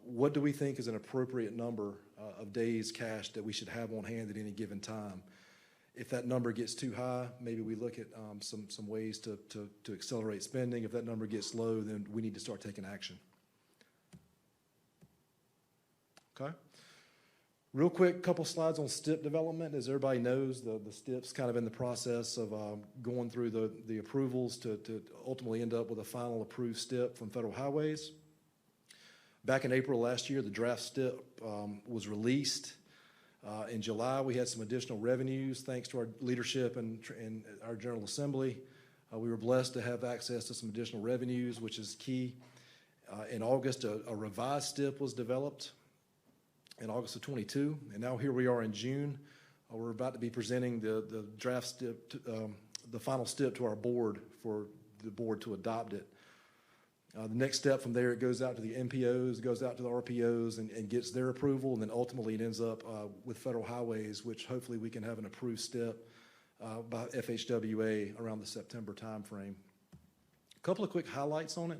Speaker 12: What do we think is an appropriate number of days cash that we should have on hand at any given time? If that number gets too high, maybe we look at some ways to accelerate spending. If that number gets low, then we need to start taking action. Okay. Real quick, couple slides on STIP development. As everybody knows, the STIP's kind of in the process of going through the approvals to ultimately end up with a final approved STIP from Federal Highways. Back in April last year, the draft STIP was released. In July, we had some additional revenues thanks to our leadership and our General Assembly. We were blessed to have access to some additional revenues, which is key. In August, a revised STIP was developed in August of 22, and now here we are in June. We're about to be presenting the draft STIP, the final STIP to our board for the board to adopt it. The next step from there, it goes out to the MPOs, goes out to the RPOs, and gets their approval, and then ultimately it ends up with Federal Highways, which hopefully we can have an approved STIP by FHWA around the September timeframe. A couple of quick highlights on it.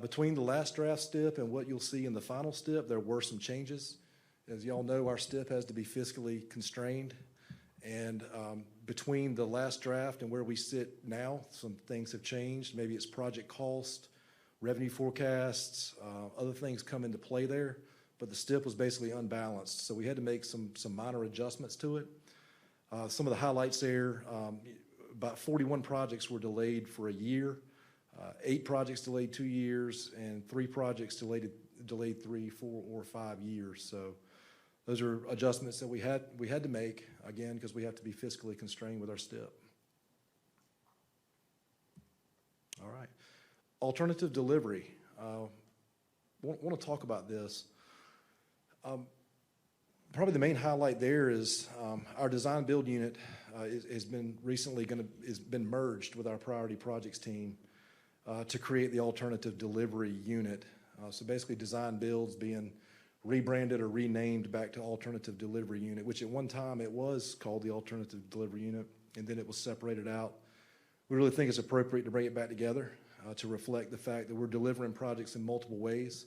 Speaker 12: Between the last draft STIP and what you'll see in the final STIP, there were some changes. As y'all know, our STIP has to be fiscally constrained, and between the last draft and where we sit now, some things have changed. Maybe it's project cost, revenue forecasts, other things come into play there, but the STIP was basically unbalanced, so we had to make some minor adjustments to it. Some of the highlights there, about 41 projects were delayed for a year, 8 projects delayed 2 years, and 3 projects delayed 3, 4, or 5 years. So those are adjustments that we had to make, again, because we have to be fiscally constrained with our STIP. All right. Alternative delivery. Want to talk about this. Probably the main highlight there is our design build unit has been merged with our priority projects team to create the alternative delivery unit. So basically design builds being rebranded or renamed back to alternative delivery unit, which at one time it was called the alternative delivery unit, and then it was separated out. We really think it's appropriate to bring it back together to reflect the fact that we're delivering projects in multiple ways.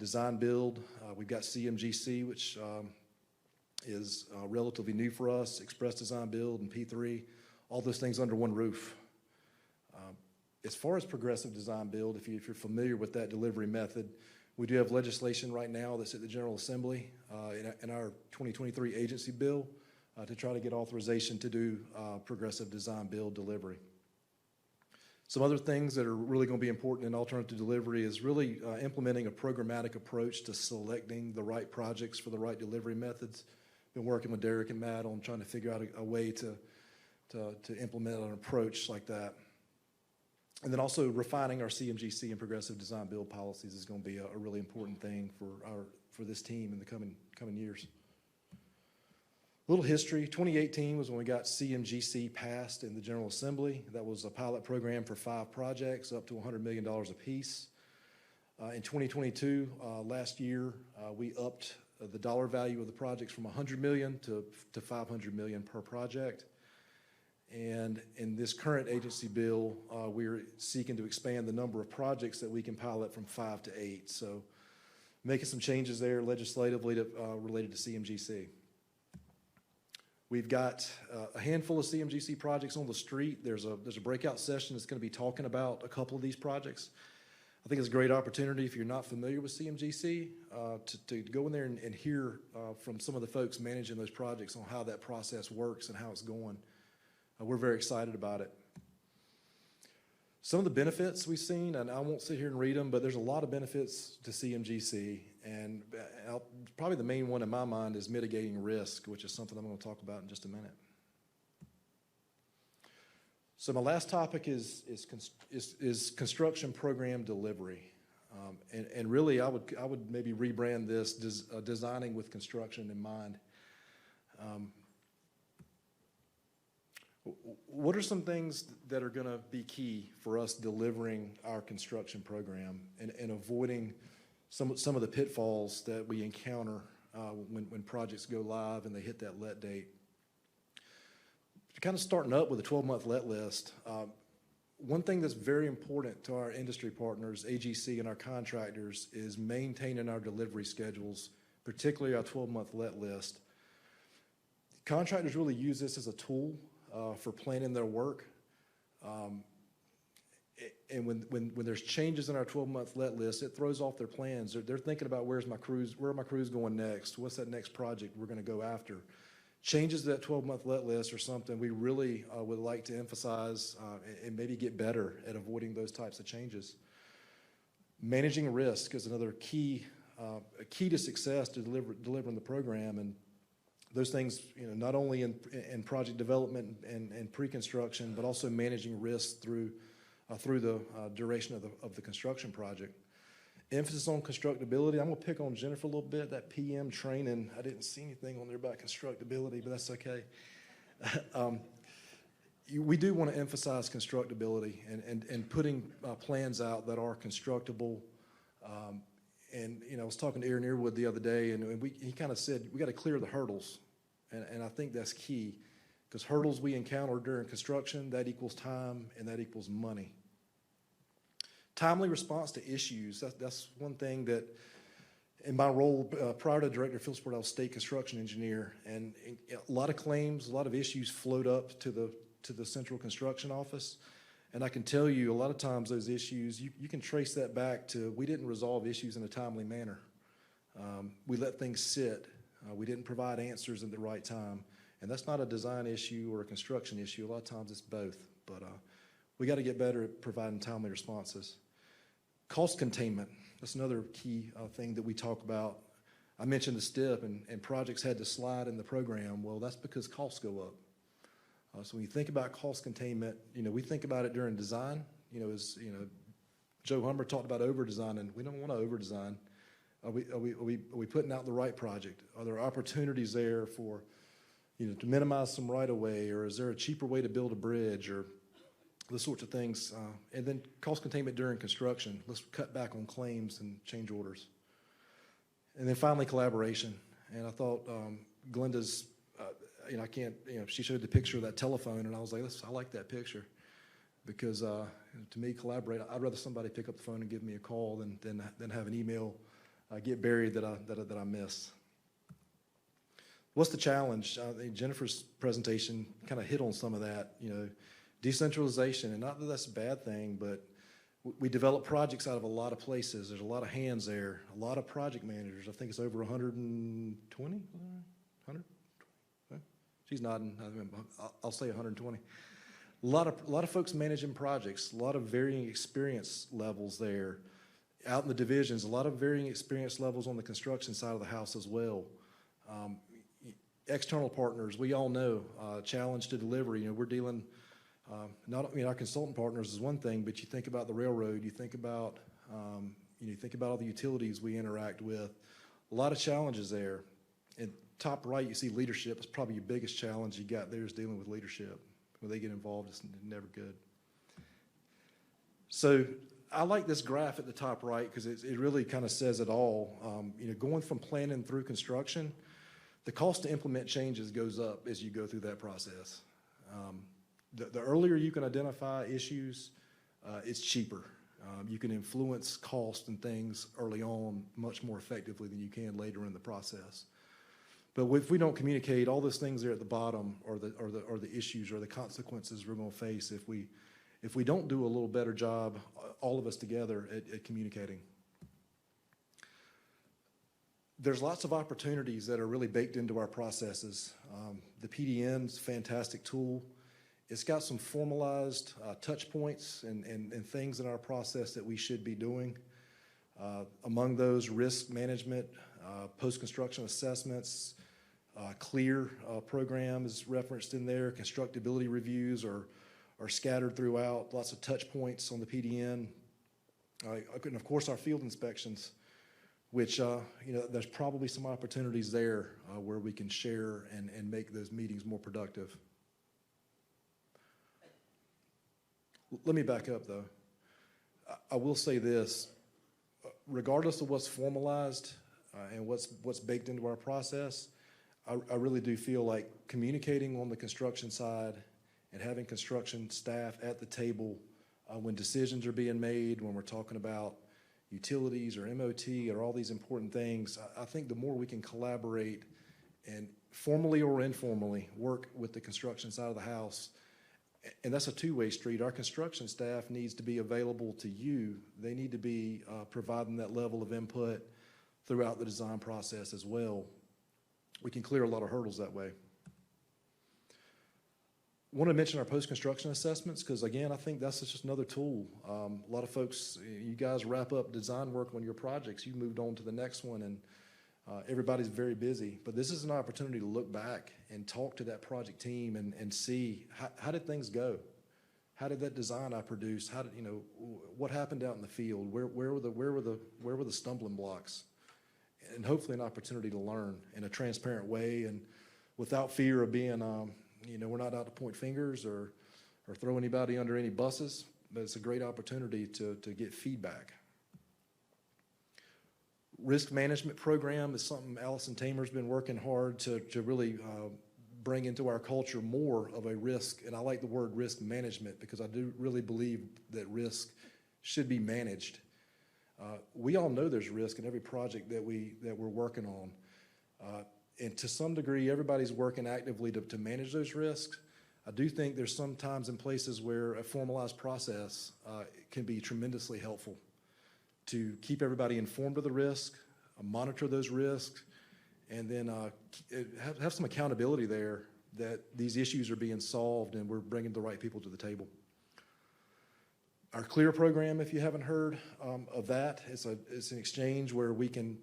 Speaker 12: Design build, we've got CMGC, which is relatively new for us, Express Design Build and P3, all those things under one roof. As far as progressive design build, if you're familiar with that delivery method, we do have legislation right now that's at the General Assembly in our 2023 agency bill to try to get authorization to do progressive design build delivery. Some other things that are really going to be important in alternative delivery is really implementing a programmatic approach to selecting the right projects for the right delivery methods. Been working with Derek and Matt on trying to figure out a way to implement an approach like that. And then also refining our CMGC and progressive design build policies is going to be a really important thing for this team in the coming years. A little history, 2018 was when we got CMGC passed in the General Assembly. That was a pilot program for 5 projects up to $100 million apiece. In 2022, last year, we upped the dollar value of the projects from $100 million to $500 million per project. And in this current agency bill, we're seeking to expand the number of projects that we can pilot from 5 to 8. So making some changes there legislatively related to CMGC. We've got a handful of CMGC projects on the street. There's a breakout session that's going to be talking about a couple of these projects. I think it's a great opportunity if you're not familiar with CMGC to go in there and hear from some of the folks managing those projects on how that process works and how it's going. We're very excited about it. Some of the benefits we've seen, and I won't sit here and read them, but there's a lot of benefits to CMGC, and probably the main one in my mind is mitigating risk, which is something I'm going to talk about in just a minute. So my last topic is construction program delivery, and really I would maybe rebrand this designing with construction in mind. what are some things that are going to be key for us delivering our construction program and avoiding some of the pitfalls that we encounter when projects go live and they hit that let date? Kind of starting up with a 12-month let list, one thing that's very important to our industry partners, AGC and our contractors, is maintaining our delivery schedules, particularly our 12-month let list. Contractors really use this as a tool for planning their work. And when there's changes in our 12-month let list, it throws off their plans. They're thinking about where are my crews going next? What's that next project we're going to go after? Changes to that 12-month let list are something we really would like to emphasize and maybe get better at avoiding those types of changes. Managing risk is another key to success to delivering the program, and those things, not only in project development and pre-construction, but also managing risk through the duration of the construction project. Emphasis on constructability. I'm going to pick on Jennifer a little bit. That PM training, I didn't see anything on there about constructability, but that's okay. We do want to emphasize constructability and putting plans out that are constructible. And I was talking to Aaron Earwood the other day, and he kind of said we got to clear the hurdles, and I think that's key, because hurdles we encounter during construction, that equals time and that equals money. Timely response to issues, that's one thing that in my role prior to Director of Field Support, I was state construction engineer, and a lot of claims, a lot of issues float up to the central construction office. And I can tell you a lot of times those issues, you can trace that back to we didn't resolve issues in a timely manner. We let things sit. We didn't provide answers at the right time. And that's not a design issue or a construction issue. A lot of times it's both. But we got to get better at providing timely responses. Cost containment, that's another key thing that we talk about. I mentioned the STIP, and projects had to slide in the program. Well, that's because costs go up. So when you think about cost containment, we think about it during design. Joe Humber talked about over-designing. We don't want to over-design. Are we putting out the right project? Are there opportunities there for, to minimize some right-of-way, or is there a cheaper way to build a bridge, or those sorts of things? And then cost containment during construction. Let's cut back on claims and change orders. And then finally, collaboration. And I thought Glenda's, she showed the picture of that telephone, and I was like, I like that picture, because to me, collaborate. I'd rather somebody pick up the phone and give me a call than have an email get buried that I miss. What's the challenge? Jennifer's presentation kind of hit on some of that. Decentralization, and not that that's a bad thing, but we develop projects out of a lot of places. There's a lot of hands there, a lot of project managers. I think it's over 120, 100. She's nodding. I'll say 120. A lot of folks managing projects, a lot of varying experience levels there. Out in the divisions, a lot of varying experience levels on the construction side of the house as well. External partners, we all know, challenge to delivery. We're dealing, our consultant partners is one thing, but you think about the railroad, you think about all the utilities we interact with. A lot of challenges there. And top right, you see leadership. It's probably your biggest challenge you got there is dealing with leadership. When they get involved, it's never good. So I like this graph at the top right because it really kind of says it all. Going from planning through construction, the cost to implement changes goes up as you go through that process. The earlier you can identify issues, it's cheaper. You can influence cost and things early on much more effectively than you can later in the process. But if we don't communicate, all those things there at the bottom are the issues or the consequences we're going to face if we don't do a little better job, all of us together, at communicating. There's lots of opportunities that are really baked into our processes. The PDN's a fantastic tool. It's got some formalized touch points and things in our process that we should be doing. Among those, risk management, post-construction assessments, CLEAR program is referenced in there. Constructability reviews are scattered throughout. Lots of touch points on the PDN. And of course, our field inspections, which there's probably some opportunities there where we can share and make those meetings more productive. Let me back up, though. I will say this, regardless of what's formalized and what's baked into our process, I really do feel like communicating on the construction side and having construction staff at the table when decisions are being made, when we're talking about utilities or MOT or all these important things, I think the more we can collaborate and formally or informally work with the construction side of the house, and that's a two-way street. Our construction staff needs to be available to you. They need to be providing that level of input throughout the design process as well. We can clear a lot of hurdles that way. I want to mention our post-construction assessments because, again, I think that's just another tool. A lot of folks, you guys wrap up design work on your projects. You moved on to the next one, and everybody's very busy. But this is an opportunity to look back and talk to that project team and see how did things go? How did that design I produced? How did, what happened out in the field? Where were the stumbling blocks? And hopefully an opportunity to learn in a transparent way and without fear of being, we're not out to point fingers or throw anybody under any buses, but it's a great opportunity to get feedback. Risk management program is something Allison Tamer's been working hard to really bring into our culture more of a risk, and I like the word risk management because I do really believe that risk should be managed. We all know there's risk in every project that we're working on. And to some degree, everybody's working actively to manage those risks. I do think there's some times in places where a formalized process can be tremendously helpful to keep everybody informed of the risk, monitor those risks, and then have some accountability there that these issues are being solved and we're bringing the right people to the table. Our CLEAR program, if you haven't heard of that, it's an exchange where we can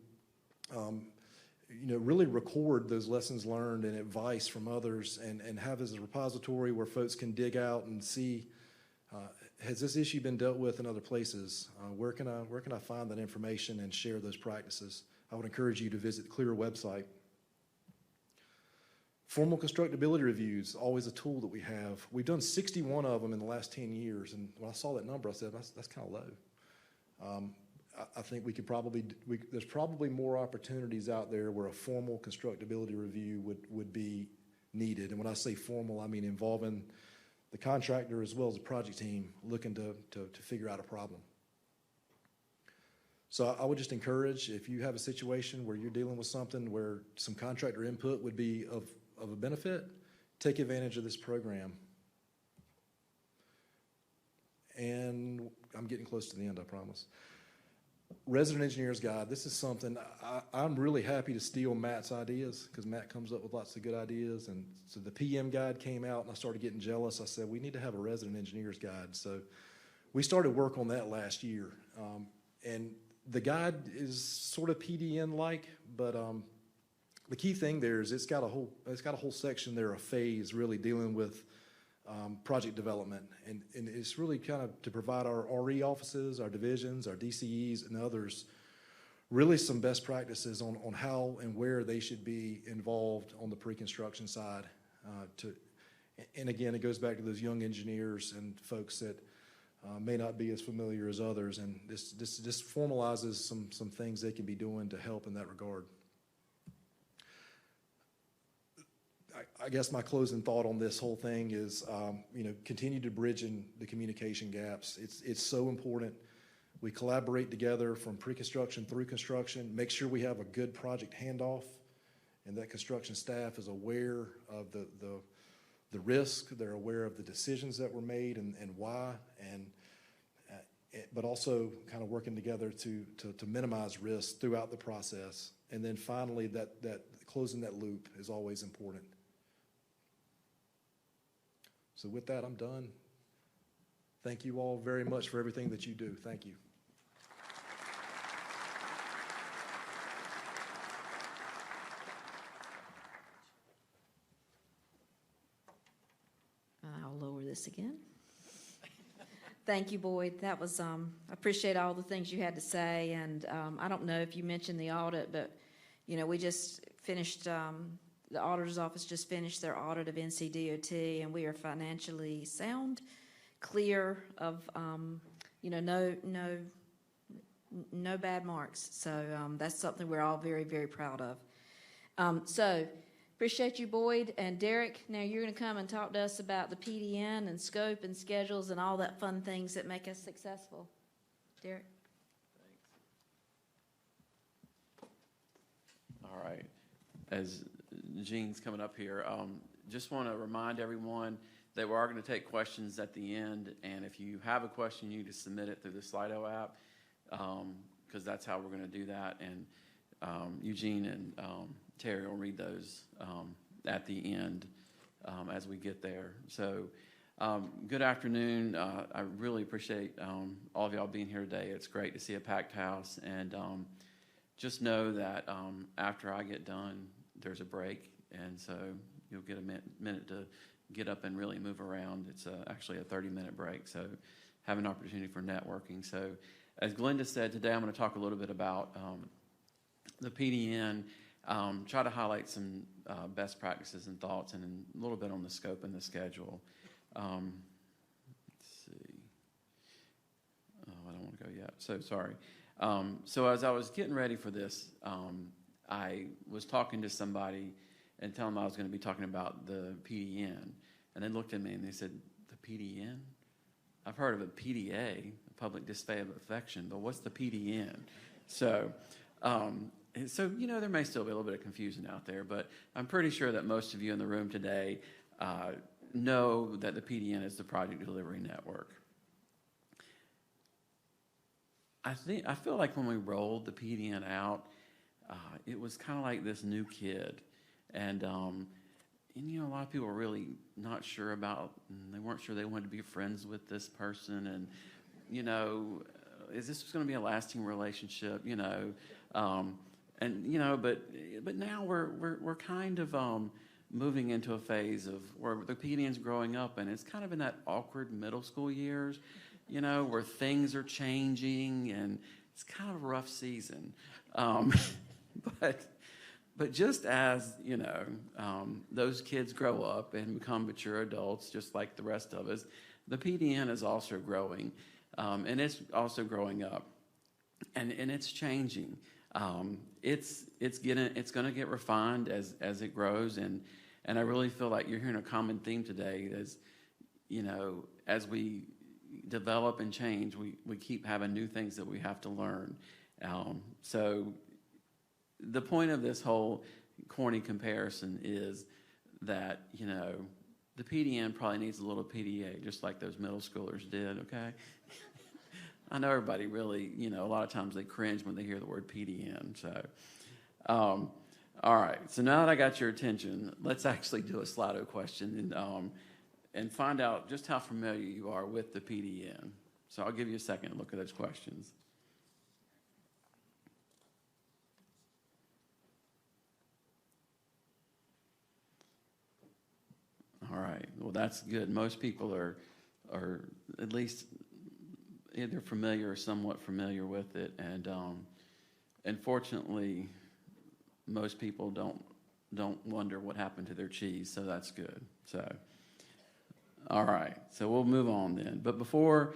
Speaker 12: really record those lessons learned and advice from others and have as a repository where folks can dig out and see, has this issue been dealt with in other places? Where can I find that information and share those practices? I would encourage you to visit the CLEAR website. Formal constructability reviews, always a tool that we have. We've done 61 of them in the last 10 years, and when I saw that number, I said, that's kind of low. I think there's probably more opportunities out there where a formal constructability review would be needed. And when I say formal, I mean involving the contractor as well as the project team looking to figure out a problem. So I would just encourage, if you have a situation where you're dealing with something where some contractor input would be of a benefit, take advantage of this program. And I'm getting close to the end, I promise. Resident Engineer's Guide. This is something I'm really happy to steal Matt's ideas because Matt comes up with lots of good ideas. And so the PM Guide came out and I started getting jealous. I said, we need to have a Resident Engineer's Guide. So we started work on that last year. And the guide is sort of PDN-like, but the key thing there is it's got a whole section there, a phase really dealing with project development, and it's really kind of to provide our RE offices, our divisions, our DCEs, and others really some best practices on how and where they should be involved on the pre-construction side. And again, it goes back to those young engineers and folks that may not be as familiar as others, and this formalizes some things they can be doing to help in that regard. I guess my closing thought on this whole thing is, continue to bridge in the communication gaps. It's so important. We collaborate together from pre-construction through construction, make sure we have a good project handoff, and that construction staff is aware of the risk, they're aware of the decisions that were made and why, but also kind of working together to minimize risk throughout the process. And then finally, that closing that loop is always important. So with that, I'm done. Thank you all very much for everything that you do. Thank you.
Speaker 8: I'll lower this again. Thank you, Boyd. That was, I appreciate all the things you had to say. And I don't know if you mentioned the audit, but, we just finished, the auditor's office just finished their audit of NCDOT, and we are financially sound, clear of, no bad marks. So that's something we're all very, very proud of. So appreciate you, Boyd and Derek. Now you're going to come and talk to us about the PDN and scope and schedules and all that fun things that make us successful. Derek?
Speaker 13: All right. As Gene's coming up here, just want to remind everyone that we are going to take questions at the end, and if you have a question, you just submit it through the Slido app, because that's how we're going to do that. And Eugene and Terry will read those at the end as we get there. So good afternoon. I really appreciate all of y'all being here today. It's great to see a packed house, and just know that after I get done, there's a break, and so you'll get a minute to get up and really move around. It's actually a 30-minute break, so have an opportunity for networking. So as Glenda said, today I'm going to talk a little bit about the PDN, try to highlight some best practices and thoughts, and a little bit on the scope and the schedule. Let's see. Oh, I don't want to go yet, so sorry. So as I was getting ready for this, I was talking to somebody and telling them I was going to be talking about the PDN. And they looked at me and they said, the PDN? I've heard of a PDA, a public display of affection, but what's the PDN? So, there may still be a little bit of confusion out there, but I'm pretty sure that most of you in the room today know that the PDN is the Project Delivery Network. I feel like when we rolled the PDN out, it was kind of like this new kid. And a lot of people were really not sure about, they weren't sure they wanted to be friends with this person. And, is this going to be a lasting relationship, but now we're kind of moving into a phase of where the PDN's growing up, and it's kind of in that awkward middle school years, where things are changing, and it's kind of a rough season. But just as, those kids grow up and become mature adults, just like the rest of us, the PDN is also growing, and it's also growing up, and it's changing. It's going to get refined as it grows, and I really feel like you're hearing a common theme today. As we develop and change, we keep having new things that we have to learn. So the point of this whole corny comparison is that, the PDN probably needs a little PDA, just like those middle schoolers did, okay? I know everybody really, a lot of times they cringe when they hear the word PDN. So, all right. So now that I got your attention, let's actually do a Slido question and find out just how familiar you are with the PDN. So I'll give you a second to look at those questions. All right. Well, that's good. Most people are at least either familiar or somewhat familiar with it, and unfortunately, most people don't wonder what happened to their cheese. So that's good. So, all right. So we'll move on then. But before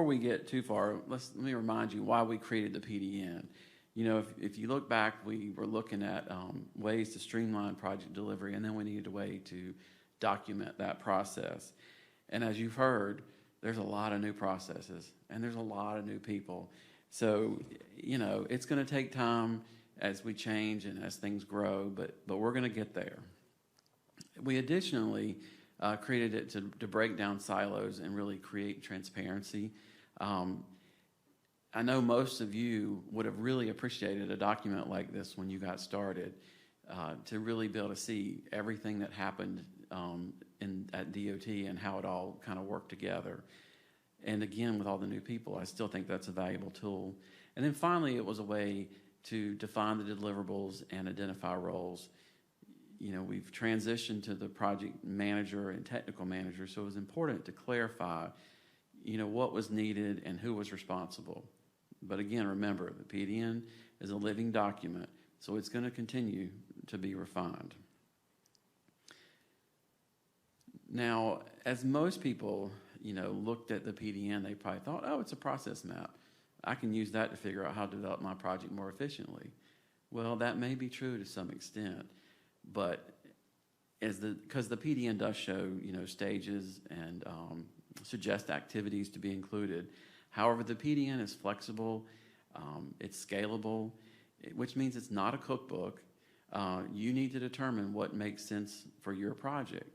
Speaker 13: we get too far, let me remind you why we created the PDN. If you look back, we were looking at ways to streamline project delivery, and then we needed a way to document that process. And as you've heard, there's a lot of new processes, and there's a lot of new people. So, it's going to take time as we change and as things grow, but we're going to get there. We additionally created it to break down silos and really create transparency. I know most of you would have really appreciated a document like this when you got started, to really be able to see everything that happened at DOT and how it all kind of worked together. And again, with all the new people, I still think that's a valuable tool. And then finally, it was a way to define the deliverables and identify roles. We've transitioned to the project manager and technical manager, so it was important to clarify, what was needed and who was responsible. But again, remember, the PDN is a living document, so it's going to continue to be refined. Now, as most people, looked at the PDN, they probably thought, oh, it's a process map. I can use that to figure out how to develop my project more efficiently. Well, that may be true to some extent, but because the PDN does show, stages and suggest activities to be included. However, the PDN is flexible, it's scalable, which means it's not a cookbook. You need to determine what makes sense for your project.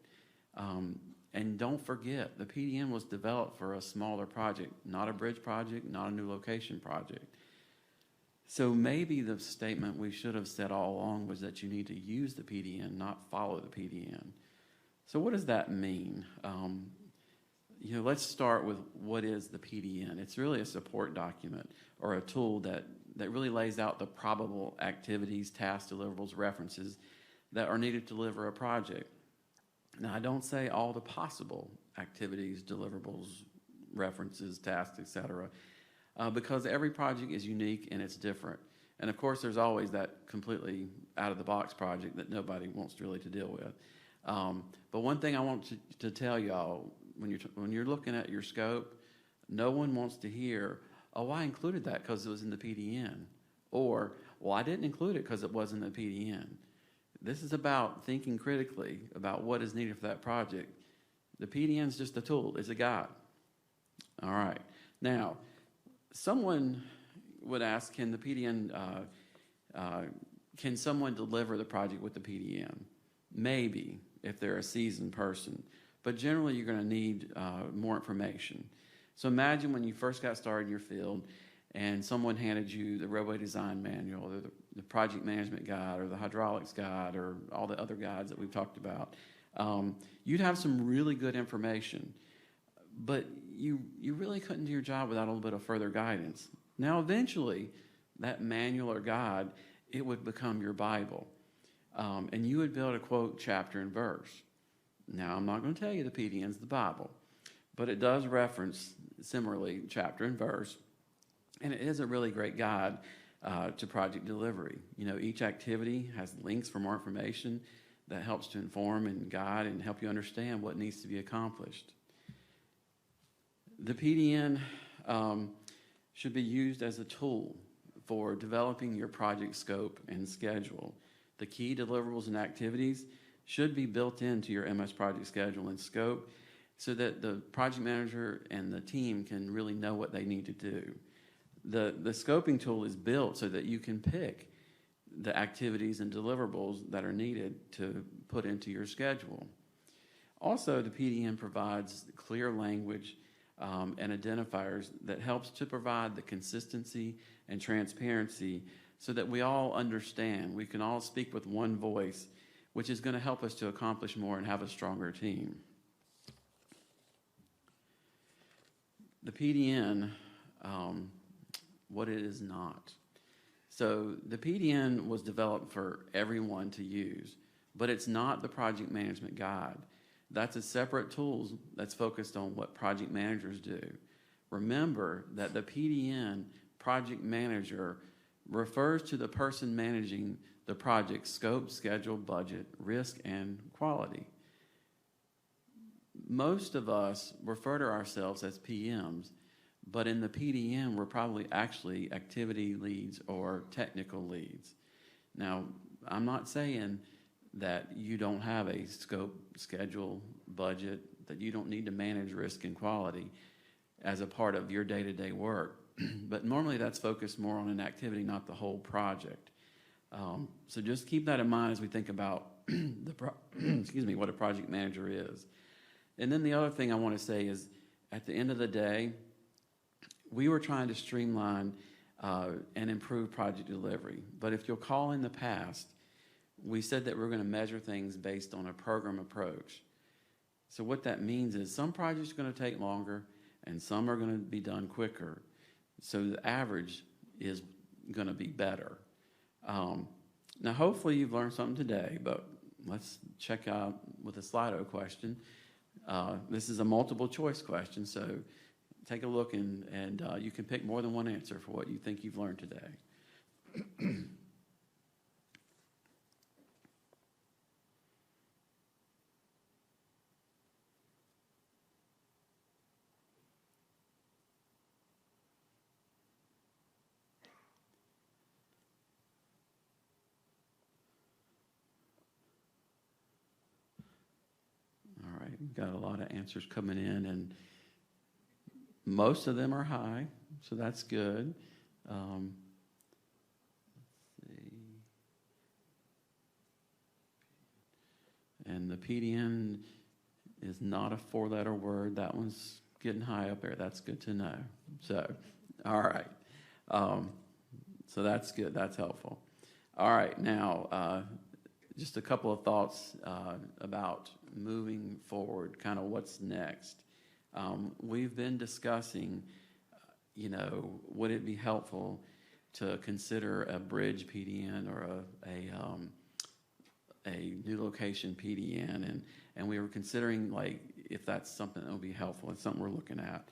Speaker 13: And don't forget, the PDN was developed for a smaller project, not a bridge project, not a new location project. So maybe the statement we should have said all along was that you need to use the PDN, not follow the PDN. So what does that mean? Let's start with what is the PDN. It's really a support document or a tool that really lays out the probable activities, tasks, deliverables, references that are needed to deliver a project. Now, I don't say all the possible activities, deliverables, references, tasks, etc., because every project is unique and it's different. And of course, there's always that completely out-of-the-box project that nobody wants really to deal with. But one thing I want to tell y'all, when you're looking at your scope, no one wants to hear, oh, I included that because it was in the PDN. Or, well, I didn't include it because it wasn't in the PDN. This is about thinking critically about what is needed for that project. The PDN is just a tool. It's a guide. All right. Now, someone would ask, can the PDN, can someone deliver the project with the PDN? Maybe, if they're a seasoned person. But generally, you're going to need more information. So imagine when you first got started in your field and someone handed you the roadway design manual or the project management guide or the hydraulics guide or all the other guides that we've talked about. You'd have some really good information, but you really couldn't do your job without a little bit of further guidance. Now, eventually, that manual or guide, it would become your Bible. And you would be able to quote chapter and verse. Now, I'm not going to tell you the PDN's the Bible, but it does reference, similarly, chapter and verse. And it is a really great guide to project delivery. Each activity has links for more information that helps to inform and guide and help you understand what needs to be accomplished. The PDN should be used as a tool for developing your project scope and schedule. The key deliverables and activities should be built into your MS project schedule and scope so that the project manager and the team can really know what they need to do. The scoping tool is built so that you can pick the activities and deliverables that are needed to put into your schedule. Also, the PDN provides clear language and identifiers that helps to provide the consistency and transparency so that we all understand. We can all speak with one voice, which is going to help us to accomplish more and have a stronger team. The PDN, what it is not. So the PDN was developed for everyone to use, but it's not the project management guide. That's a separate tool that's focused on what project managers do. Remember that the PDN project manager refers to the person managing the project scope, schedule, budget, risk, and quality. Most of us refer to ourselves as PMs, but in the PDN, we're probably actually activity leads or technical leads. Now, I'm not saying that you don't have a scope, schedule, budget, that you don't need to manage risk and quality as a part of your day-to-day work. But normally that's focused more on an activity, not the whole project. So just keep that in mind as we think about what a project manager is. And then the other thing I want to say is, at the end of the day, we were trying to streamline and improve project delivery. But if you'll call in the past, we said that we're going to measure things based on a program approach. So what that means is some projects are going to take longer and some are going to be done quicker. So the average is going to be better. Now, hopefully you've learned something today, but let's check out with a Slido question. This is a multiple choice question, so take a look and you can pick more than one answer for what you think you've learned today. We've got a lot of answers coming in, and most of them are high, so that's good. Let's see. And the PDN is not a four-letter word. That one's getting high up there. That's good to know. So, all right. So that's good. That's helpful. All right. Now, just a couple of thoughts about moving forward, kind of what's next. We've been discussing, would it be helpful to consider a bridge PDN or a new location PDN, and we were considering if that's something that would be helpful. It's something we're looking at.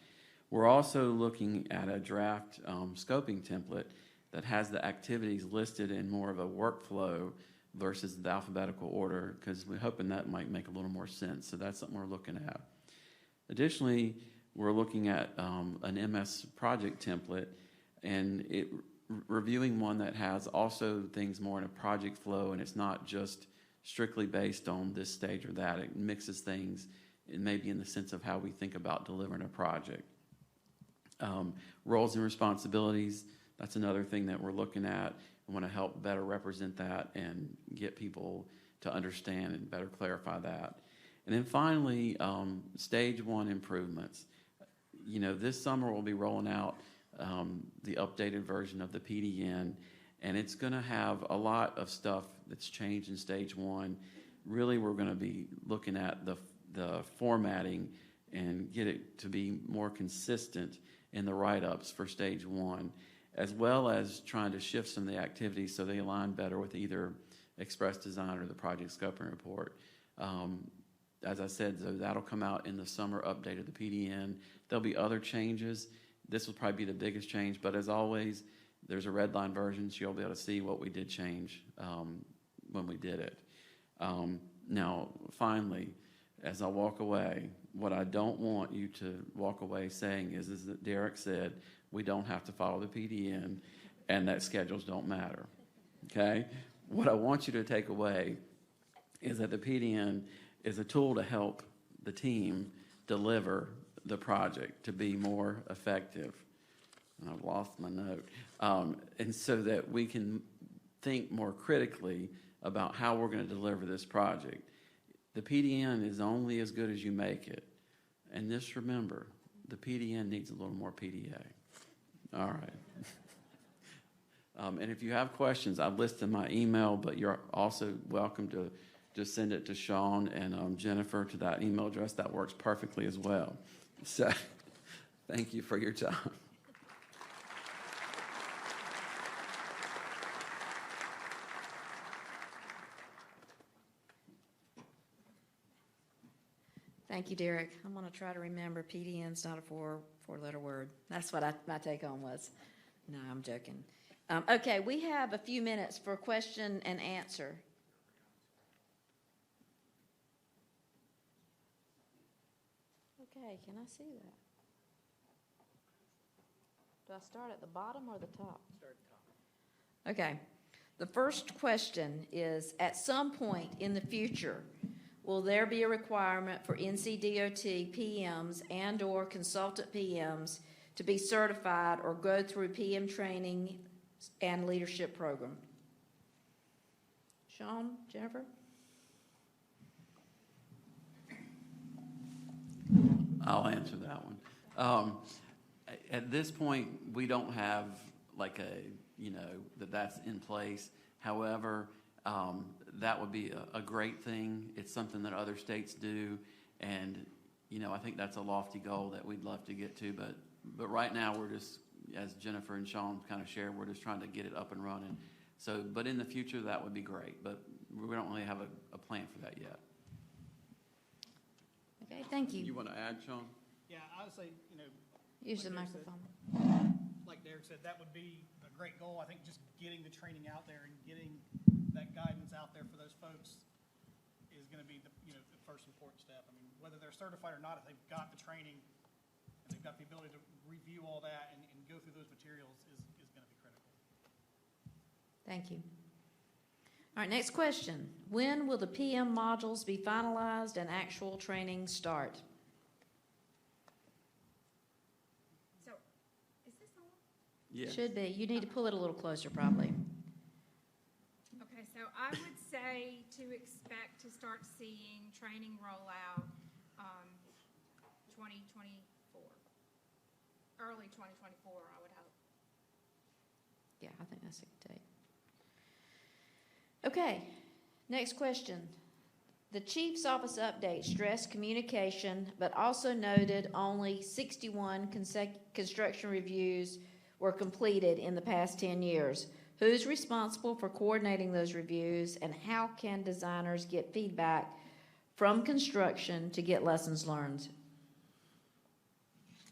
Speaker 13: We're also looking at a draft scoping template that has the activities listed in more of a workflow versus the alphabetical order, because we're hoping that might make a little more sense. So that's something we're looking at. Additionally, we're looking at an MS project template, and reviewing one that has also things more in a project flow, and it's not just strictly based on this stage or that. It mixes things, and maybe in the sense of how we think about delivering a project. Roles and responsibilities, that's another thing that we're looking at. I want to help better represent that and get people to understand and better clarify that. And then finally, stage one improvements. This summer we'll be rolling out the updated version of the PDN, and it's going to have a lot of stuff that's changed in stage one. Really, we're going to be looking at the formatting and get it to be more consistent in the write-ups for stage one, as well as trying to shift some of the activities so they align better with either Express Design or the project scoping report. As I said, that'll come out in the summer update of the PDN. There'll be other changes. This will probably be the biggest change, but as always, there's a red line version, so you'll be able to see what we did change when we did it. Now, finally, as I walk away, what I don't want you to walk away saying is that Derek said we don't have to follow the PDN and that schedules don't matter, okay? What I want you to take away is that the PDN is a tool to help the team deliver the project to be more effective. And I've lost my note. And so that we can think more critically about how we're going to deliver this project. The PDN is only as good as you make it. And just remember, the PDN needs a little more PDA. All right. And if you have questions, I've listed my email, but you're also welcome to just send it to Sean and Jennifer to that email address. That works perfectly as well. So thank you for your time.
Speaker 8: Thank you, Derek. I'm going to try to remember PDN's not a four-letter word. That's what my take on was. No, I'm joking. Okay, we have a few minutes for question and answer. Okay, can I see that? Do I start at the bottom or the top? Start at the top. Okay. The first question is, at some point in the future, will there be a requirement for NCDOT PMs and/or consultant PMs to be certified or go through PM training and leadership program? Sean, Jennifer?
Speaker 13: I'll answer that one. At this point, we don't have that's in place. However, that would be a great thing. It's something that other states do, and I think that's a lofty goal that we'd love to get to. But right now, we're just, as Jennifer and Sean kind of shared, we're just trying to get it up and running. So, but in the future, that would be great. But we don't really have a plan for that yet.
Speaker 8: Okay, thank you.
Speaker 13: You want to add, Sean?
Speaker 10: Yeah, I would say,
Speaker 8: Use the
Speaker 10: like Derek
Speaker 8: microphone.
Speaker 10: Like Derek said, that would be a great goal. I think just getting the training out there and getting that guidance out there for those folks is going to be the first important step. I mean, whether they're certified or not, if they've got the training and they've got the ability to review all that and go through those materials is going to be critical.
Speaker 8: Thank you. All right, next question. When will the PM modules be finalized and actual training start?
Speaker 11: So, is this on?
Speaker 13: Yes.
Speaker 8: Should be. You need to pull it a little closer, probably.
Speaker 11: Okay, so I would say to expect to start seeing training roll out 2024. Early 2024, I would hope.
Speaker 8: Yeah, I think that's a good date. Okay, next question. The chief's office update stressed communication, but also noted only 61 construction reviews were completed in the past 10 years. Who's responsible for coordinating those reviews, and how can designers get feedback from construction to get lessons learned?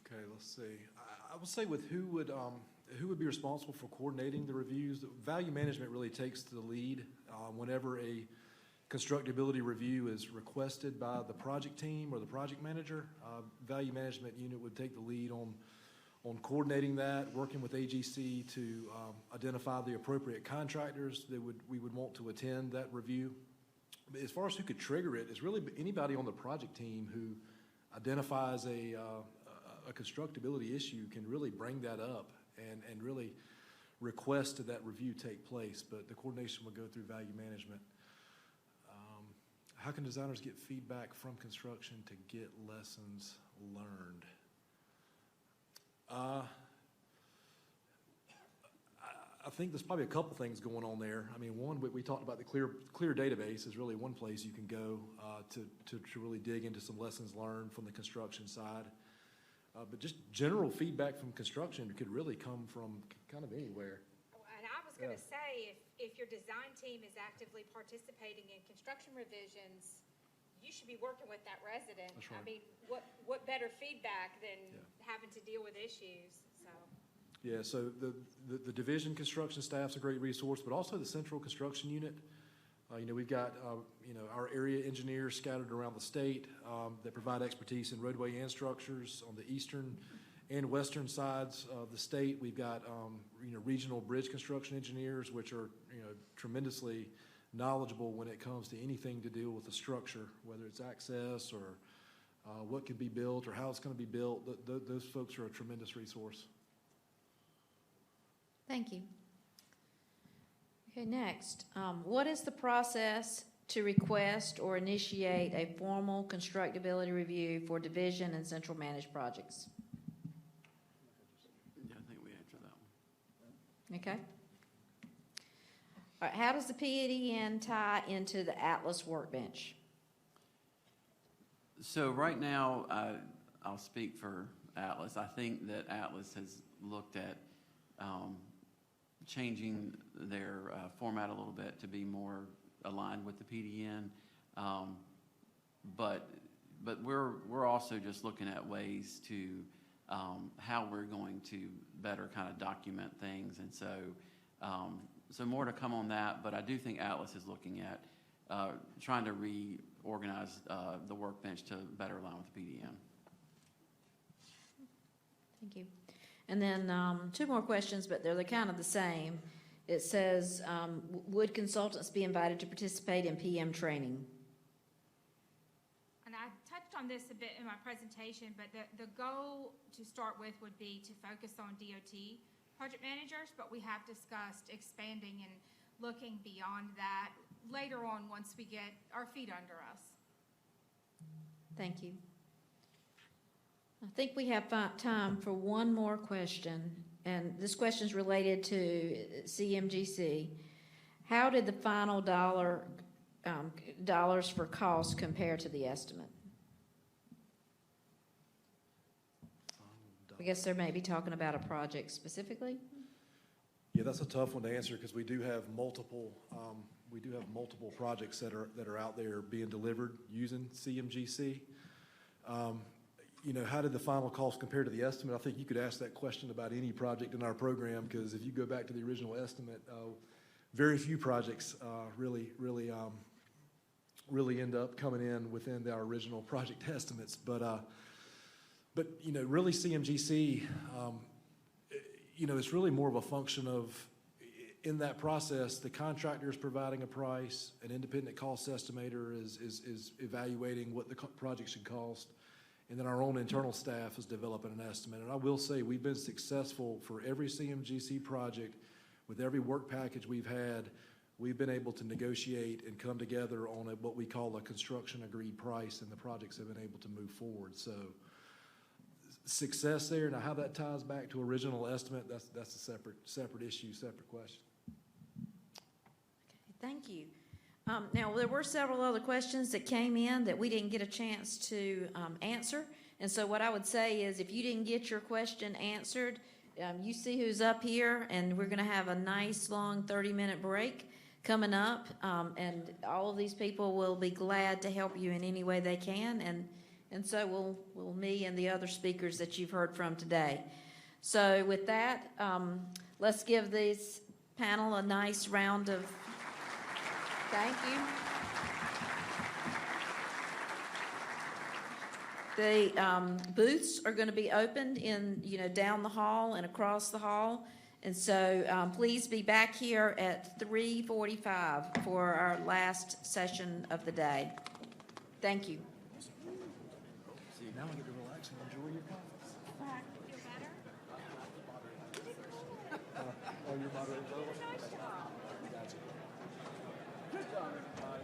Speaker 12: Okay, let's see. I will say with who would be responsible for coordinating the reviews. Value management really takes the lead whenever a constructability review is requested by the project team or the project manager. Value management unit would take the lead on coordinating that, working with AGC to identify the appropriate contractors that we would want to attend that review. But as far as who could trigger it, it's really anybody on the project team who identifies a constructability issue can really bring that up and really request that that review take place, but the coordination will go through value management. How can designers get feedback from construction to get lessons learned? I think there's probably a couple things going on there. I mean, one, we talked about the clear database is really one place you can go to really dig into some lessons learned from the construction side. But just general feedback from construction could really come from kind of anywhere.
Speaker 11: And I was going to say, if your design team is actively participating in construction revisions, you should be working with that resident.
Speaker 12: That's right.
Speaker 11: I mean, what better feedback than having to deal with issues? So.
Speaker 12: Yeah, so the division construction staff's a great resource, but also the central construction unit. We've got, our area engineers scattered around the state that provide expertise in roadway and structures on the eastern and western sides of the state. We've got, regional bridge construction engineers, which are, tremendously knowledgeable when it comes to anything to deal with the structure, whether it's access or what can be built or how it's going to be built. Those folks are a tremendous resource.
Speaker 8: Thank you. Okay, next. What is the process to request or initiate a formal constructability review for division and central managed projects?
Speaker 13: Yeah, I think we answered that one.
Speaker 8: Okay. All right, how does the PDN tie into the Atlas workbench?
Speaker 13: So right now, I'll speak for Atlas. I think that Atlas has looked at changing their format a little bit to be more aligned with the PDN, but we're also just looking at ways to how we're going to better kind of document things, and so more to come on that. But I do think Atlas is looking at trying to reorganize the workbench to better align with the PDN.
Speaker 8: Thank you. And then two more questions, but they're kind of the same. It says, would consultants be invited to participate in PM training?
Speaker 11: And I touched on this a bit in my presentation, but the goal to start with would be to focus on DOT project managers, but we have discussed expanding and looking beyond that later on once we get our feet under us.
Speaker 8: Thank you. I think we have time for one more question, and this question is related to CMGC. How did the final dollars for cost compare to the estimate? I guess they're maybe talking about a project specifically.
Speaker 12: Yeah, that's a tough one to answer because we do have multiple projects that are out there being delivered using CMGC. How did the final cost compare to the estimate? I think you could ask that question about any project in our program, because if you go back to the original estimate, very few projects really end up coming in within our original project estimates. But really CMGC, it's really more of a function of in that process, the contractor is providing a price, an independent cost estimator is evaluating what the project should cost, and then our own internal staff is developing an estimate. And I will say, we've been successful for every CMGC project. With every work package we've had, we've been able to negotiate and come together on what we call a construction agreed price, and the projects have been able to move forward. So success there. Now, how that ties back to original estimate, that's a separate issue, separate question.
Speaker 8: Thank you. Now, there were several other questions that came in that we didn't get a chance to answer. And so what I would say is, if you didn't get your question answered, you see who's up here, and we're going to have a nice long 30-minute break coming up. And all of these people will be glad to help you in any way they can. And so will me and the other speakers that you've heard from today. So with that, let's give this panel a nice round of thank you. The booths are going to be opened down the hall and across the hall. And so please be back here at 3:45 for our last session of the day. Thank you.
Speaker 12: See, now I get to relax and enjoy your conference.
Speaker 11: Feel better?
Speaker 12: Oh, you're moderating over? Gotcha. Good job, everybody.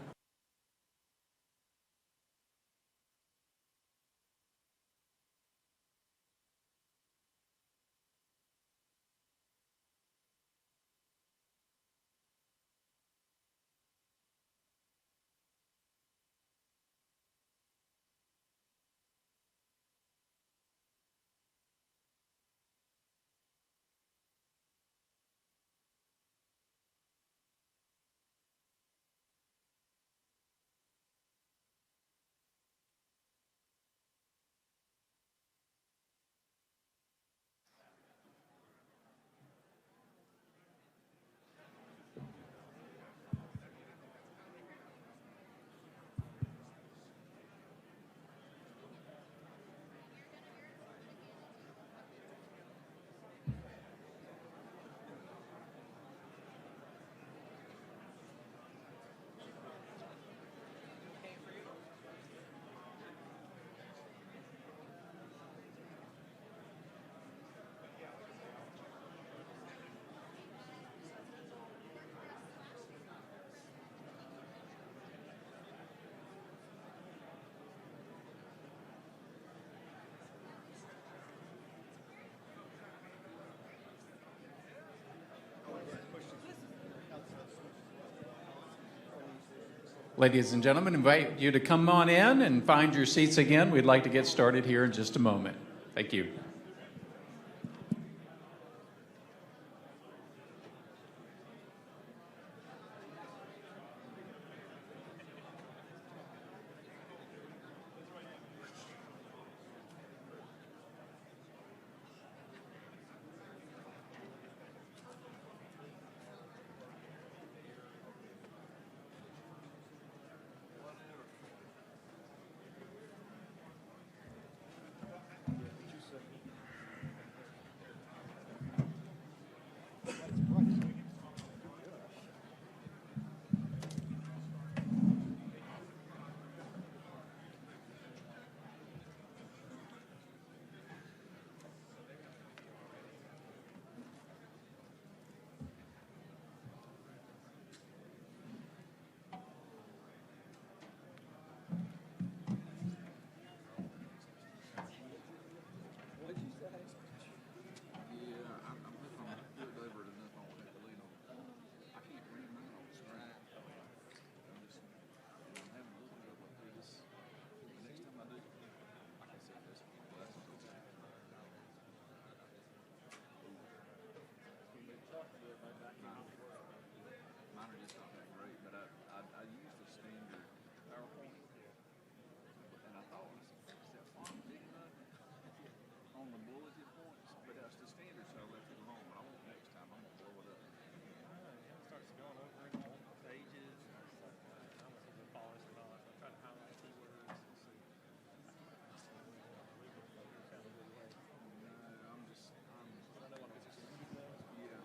Speaker 1: Ladies and gentlemen, invite you to come on in and find your seats again. We'd like to get started here in just a moment. Thank you.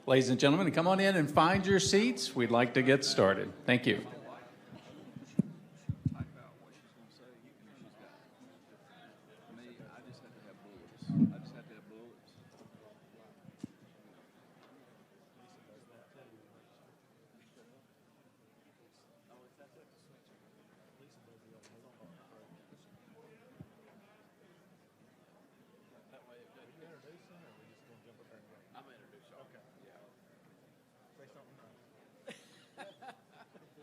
Speaker 1: Ladies and gentlemen, come on in and find your seats. We'd like to get started. Thank you.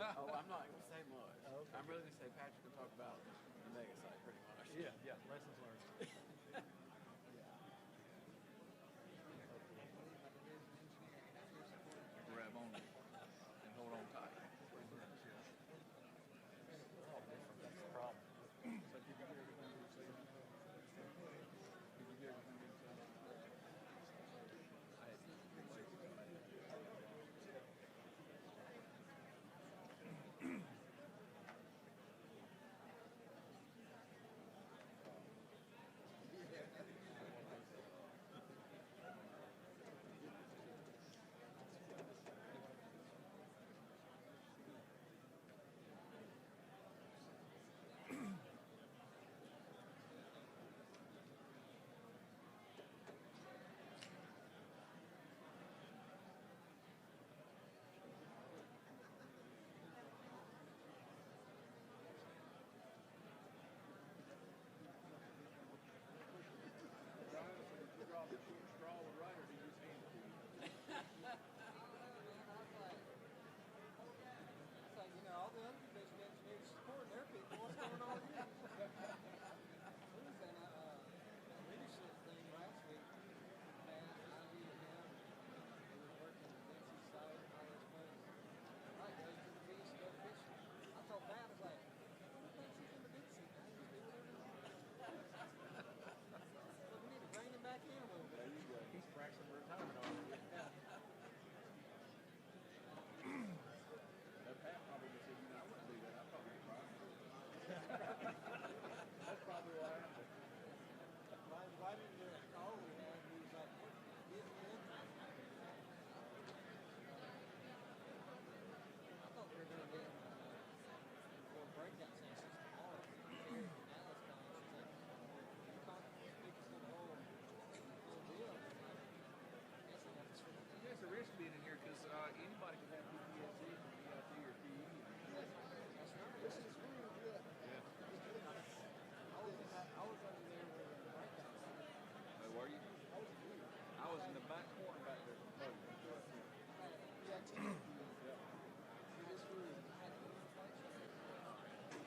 Speaker 13: Oh, I'm not going to say much. I'm really going to say Patrick will talk about the mega site pretty much.
Speaker 4: Yeah, lessons learned.
Speaker 13: Grab on and hold on tight.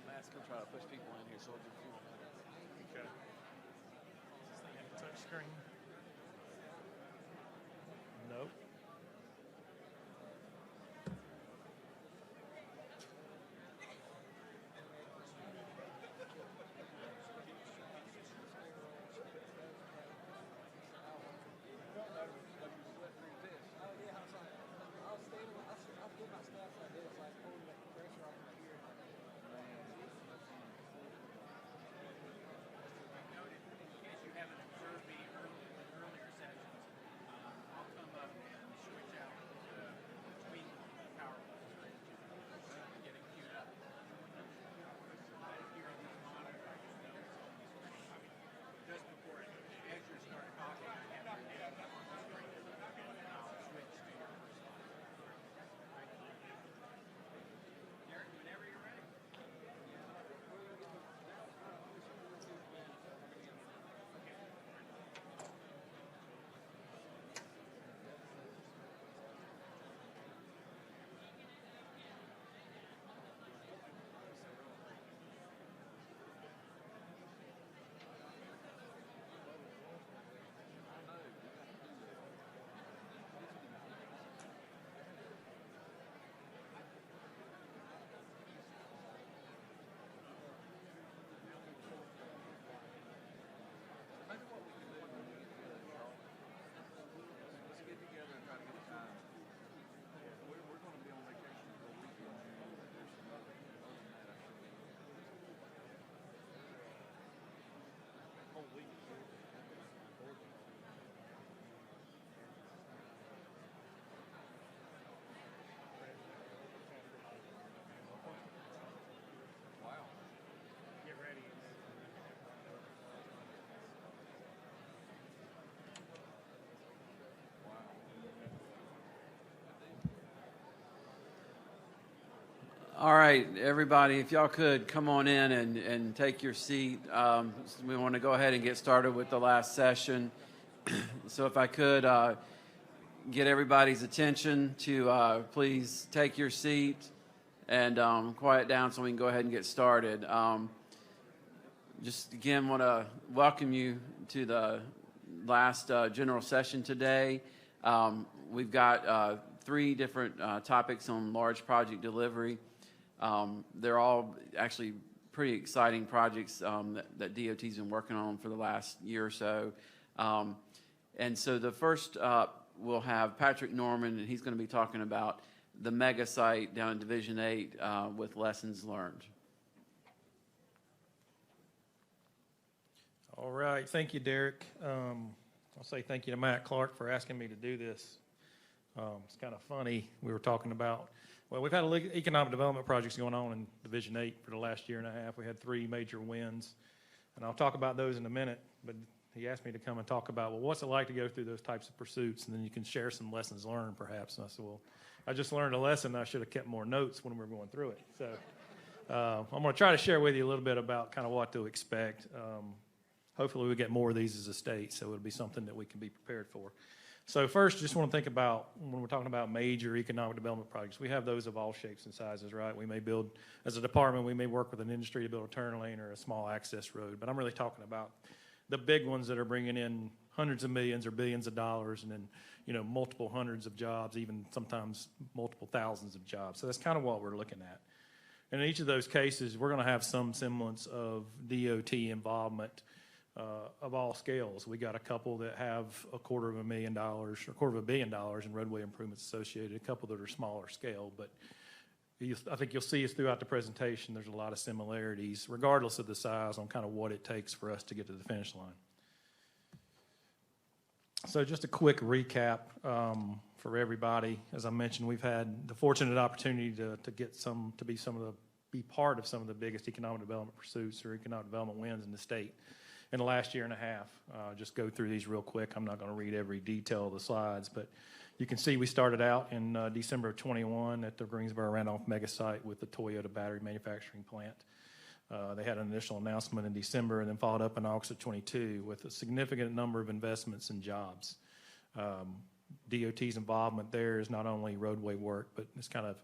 Speaker 13: Matt's going to try to push people in here so it'll be cool.
Speaker 14: Okay. Touch screen. Nope.
Speaker 13: All right, everybody, if y'all could come on in and take your seat. We want to go ahead and get started with the last session. So if I could get everybody's attention to please take your seat and quiet down so we can go ahead and get started. Just again want to welcome you to the last general session today. We've got 3 different topics on large project delivery. They're all actually pretty exciting projects that DOT's been working on for the last year or so. And so the first we'll have Patrick Norman, and he's going to be talking about the mega site down in Division 8 with lessons learned.
Speaker 14: All right, thank you, Derek. I'll say thank you to Matt Clark for asking me to do this. It's kind of funny. We were talking about, well, we've had economic development projects going on in Division 8 for the last year and a half. We had 3 major wins, and I'll talk about those in a minute, but he asked me to come and talk about, well, what's it like to go through those types of pursuits, and then you can share some lessons learned, perhaps. And I said, well, I just learned a lesson. I should have kept more notes when we were going through it. So I'm going to try to share with you a little bit about kind of what to expect. Hopefully we get more of these as a state, so it'll be something that we can be prepared for. So first, just want to think about, when we're talking about major economic development projects, we have those of all shapes and sizes, right? We may build, as a department, we may work with an industry to build a turn lane or a small access road, but I'm really talking about the big ones that are bringing in hundreds of millions or billions of dollars, and then, you know, multiple hundreds of jobs, even sometimes multiple thousands of jobs. So that's kind of what we're looking at. And in each of those cases, we're going to have some semblance of DOT involvement of all scales. We got a couple that have $250,000 or $250 million in roadway improvements associated, a couple that are smaller scale, but I think you'll see us throughout the presentation, there's a lot of similarities, regardless of the size, on kind of what it takes for us to get to the finish line. So just a quick recap for everybody. As I mentioned, we've had the fortunate opportunity to be part of some of the biggest economic development pursuits or economic development wins in the state in the last year and a half. Just go through these real quick. I'm not going to read every detail of the slides, but you can see we started out in December of 21 at the Greensboro-Randolph mega site with the Toyota battery manufacturing plant. They had an initial announcement in December and then followed up in August of 22 with a significant number of investments and jobs. DOT's involvement there is not only roadway work, but it's kind of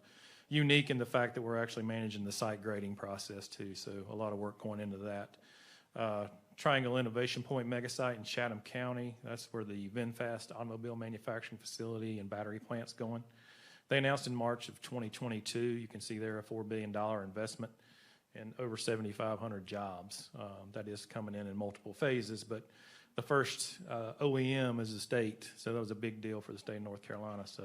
Speaker 14: unique in the fact that we're actually managing the site grading process too, so a lot of work going into that. Triangle Innovation Point mega site in Chatham County. That's where the VinFast automobile manufacturing facility and battery plant's going. They announced in March of 2022, you can see there a $4 billion investment and over 7,500 jobs. That is coming in multiple phases, but the first OEM is the state, so that was a big deal for the state of North Carolina. So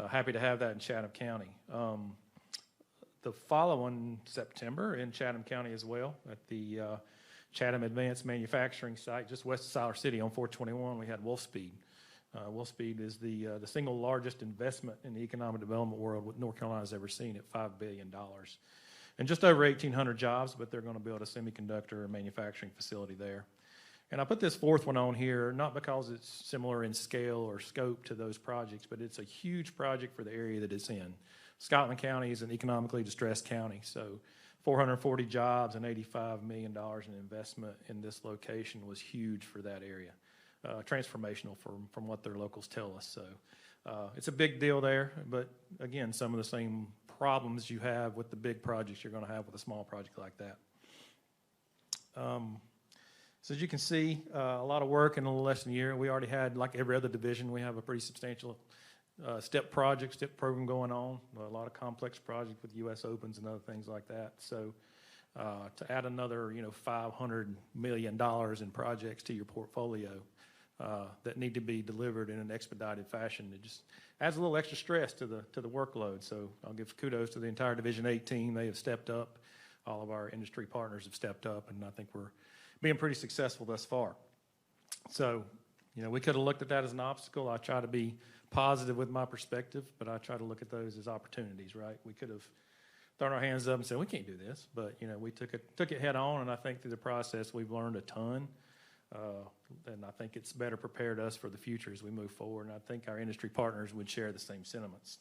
Speaker 14: happy to have that in Chatham County. The following September in Chatham County as well, at the Chatham Advanced Manufacturing Site, just west of Siler City on 421, we had Wolfspeed. Wolfspeed is the single largest investment in the economic development world what North Carolina has ever seen at $5 billion. And just over 1,800 jobs, but they're going to build a semiconductor manufacturing facility there. And I put this fourth one on here, not because it's similar in scale or scope to those projects, but it's a huge project for the area that it's in. Scotland County is an economically distressed county, so 440 jobs and $85 million in investment in this location was huge for that area. Transformational from what their locals tell us. So it's a big deal there, but again, some of the same problems you have with the big projects you're going to have with a small project like that. So as you can see, a lot of work in a little less than a year. We already had, like every other division, we have a pretty substantial STEP program going on, a lot of complex projects with U.S. Opens and other things like that. So to add another, $500 million in projects to your portfolio that need to be delivered in an expedited fashion, it just adds a little extra stress to the workload. So I'll give kudos to the entire Division 8 team. They have stepped up. All of our industry partners have stepped up, and I think we're being pretty successful thus far. So, we could have looked at that as an obstacle. I try to be positive with my perspective, but I try to look at those as opportunities, right? We could have thrown our hands up and said, we can't do this, but, we took it head on, and I think through the process we've learned a ton, and I think it's better prepared us for the future as we move forward, and I think our industry partners would share the same sentiments.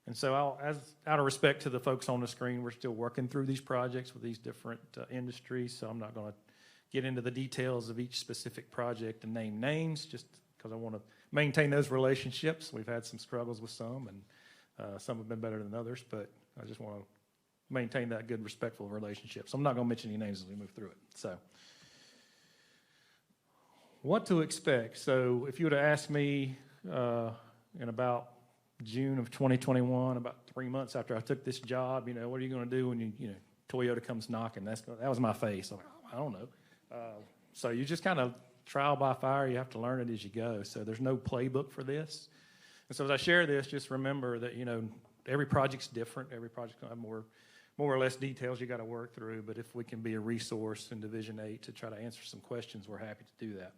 Speaker 14: And so out of respect to the folks on the screen, we're still working through these projects with these different industries, so I'm not going to get into the details of each specific project and name names, just because I want to maintain those relationships. We've had some struggles with some, and some have been better than others, but I just want to maintain that good, respectful relationship. So I'm not going to mention any names as we move through it. So what to expect? So if you would have asked me in about June of 2021, about 3 months after I took this job, what are you going to do when Toyota comes knocking? That was my face. I'm like, I don't know. So you just kind of trial by fire. You have to learn it as you go. So there's no playbook for this. And so as I share this, just remember that, every project's different. Every project's going to have more or less details you got to work through. But if we can be a resource in Division 8 to try to answer some questions, we're happy to do that.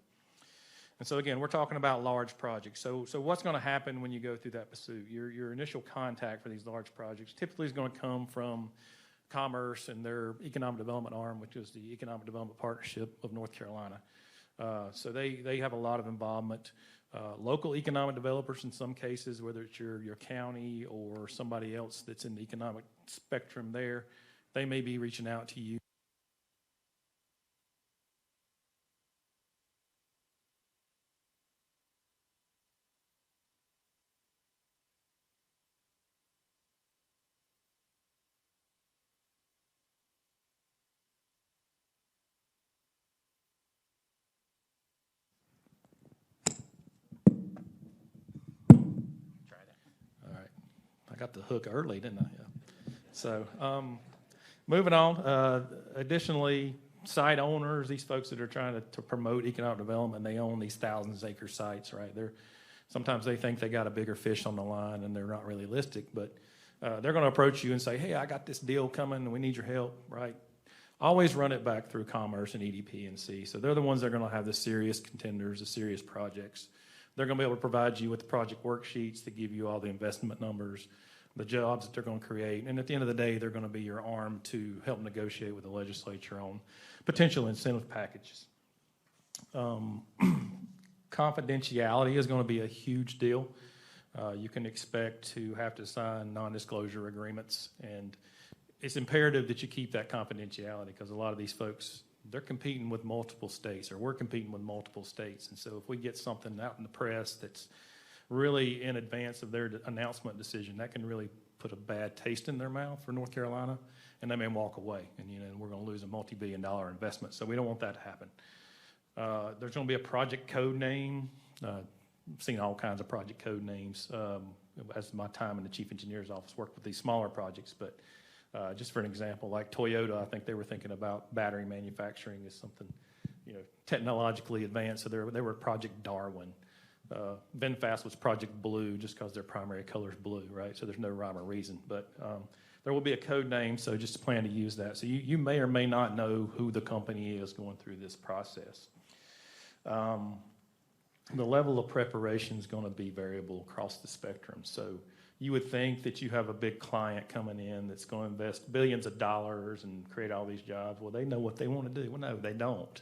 Speaker 14: And so again, we're talking about large projects. So what's going to happen when you go through that pursuit? Your initial contact for these large projects typically is going to come from Commerce and their economic development arm, which is the Economic Development Partnership of North Carolina. So they have a lot of involvement. Local economic developers in some cases, whether it's your county or somebody else that's in the economic spectrum there, they may be reaching out to you. Got the hook early, didn't I? Yeah. So moving on, additionally, site owners, these folks that are trying to promote economic development, they own these thousands of acre sites, right? Sometimes they think they got a bigger fish on the line and they're not realistic, but they're going to approach you and say, hey, I got this deal coming and we need your help, right? Always run it back through Commerce and EDP&C. So they're the ones that are going to have the serious contenders, the serious projects. They're going to be able to provide you with the project worksheets to give you all the investment numbers, the jobs that they're going to create. And at the end of the day, they're going to be your arm to help negotiate with the legislature on potential incentive packages. Confidentiality is going to be a huge deal. You can expect to have to sign non-disclosure agreements, and it's imperative that you keep that confidentiality because a lot of these folks, they're competing with multiple states, or we're competing with multiple states. And so if we get something out in the press that's really in advance of their announcement decision, that can really put a bad taste in their mouth for North Carolina, and they may walk away, and we're going to lose a multi-billion-dollar investment. So we don't want that to happen. There's going to be a project code name. I've seen all kinds of project code names as my time in the chief engineer's office worked with these smaller projects. But just for an example, like Toyota, I think they were thinking about battery manufacturing as something technologically advanced. So they were Project Darwin. VinFast was Project Blue just because their primary color is blue, right? So there's no rhyme or reason. But there will be a code name, so just plan to use that. So you may or may not know who the company is going through this process. The level of preparation is going to be variable across the spectrum. So you would think that you have a big client coming in that's going to invest billions of dollars and create all these jobs. Well, they know what they want to do. Well, no, they don't.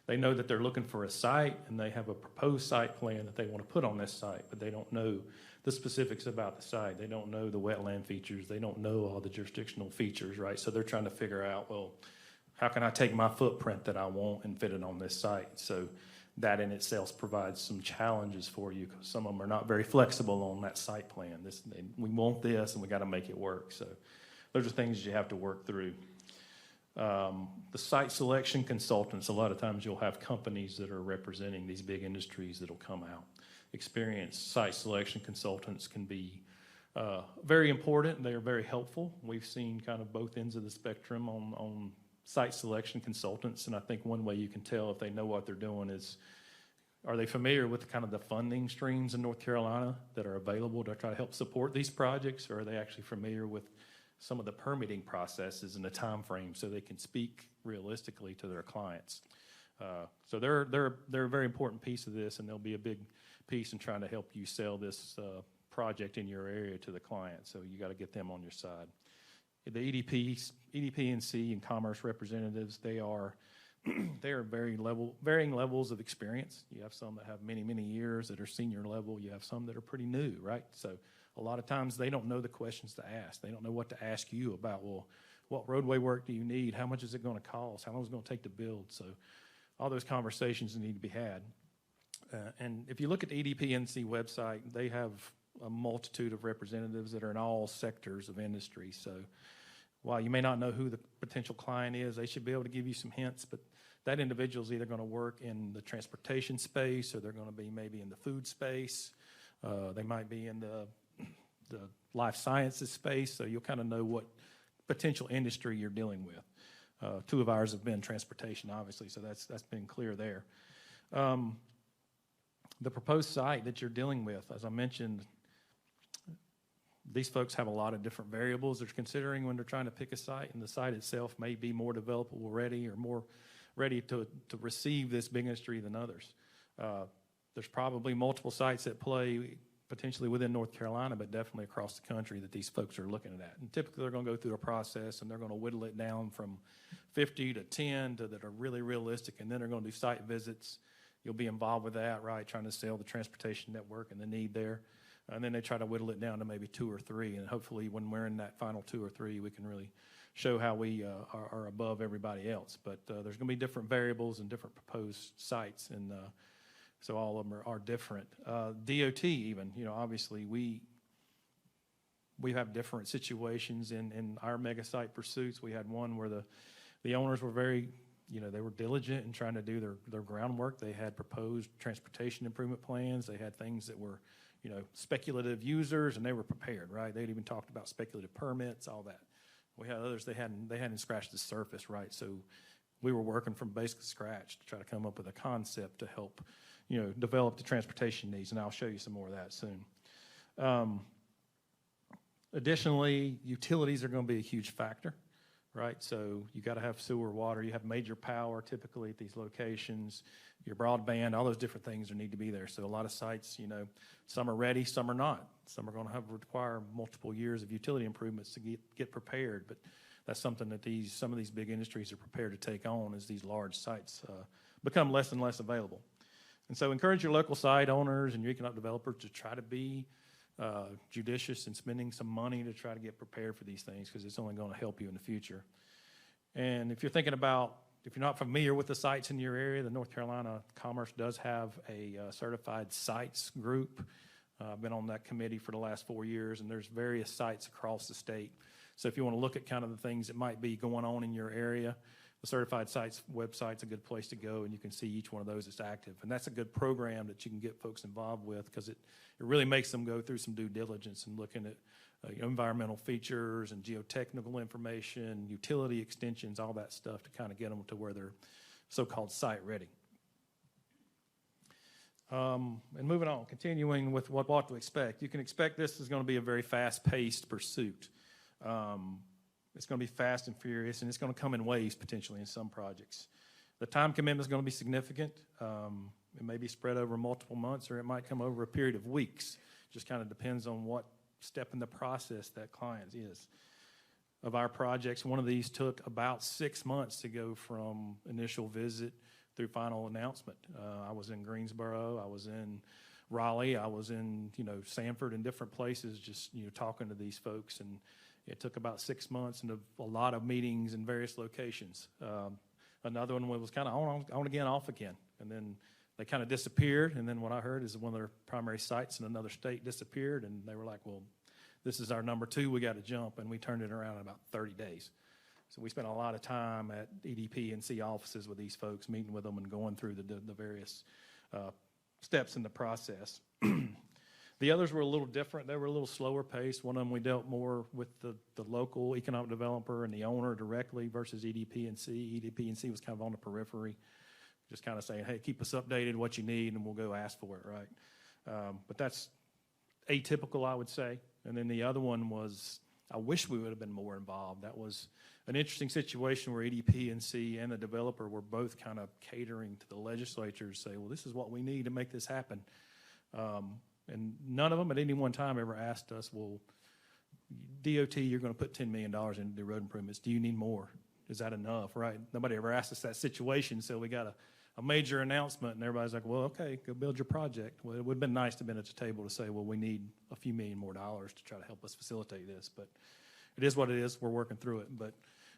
Speaker 14: They know that they're looking for a site, and they have a proposed site plan that they want to put on this site, but they don't know the specifics about the site. They don't know the wetland features. They don't know all the jurisdictional features, right? So they're trying to figure out, well, how can I take my footprint that I want and fit it on this site? So that in itself provides some challenges for you because some of them are not very flexible on that site plan. We want this, and we got to make it work. So those are things you have to work through. The site selection consultants, a lot of times you'll have companies that are representing these big industries that'll come out. Experienced site selection consultants can be very important. They are very helpful. We've seen kind of both ends of the spectrum on site selection consultants, and I think one way you can tell if they know what they're doing is, are they familiar with kind of the funding streams in North Carolina that are available to try to help support these projects, or are they actually familiar with some of the permitting processes and the time frame so they can speak realistically to their clients. So they're a very important piece of this, and they'll be a big piece in trying to help you sell this project in your area to the client. So you got to get them on your side. The EDP&C and Commerce representatives, they are they are varying levels of experience. You have some that have many, many years that are senior level. You have some that are pretty new, right? So a lot of times they don't know the questions to ask. They don't know what to ask you about, well, what roadway work do you need? How much is it going to cost? How long is it going to take to build? So all those conversations need to be had. And if you look at the EDPNC website, they have a multitude of representatives that are in all sectors of industry. So while you may not know who the potential client is, they should be able to give you some hints, but that individual is either going to work in the transportation space, or they're going to be maybe in the food space. They might be in the life sciences space, so you'll kind of know what potential industry you're dealing with. Two of ours have been transportation, obviously, so that's been clear there. The proposed site that you're dealing with, as I mentioned, these folks have a lot of different variables they're considering when they're trying to pick a site, and the site itself may be more developable ready or more ready to receive this big industry than others. There's probably multiple sites at play potentially within North Carolina, but definitely across the country that these folks are looking at. And typically they're going to go through a process, and they're going to whittle it down from 50 to 10 to that are really realistic, and then they're going to do site visits. You'll be involved with that, right, trying to sell the transportation network and the need there. And then they try to whittle it down to maybe 2 or 3, and hopefully when we're in that final 2 or 3, we can really show how we are above everybody else. But there's going to be different variables and different proposed sites, and so all of them are different. DOT even, obviously we have different situations in our mega site pursuits. We had one where the owners were very, they were diligent in trying to do their groundwork. They had proposed transportation improvement plans. They had things that were, speculative users, and they were prepared, right? They'd even talked about speculative permits, all that. We had others, they hadn't scratched the surface, right? So we were working from basically scratch to try to come up with a concept to help, develop the transportation needs, and I'll show you some more of that soon. Additionally, utilities are going to be a huge factor, right? So you got to have sewer, water, you have major power typically at these locations, your broadband, all those different things need to be there. So a lot of sites, some are ready, some are not. Some are going to require multiple years of utility improvements to get prepared, but that's something that some of these big industries are prepared to take on as these large sites become less and less available. And so encourage your local site owners and your economic developers to try to be judicious in spending some money to try to get prepared for these things, because it's only going to help you in the future. And if you're not familiar with the sites in your area, the North Carolina Commerce does have a certified sites group. I've been on that committee for the last 4 years, and there's various sites across the state. So if you want to look at kind of the things that might be going on in your area, the Certified Sites website's a good place to go, and you can see each one of those is active. And that's a good program that you can get folks involved with, because it really makes them go through some due diligence and looking at environmental features and geotechnical information, utility extensions, all that stuff to kind of get them to where they're so-called site ready. And moving on, continuing with what to expect. You can expect this is going to be a very fast-paced pursuit. It's going to be fast and furious, and it's going to come in waves potentially in some projects. The time commitment is going to be significant. It may be spread over multiple months, or it might come over a period of weeks. Just kind of depends on what step in the process that client is. Of our projects, one of these took about 6 months to go from initial visit through final announcement. I was in Greensboro, I was in Raleigh, I was in Sanford and different places, just talking to these folks, and it took about 6 months and a lot of meetings in various locations. Another one was kind of on again, off again, and then they kind of disappeared. And then what I heard is one of their primary sites in another state disappeared, and they were like, well, this is our number 2, we got to jump, and we turned it around in about 30 days. So we spent a lot of time at EDP and C offices with these folks, meeting with them and going through the various steps in the process. The others were a little different. They were a little slower paced. One of them, we dealt more with the local economic developer and the owner directly versus EDP and C. EDP and C was kind of on the periphery, just kind of saying, hey, keep us updated what you need, and we'll go ask for it, right? But that's atypical, I would say. And then the other one was, I wish we would have been more involved. That was an interesting situation where EDP and C and the developer were both kind of catering to the legislature to say, well, this is what we need to make this happen. And none of them at any one time ever asked us, well, DOT, you're going to put $10 million into the road improvements. Do you need more? is that enough, right? Nobody ever asked us that situation, so we got a major announcement, and everybody's like, well, okay, go build your project. Well, it would have been nice to have been at the table to say, well, we need a few million more dollars to try to help us facilitate this, but it is what it is. We're working through it, but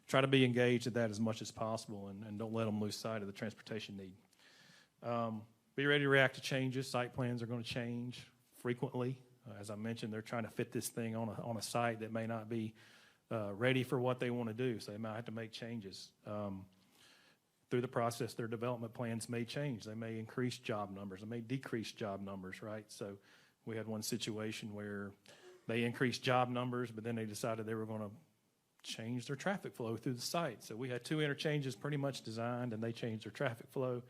Speaker 14: try to be engaged at that as much as possible, and don't let them lose sight of the transportation need. Be ready to react to changes. Site plans are going to change frequently. As I mentioned, they're trying to fit this thing on a site that may not be ready for what they want to do, so they might have to make changes. Through the process, their development plans may change. They may increase job numbers. They may decrease job numbers, right? So we had one situation where they increased job numbers, but then they decided they were going to change their traffic flow through the site. So we had 2 interchanges pretty much designed, and they changed their traffic flow.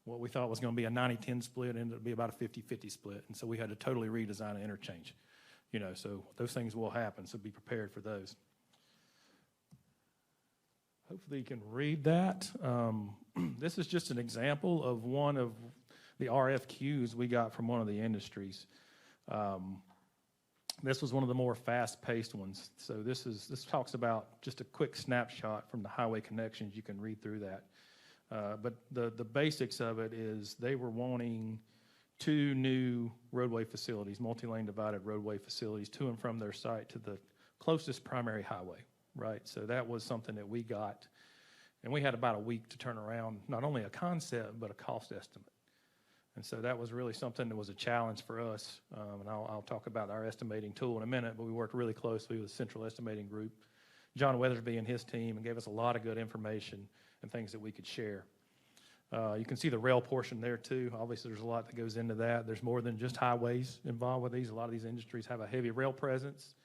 Speaker 14: What we thought was going to be a 90-10 split ended up being about a 50-50 split, and so we had to totally redesign an interchange. So those things will happen, so be prepared for those. Hopefully you can read that. This is just an example of one of the RFQs we got from one of the industries. This was one of the more fast-paced ones. So this talks about just a quick snapshot from the highway connections. You can read through that. But the basics of it is they were wanting 2 new roadway facilities, multi-lane divided roadway facilities, to and from their site to the closest primary highway, right? So that was something that we got, and we had about a week to turn around not only a concept, but a cost estimate. And so that was really something that was a challenge for us, and I'll talk about our estimating tool in a minute, but we worked really closely with the Central Estimating Group, John Weathersby and his team, and gave us a lot of good information and things that we could share. You can see the rail portion there too. Obviously, there's a lot that goes into that. There's more than just highways involved with these. A lot of these industries have a heavy rail presence.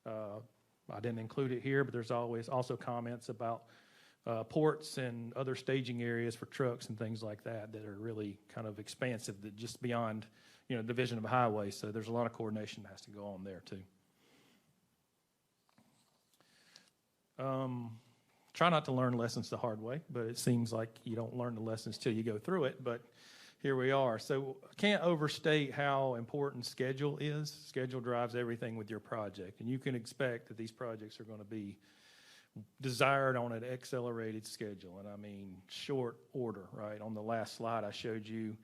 Speaker 14: I didn't include it here, but there's always also comments about ports and other staging areas for trucks and things like that that are really kind of expansive, that just beyond, division of a highway. So there's a lot of coordination that has to go on there too. Try not to learn lessons the hard way, but it seems like you don't learn the lessons till you go through it, but here we are. So I can't overstate how important schedule is. Schedule drives everything with your project, and you can expect that these projects are going to be desired on an accelerated schedule, and I mean short order, right? On the last slide I showed you,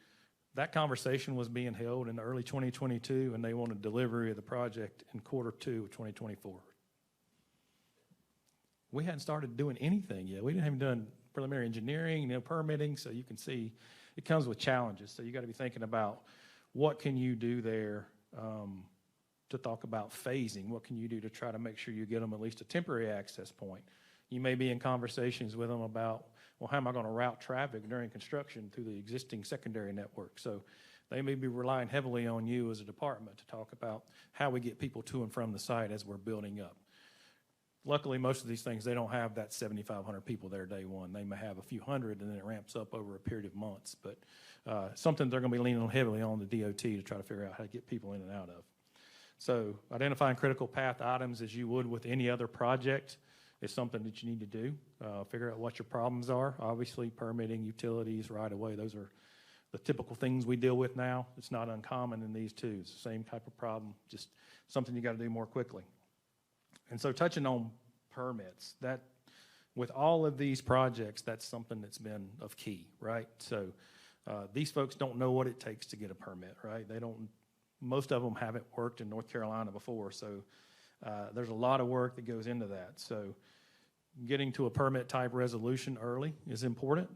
Speaker 14: that conversation was being held in early 2022, and they wanted delivery of the project in Q2 of 2024. We hadn't started doing anything yet. We didn't have done preliminary engineering, permitting, so you can see it comes with challenges. So you got to be thinking about what can you do there to talk about phasing. What can you do to try to make sure you get them at least a temporary access point? You may be in conversations with them about, well, how am I going to route traffic during construction through the existing secondary network? So they may be relying heavily on you as a department to talk about how we get people to and from the site as we're building up. Luckily, most of these things, they don't have that 7,500 people there day one. They may have a few hundred, and then it ramps up over a period of months. But something they're going to be leaning heavily on the DOT to try to figure out how to get people in and out of. So identifying critical path items as you would with any other project is something that you need to do. Figure out what your problems are. Obviously, permitting, utilities, right-of-way, those are the typical things we deal with now. It's not uncommon in these two. It's the same type of problem, just something you got to do more quickly. And so touching on permits, that with all of these projects, that's something that's been of key, right? So these folks don't know what it takes to get a permit, right? Most of them haven't worked in North Carolina before, so there's a lot of work that goes into that. So getting to a permit type resolution early is important.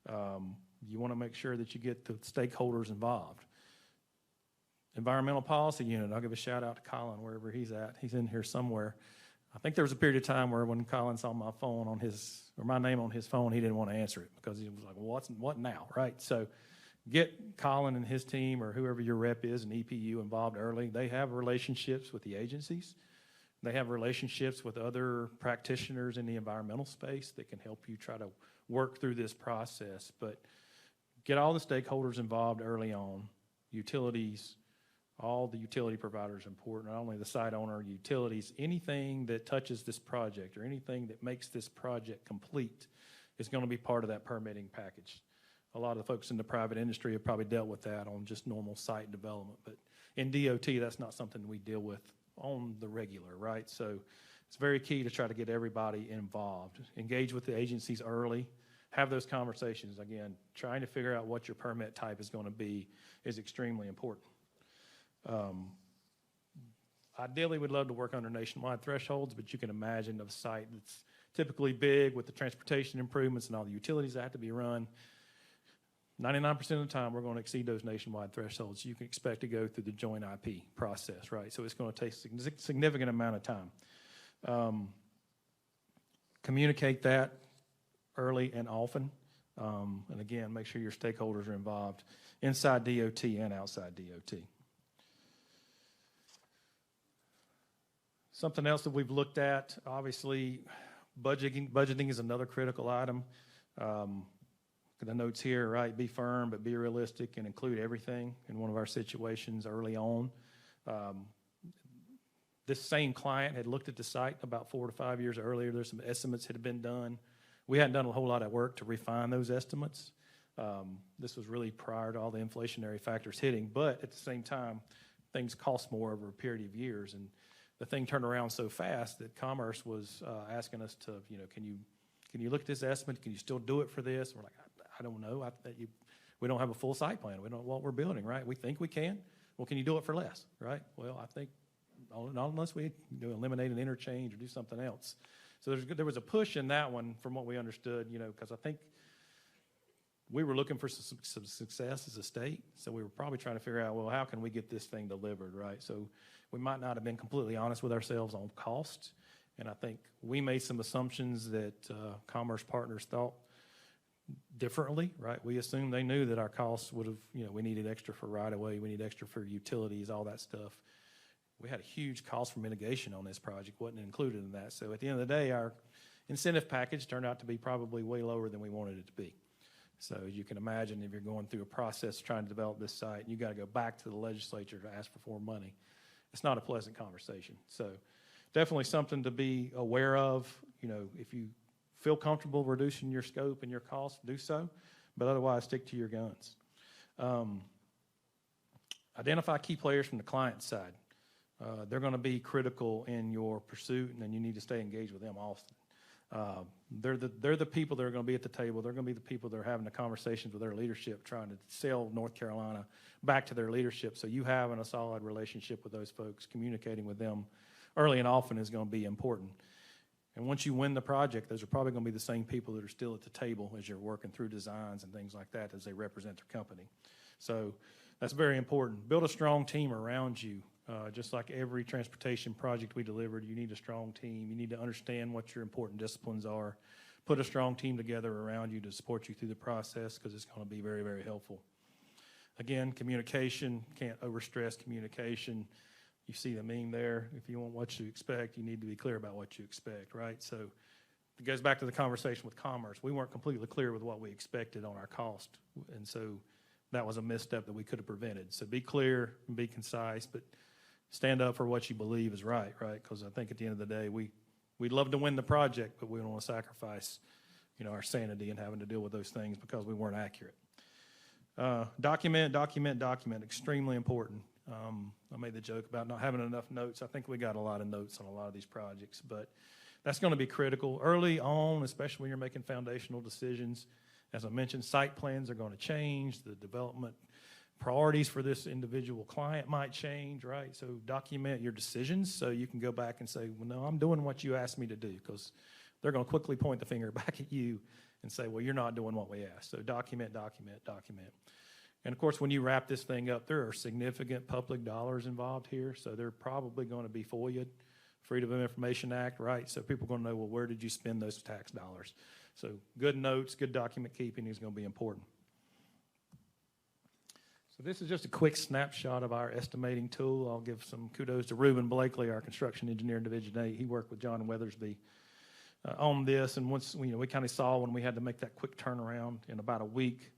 Speaker 14: You want to make sure that you get the stakeholders involved. Environmental Policy Unit, I'll give a shout out to Colin wherever he's at. He's in here somewhere. I think there was a period of time where when Colin saw my phone or my name on his phone, he didn't want to answer it because he was like, well, what now, right? So get Colin and his team or whoever your rep is and EPU involved early. They have relationships with the agencies. They have relationships with other practitioners in the environmental space that can help you try to work through this process. But get all the stakeholders involved early on. Utilities, all the utility providers are important, not only the site owner, utilities, anything that touches this project or anything that makes this project complete is going to be part of that permitting package. A lot of the folks in the private industry have probably dealt with that on just normal site development, but in DOT, that's not something we deal with on the regular, right? So It's very key to try to get everybody involved. Engage with the agencies early. Have those conversations. Again, trying to figure out what your permit type is going to be is extremely important. Ideally, we'd love to work under nationwide thresholds, but you can imagine a site that's typically big with the transportation improvements and all the utilities that have to be run. 99% of the time, we're going to exceed those nationwide thresholds. You can expect to go through the joint IP process, right? So it's going to take a significant amount of time. Communicate that early and often. And again, make sure your stakeholders are involved inside DOT and outside DOT. Something else that we've looked at, obviously, budgeting is another critical item. The notes here, right, be firm, but be realistic and include everything in one of our situations early on. This same client had looked at the site about 4 to 5 years earlier. There's some estimates that had been done. We hadn't done a whole lot of work to refine those estimates. This was really prior to all the inflationary factors hitting, but at the same time, things cost more over a period of years. And the thing turned around so fast that Commerce was asking us to, can you look at this estimate? Can you still do it for this? We're like, I don't know. We don't have a full site plan. We don't know what we're building, right? We think we can. Well, can you do it for less, right? Well, I think not unless we eliminate an interchange or do something else. So there was a push in that one from what we understood, because I think we were looking for some success as a state. So we were probably trying to figure out, well, how can we get this thing delivered, right? So we might not have been completely honest with ourselves on cost. And I think we made some assumptions that Commerce Partners thought differently, right? We assumed they knew that our costs would have, we needed extra for right-of-way, we need extra for utilities, all that stuff. We had a huge cost for mitigation on this project, wasn't included in that. So at the end of the day, our incentive package turned out to be probably way lower than we wanted it to be. So as you can imagine, if you're going through a process trying to develop this site, and you got to go back to the legislature to ask for more money, it's not a pleasant conversation. So definitely something to be aware of. If you feel comfortable reducing your scope and your costs, do so, but otherwise stick to your guns. Identify key players from the client side. They're going to be critical in your pursuit, and then you need to stay engaged with them often. They're the people that are going to be at the table. They're going to be the people that are having the conversations with their leadership, trying to sell North Carolina back to their leadership. So you having a solid relationship with those folks, communicating with them early and often is going to be important. And once you win the project, those are probably going to be the same people that are still at the table as you're working through designs and things like that as they represent their company. So that's very important. Build a strong team around you. Just like every transportation project we delivered, you need a strong team. You need to understand what your important disciplines are. Put a strong team together around you to support you through the process because it's going to be very, very helpful. Again, communication, can't overstress communication. You see the meme there. If you want what you expect, you need to be clear about what you expect, right? So it goes back to the conversation with Commerce. We weren't completely clear with what we expected on our cost, and so that was a misstep that we could have prevented. So be clear and be concise, but stand up for what you believe is right? Because I think at the end of the day, we'd love to win the project, but we don't want to sacrifice, our sanity and having to deal with those things because we weren't accurate. Document, extremely important. I made the joke about not having enough notes. I think we got a lot of notes on a lot of these projects, but that's going to be critical early on, especially when you're making foundational decisions. As I mentioned, site plans are going to change. The development priorities for this individual client might change, right? So document your decisions so you can go back and say, well, no, I'm doing what you asked me to do, because they're going to quickly point the finger back at you and say, well, you're not doing what we asked. So document. And of course, when you wrap this thing up, there are significant public dollars involved here. So they're probably going to be FOIA'd, Freedom of Information Act, right? So people are going to know, well, where did you spend those tax dollars? So good notes, good document keeping is going to be important. So this is just a quick snapshot of our estimating tool. I'll give some kudos to Reuben Blakely, our construction engineer in Division 8. He worked with John Weathersby on this, and once we kind of saw when we had to make that quick turnaround in about a week,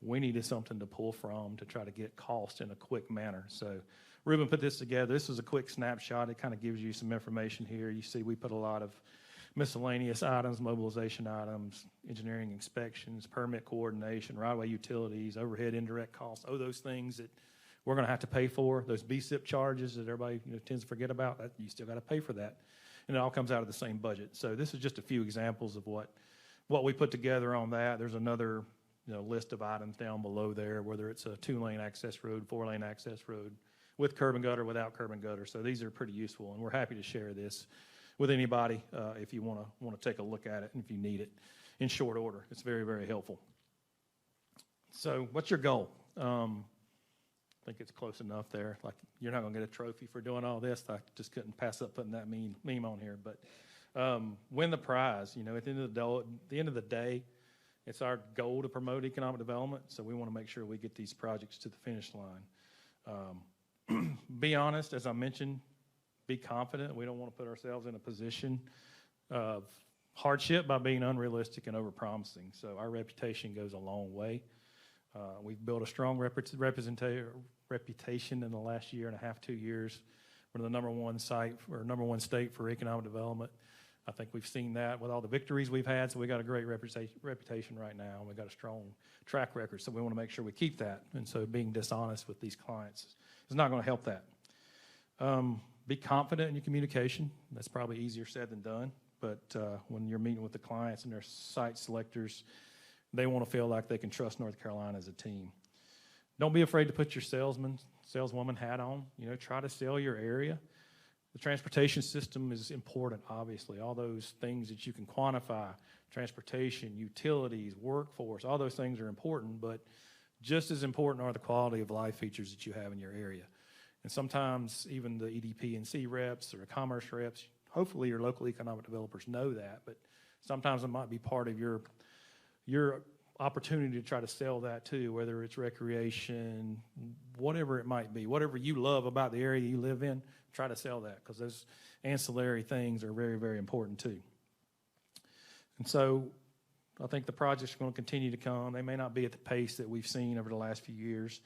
Speaker 14: we needed something to pull from to try to get cost in a quick manner. So Reuben put this together. This is a quick snapshot. It kind of gives you some information here. You see we put a lot of miscellaneous items, mobilization items, engineering inspections, permit coordination, right-of-way utilities, overhead indirect costs, those things that we're going to have to pay for, those BSIP charges that everybody tends to forget about, you still got to pay for that. and it all comes out of the same budget. So this is just a few examples of what we put together on that. There's another list of items down below there, whether it's a 2-lane access road, 4-lane access road, with curb and gutter, without curb and gutter. So these are pretty useful, and we're happy to share this with anybody if you want to take a look at it and if you need it in short order. It's very, very helpful. So what's your goal? I think it's close enough there. Like, you're not going to get a trophy for doing all this. I just couldn't pass up putting that meme on here. But win the prize. At the end of the day, it's our goal to promote economic development, so we want to make sure we get these projects to the finish line. Be honest, as I mentioned, be confident. We don't want to put ourselves in a position of hardship by being unrealistic and overpromising. So our reputation goes a long way. We've built a strong reputation in the last year and a half, 2 years. We're the number one state for economic development. I think we've seen that with all the victories we've had, so we got a great reputation right now, and we got a strong track record, so we want to make sure we keep that. And so being dishonest with these clients is not going to help that. Be confident in your communication. That's probably easier said than done, but when you're meeting with the clients and their site selectors, they want to feel like they can trust North Carolina as a team. Don't be afraid to put your saleswoman hat on. Try to sell your area. The transportation system is important, obviously. All those things that you can quantify, transportation, utilities, workforce, all those things are important, but just as important are the quality of life features that you have in your area. And sometimes even the EDP&C reps or commerce reps, hopefully your local economic developers know that, but sometimes it might be part of your opportunity to try to sell that too, whether it's recreation, whatever it might be, whatever you love about the area you live in, try to sell that, because those ancillary things are very, very important too. And so I think the projects are going to continue to come. They may not be at the pace that we've seen over the last few years,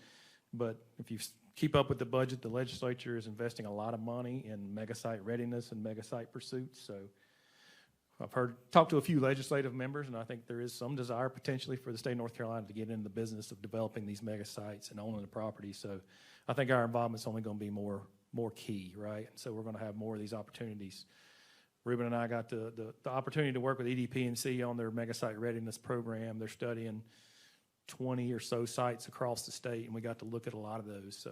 Speaker 14: but if you keep up with the budget, the legislature is investing a lot of money in mega site readiness and mega site pursuits. So I've talked to a few legislative members, and I think there is some desire potentially for the state of North Carolina to get into the business of developing these mega sites and owning the property. So I think our involvement's only going to be more key, right? And so we're going to have more of these opportunities. Ruben and I got the opportunity to work with EDP&C on their mega site readiness program. They're studying 20 or so sites across the state, and we got to look at a lot of those. So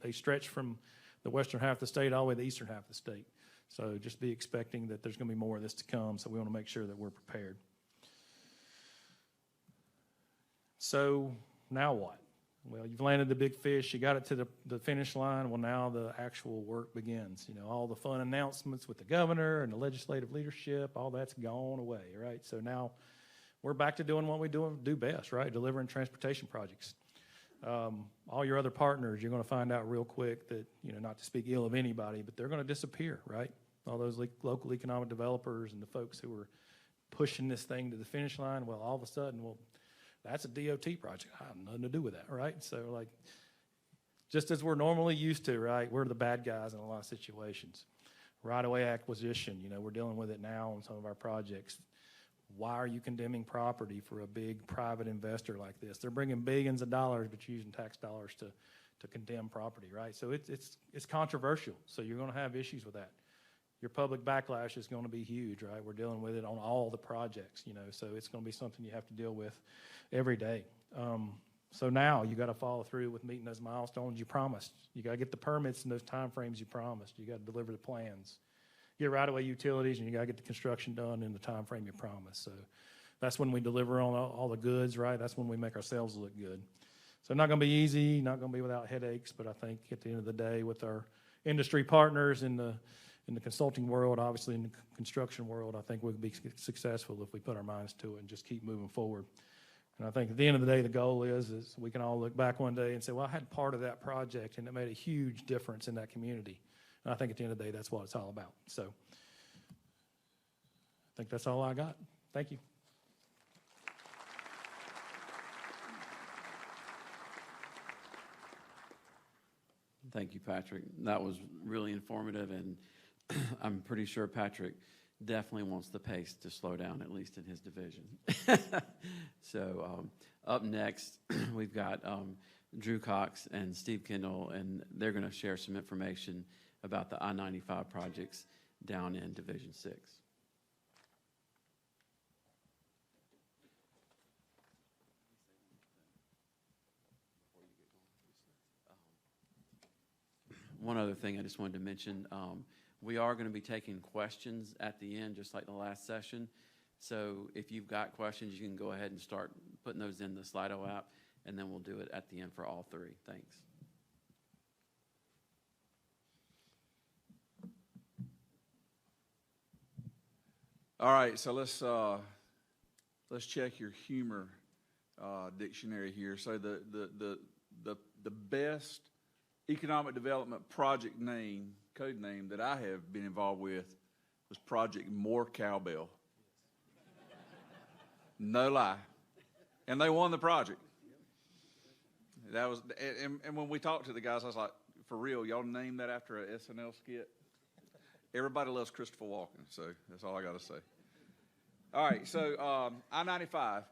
Speaker 14: they stretch from the western half of the state all the way to the eastern half of the state. So just be expecting that there's going to be more of this to come, so we want to make sure that we're prepared. So now what? Well, you've landed the big fish, you got it to the finish line. Well, now the actual work begins. All the fun announcements with the governor and the legislative leadership, all that's gone away, right? So now we're back to doing what we do best, right? Delivering transportation projects. All your other partners, you're going to find out real quick that, not to speak ill of anybody, but they're going to disappear, right? All those local economic developers and the folks who were pushing this thing to the finish line, well, all of a sudden, that's a DOT project. I have nothing to do with that, right? So, just as we're normally used to, right, we're the bad guys in a lot of situations. Right-of-way acquisition, we're dealing with it now on some of our projects. Why are you condemning property for a big private investor like this? They're bringing billions of dollars, but you're using tax dollars to condemn property, right? So it's controversial. So you're going to have issues with that. Your public backlash is going to be huge, right? We're dealing with it on all the projects, so it's going to be something you have to deal with every day. So now you got to follow through with meeting those milestones you promised. You got to get the permits in those time frames you promised. You got to deliver the plans. Get right-of-way utilities, and you got to get the construction done in the time frame you promised. So that's when we deliver on all the goods, right? That's when we make ourselves look good. So not going to be easy, not going to be without headaches, but I think at the end of the day, with our industry partners in the consulting world, obviously in the construction world, I think we'll be successful if we put our minds to it and just keep moving forward. And I think at the end of the day, the goal is we can all look back one day and say, well, I had part of that project, and it made a huge difference in that community. And I think at the end of the day, that's what it's all about. So I think that's all I got. Thank you.
Speaker 13: Thank you, Patrick. That was really informative, and I'm pretty sure Patrick definitely wants the pace to slow down, at least in his division. So up next, we've got Drew Cox and Steve Kendall, and they're going to share some information about the I-95 projects down in Division 6. One other thing I just wanted to mention, we are going to be taking questions at the end, just like the last session. So if you've got questions, you can go ahead and start putting those in the Slido app, and then we'll do it at the end for all three. Thanks.
Speaker 15: All right, so let's check your humor dictionary here. So the best economic development project name, code name that I have been involved with was Project More Cowbell. No lie. And they won the project. That was, and when we talked to the guys, I was like, for real, y'all named that after a SNL skit? Everybody loves Christopher Walken, so that's all I got to say. All right, so I-95.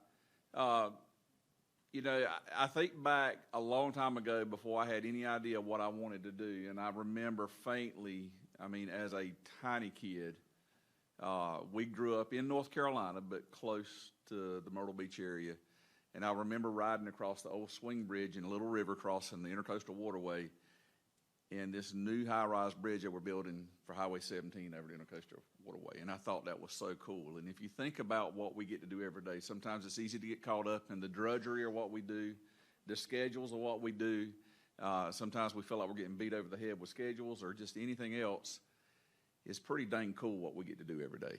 Speaker 15: You know, I think back a long time ago before I had any idea what I wanted to do, and I remember faintly, I mean, as a tiny kid, we grew up in North Carolina, but close to the Myrtle Beach area, and I remember riding across the old swing bridge in Little River crossing the Intercoastal Waterway, and this new high-rise bridge that we're building for Highway 17 over the Intercoastal Waterway, and I thought that was so cool. And if you think about what we get to do every day, sometimes it's easy to get caught up in the drudgery of what we do, the schedules of what we do. Sometimes we feel like we're getting beat over the head with schedules or just anything else. It's pretty dang cool what we get to do every day.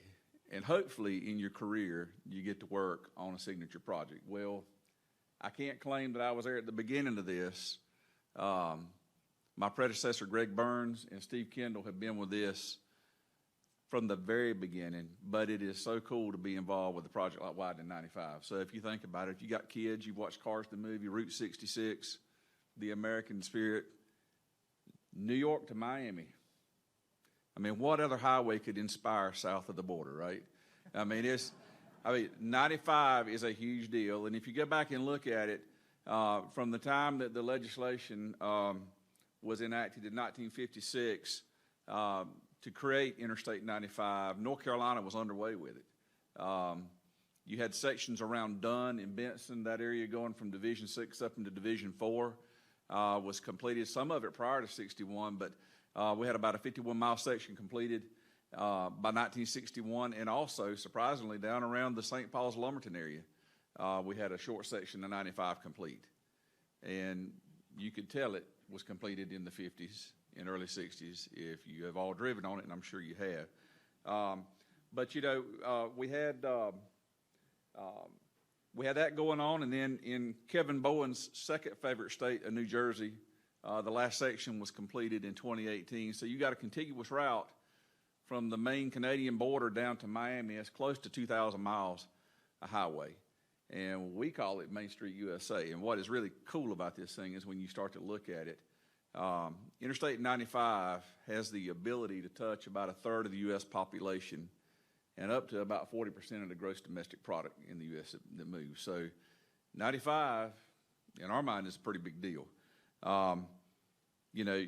Speaker 15: And hopefully in your career, you get to work on a signature project. Well, I can't claim that I was there at the beginning of this. My predecessor, Greg Burns, and Steve Kendall have been with this from the very beginning, but it is so cool to be involved with a project like Widening 95. So if you think about it, if you got kids, you've watched Cars the movie, Route 66, the American Spirit, New York to Miami. I mean, what other highway could inspire south of the border, right? I mean, 95 is a huge deal, and if you go back and look at it, from the time that the legislation was enacted in 1956 to create Interstate 95. North Carolina was underway with it. You had sections around Dunn and Benson, that area going from Division 6 up into Division 4 was completed. Some of it prior to 61, but we had about a 51-mile section completed by 1961, and also, surprisingly, down around the St. Paul's Lumberton area, we had a short section of 95 complete. And you could tell it was completed in the 50s and early 60s if you have all driven on it, and I'm sure you have. But, you know, we had that going on, and then in Kevin Bowen's second favorite state of New Jersey, the last section was completed in 2018. So you got a contiguous route from the main Canadian border down to Miami. It's close to 2,000 miles of highway. And we call it Main Street USA. And what is really cool about this thing is when you start to look at it, Interstate 95 has the ability to touch about a third of the U.S. population and up to about 40% of the gross domestic product in the U.S. that moves. So 95, in our mind, is a pretty big deal. You know,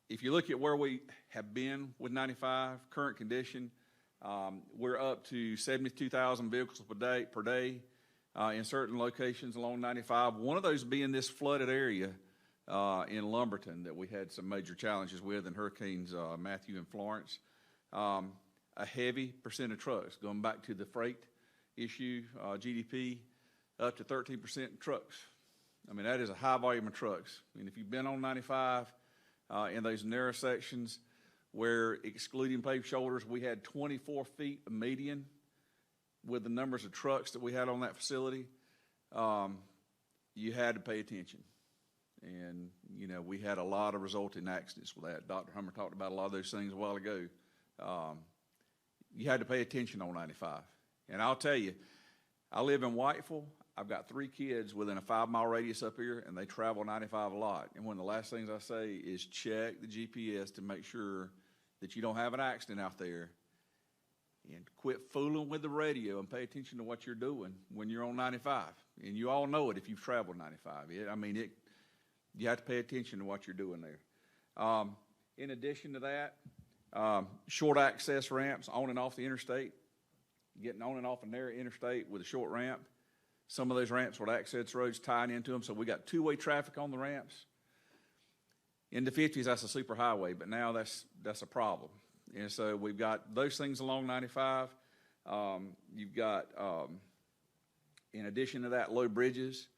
Speaker 15: if you look at where we have been with 95, current condition, we're up to 72,000 vehicles per day in certain locations along 95. One of those being this flooded area in Lumberton that we had some major challenges with in Hurricanes Matthew and Florence. A heavy percent of trucks, going back to the freight issue, GDP, up to 13% trucks. I mean, that is a high volume of trucks. I mean, if you've been on 95 in those narrow sections where, excluding paved shoulders, we had 24 feet of median with the numbers of trucks that we had on that facility, you had to pay attention. And, you know, we had a lot of resulting accidents with that. Dr. Hummer talked about a lot of those things a while ago. You had to pay attention on 95. And I'll tell you, I live in Whiteville. I've got 3 kids within a 5-mile radius up here, and they travel 95 a lot. And one of the last things I say is check the GPS to make sure that you don't have an accident out there. And quit fooling with the radio and pay attention to what you're doing when you're on 95. And you all know it if you've traveled 95. You have to pay attention to what you're doing there. In addition to that, Short access ramps on and off the interstate, getting on and off a narrow interstate with a short ramp. Some of those ramps with access roads tied into them, so we got two-way traffic on the ramps. In the 50s, that's a super highway, but now that's a problem. And so we've got those things along 95. You've got, in addition to that, low bridges.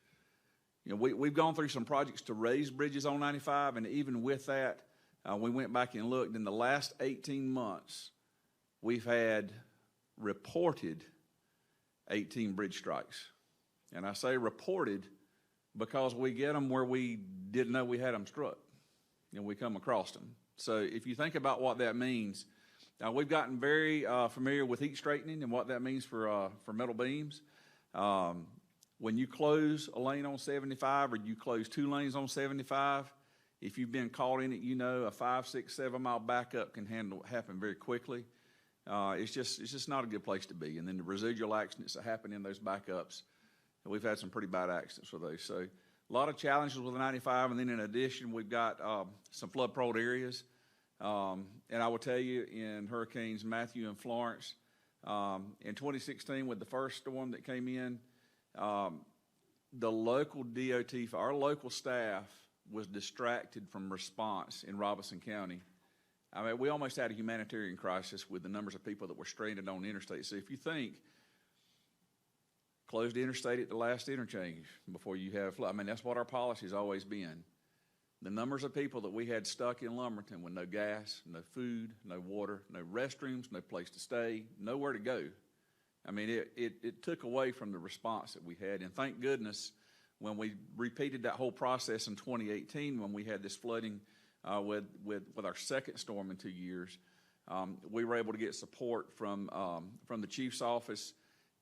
Speaker 15: You know, we've gone through some projects to raise bridges on 95, and even with that, we went back and looked. In the last 18 months, we've had reported 18 bridge strikes. And I say reported because we get them where we didn't know we had them struck, and we come across them. So if you think about what that means, we've gotten very familiar with heat straightening and what that means for metal beams. When you close a lane on 75 or you close two lanes on 75, if you've been caught in it, you know a 5, 6, 7 mile backup can happen very quickly. It's just not a good place to be. And then the residual accidents that happen in those backups, we've had some pretty bad accidents with those. So a lot of challenges with the 95, and then in addition, we've got some flood-prone areas. And I will tell you, in Hurricanes Matthew and Florence, in 2016, with the first storm that came in, the local DOT, our local staff, was distracted from response in Robeson County. I mean, we almost had a humanitarian crisis with the numbers of people that were stranded on the interstate. So if you think, close the interstate at the last interchange before you have flood. I mean, that's what our policy has always been. The numbers of people that we had stuck in Lumberton with no gas, no food, no water, no restrooms, no place to stay, nowhere to go. I mean, it took away from the response that we had. And thank goodness when we repeated that whole process in 2018, when we had this flooding with our second storm in 2 years, we were able to get support from the chief's office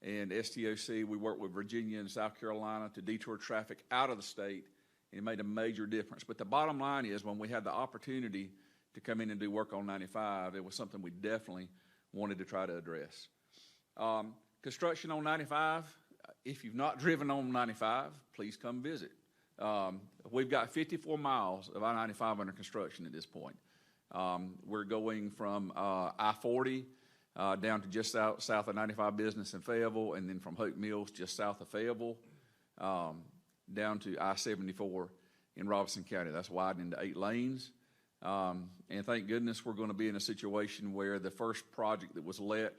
Speaker 15: and STOC. We worked with Virginia and South Carolina to detour traffic out of the state, and it made a major difference. But the bottom line is, when we had the opportunity to come in and do work on 95, it was something we definitely wanted to try to address. Construction on 95, if you've not driven on 95, please come visit. We've got 54 miles of I-95 under construction at this point. We're going from I-40 down to just south of 95 Business in Fayetteville, and then from Hope Mills just south of Fayetteville down to I-74 in Robeson County. That's widened to 8 lanes. And thank goodness we're going to be in a situation where the first project that was let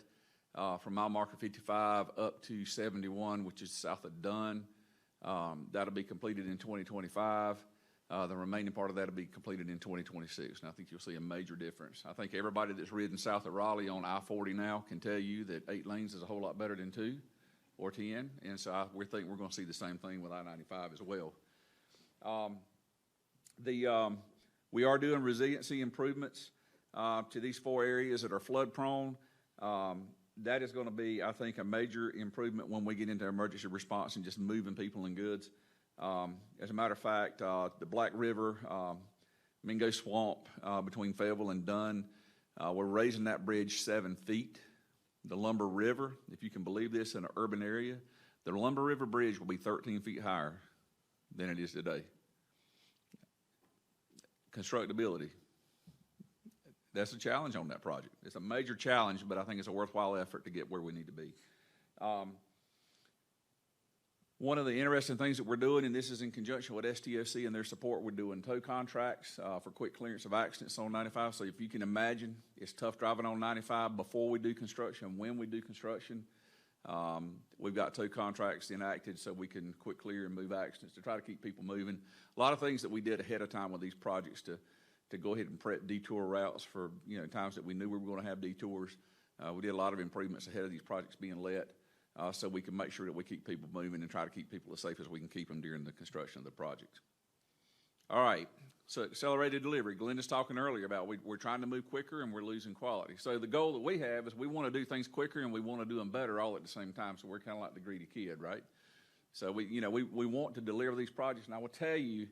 Speaker 15: from mile marker 55 up to 71, which is south of Dunn, that'll be completed in 2025. The remaining part of that will be completed in 2026. And I think you'll see a major difference. I think everybody that's ridden south of Raleigh on I-40 now can tell you that 8 lanes is a whole lot better than 2 or 10. And so we think we're going to see the same thing with I-95 as well. We are doing resiliency improvements to these 4 areas that are flood prone. That is going to be, I think, a major improvement when we get into emergency response and just moving people and goods. As a matter of fact, the Black River, Mingo Swamp between Fayetteville and Dunn, we're raising that bridge 7 feet. The Lumber River, if you can believe this, in an urban area, the Lumber River Bridge will be 13 feet higher than it is today. Constructability. That's a challenge on that project. It's a major challenge, but I think it's a worthwhile effort to get where we need to be. One of the interesting things that we're doing, and this is in conjunction with STOC and their support, we're doing tow contracts for quick clearance of accidents on 95. So if you can imagine, it's tough driving on 95 before we do construction. When we do construction, we've got tow contracts enacted so we can quick clear and move accidents to try to keep people moving. A lot of things that we did ahead of time with these projects to go ahead and prep detour routes for times that we knew we were going to have detours. We did a lot of improvements ahead of these projects being let so we can make sure that we keep people moving and try to keep people as safe as we can keep them during the construction of the project. All right, so accelerated delivery. Glenda's talking earlier about we're trying to move quicker and we're losing quality. So the goal that we have is we want to do things quicker and we want to do them better all at the same time. So we're kind of like the greedy kid, right? So we want to deliver these projects, and I will tell you,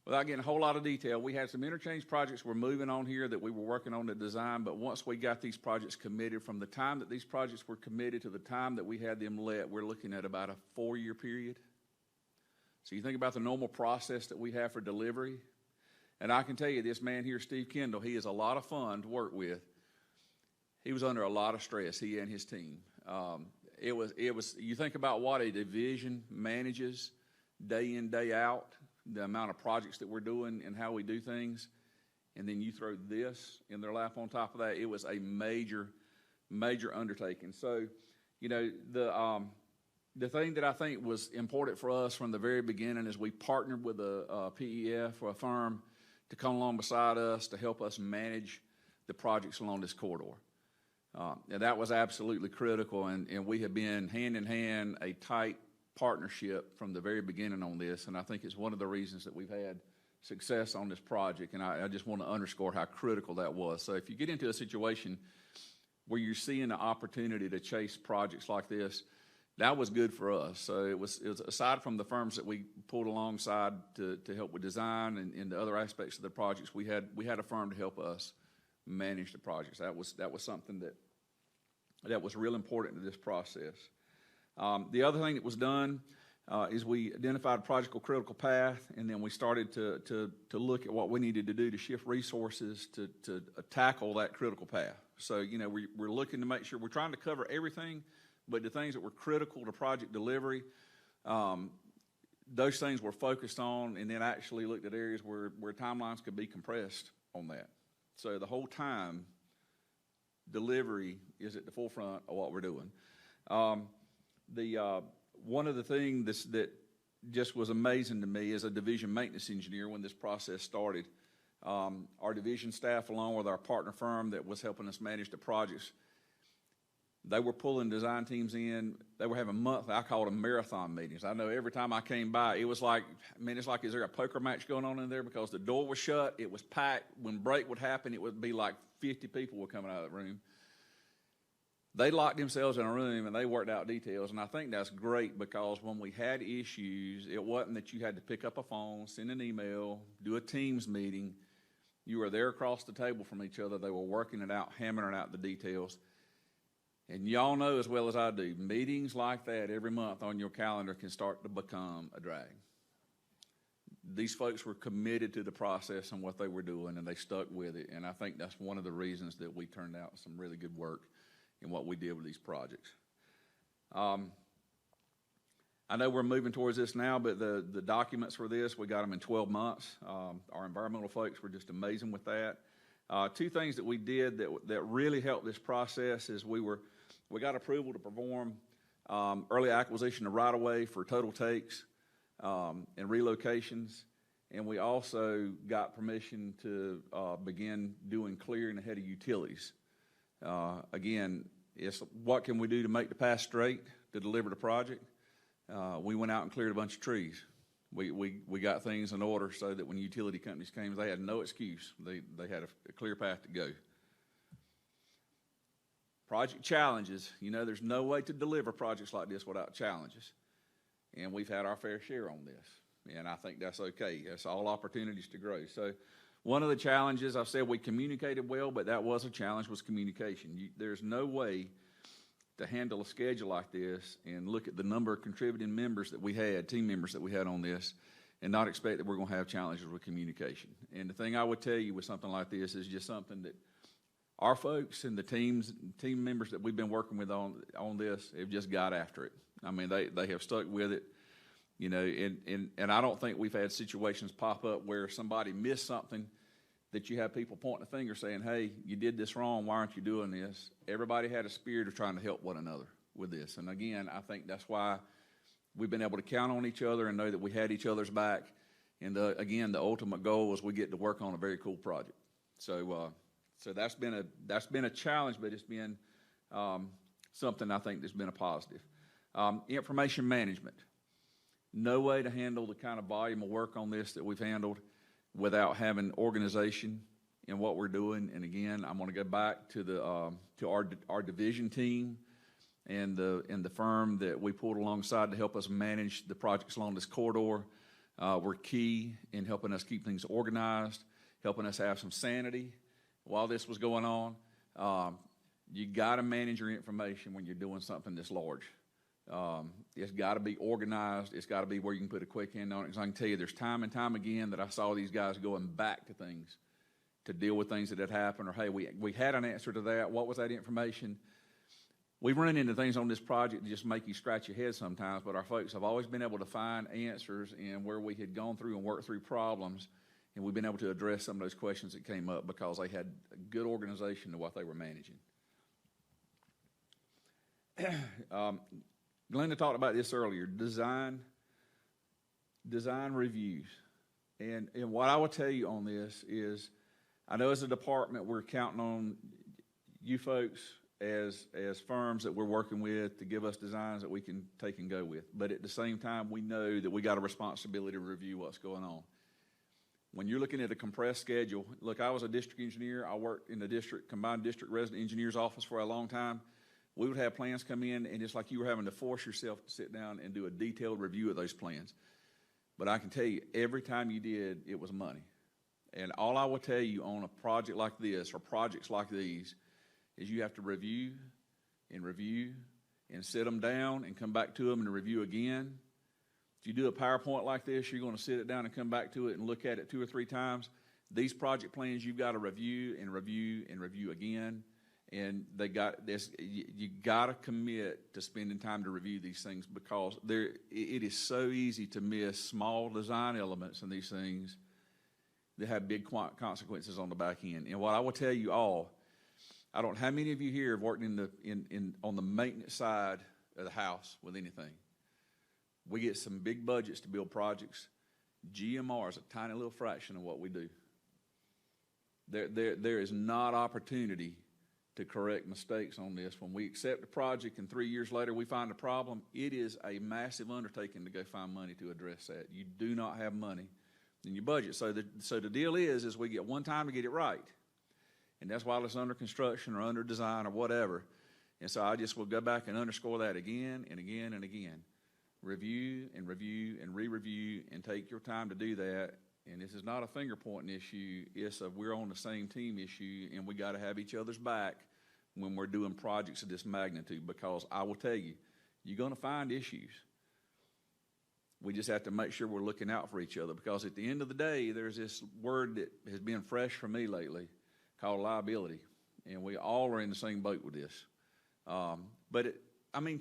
Speaker 15: without getting a whole lot of detail, we had some interchange projects we're moving on here that we were working on the design, but once we got these projects committed, from the time that these projects were committed to the time that we had them let, we're looking at about a 4-year period. So you think about the normal process that we have for delivery, And I can tell you, this man here, Steve Kendall, he is a lot of fun to work with. He was under a lot of stress, he and his team. It was. You think about what a division manages day in, day out, the amount of projects that we're doing and how we do things, and then you throw this in their lap on top of that. It was a major, major undertaking. So, you know, the thing that I think was important for us from the very beginning is we partnered with a PEF or a firm to come along beside us to help us manage the projects along this corridor. And that was absolutely critical, and we have been hand in hand, a tight partnership from the very beginning on this, and I think it's one of the reasons that we've had success on this project, and I just want to underscore how critical that was. So if you get into a situation where you're seeing the opportunity to chase projects like this, that was good for us. So it was aside from the firms that we pulled alongside to help with design and the other aspects of the projects, we had a firm to help us manage the projects. That was something that was real important to this process. The other thing that was done is we identified a project called critical path, and then we started to look at what we needed to do to shift resources to tackle that critical path. So, you know, we're looking to make sure we're trying to cover everything, but the things that were critical to project delivery, those things were focused on, and then actually looked at areas where timelines could be compressed on that. So the whole time, delivery is at the forefront of what we're doing. One of the things that just was amazing to me as a division maintenance engineer when this process started, our division staff, along with our partner firm that was helping us manage the projects, they were pulling design teams in. They were having monthly, I call them marathon meetings. I know every time I came by, it was like, it's like, is there a poker match going on in there? Because the door was shut, it was packed. When break would happen, it would be like 50 people were coming out of the room. They locked themselves in a room and they worked out details, and I think that's great because when we had issues, it wasn't that you had to pick up a phone, send an email, do a Teams meeting. You were there across the table from each other. They were working it out, hammering out the details. And y'all know as well as I do, meetings like that every month on your calendar can start to become a drag. These folks were committed to the process and what they were doing, and they stuck with it. And I think that's one of the reasons that we turned out some really good work in what we did with these projects. I know we're moving towards this now, but the documents for this, we got them in 12 months. Our environmental folks were just amazing with that. Two things that we did that really helped this process is we got approval to perform early acquisition of right-of-way for total takes and relocations, and we also got permission to begin doing clearing ahead of utilities. Again, it's what can we do to make the path straight to deliver the project? We went out and cleared a bunch of trees. We got things in order so that when utility companies came, they had no excuse. They had a clear path to go. Project challenges. You know, there's no way to deliver projects like this without challenges. And we've had our fair share on this. And I think that's okay. That's all opportunities to grow. So one of the challenges, I've said we communicated well, but that was a challenge, was communication. There's no way to handle a schedule like this and look at the number of contributing members that we had, team members that we had on this, and not expect that we're going to have challenges with communication. And the thing I would tell you with something like this is just something that our folks and the team members that we've been working with on this have just got after it. I mean, they have stuck with it, you know, and I don't think we've had situations pop up where somebody missed something that you have people pointing a finger saying, hey, you did this wrong, why aren't you doing this? Everybody had a spirit of trying to help one another with this. And again, I think that's why we've been able to count on each other and know that we had each other's back. And again, the ultimate goal was we get to work on a very cool project. So that's been a challenge, but it's been something I think that's been a positive. Information management. No way to handle the kind of volume of work on this that we've handled without having organization in what we're doing. And again, I'm going to go back to our division team and the firm that we pulled alongside to help us manage the projects along this corridor. Were key in helping us keep things organized, helping us have some sanity while this was going on. You got to manage your information when you're doing something this large. It's got to be organized. It's got to be where you can put a quick hand on it. Because I can tell you, there's time and time again that I saw these guys going back to things to deal with things that had happened, or hey, we had an answer to that. What was that information? We've run into things on this project that just make you scratch your head sometimes, but our folks have always been able to find answers in where we had gone through and worked through problems, and we've been able to address some of those questions that came up because they had a good organization to what they were managing. Glenda talked about this earlier, design reviews. And what I will tell you on this is, I know as a department we're counting on you folks as firms that we're working with to give us designs that we can take and go with. But at the same time, we know that we got a responsibility to review what's going on. When you're looking at a compressed schedule, look, I was a district engineer. I worked in the combined district resident engineer's office for a long time. We would have plans come in, and it's like you were having to force yourself to sit down and do a detailed review of those plans. But I can tell you, every time you did, it was money. And all I will tell you on a project like this or projects like these is you have to review and sit them down and come back to them and review again. If you do a PowerPoint like this, you're going to sit it down and come back to it and look at it 2 or 3 times. These project plans, you've got to review and review and review again. And they got this. You got to commit to spending time to review these things because it is so easy to miss small design elements in these things that have big consequences on the back end. And what I will tell you all, I don't know how many of you here have worked on the maintenance side of the house with anything. We get some big budgets to build projects. GMR is a tiny little fraction of what we do. There is not opportunity to correct mistakes on this. When we accept a project and 3 years later we find a problem, it is a massive undertaking to go find money to address that. You do not have money in your budget. So the deal is we get one time to get it right. And that's while it's under construction or under design or whatever. And so I just will go back and underscore that again and again and again. Review and re-review and take your time to do that. And this is not a finger pointing issue. It's a we're on the same team issue, and we got to have each other's back when we're doing projects of this magnitude, because I will tell you, you're going to find issues. We just have to make sure we're looking out for each other, because at the end of the day, there's this word that has been fresh for me lately called liability, and we all are in the same boat with this. To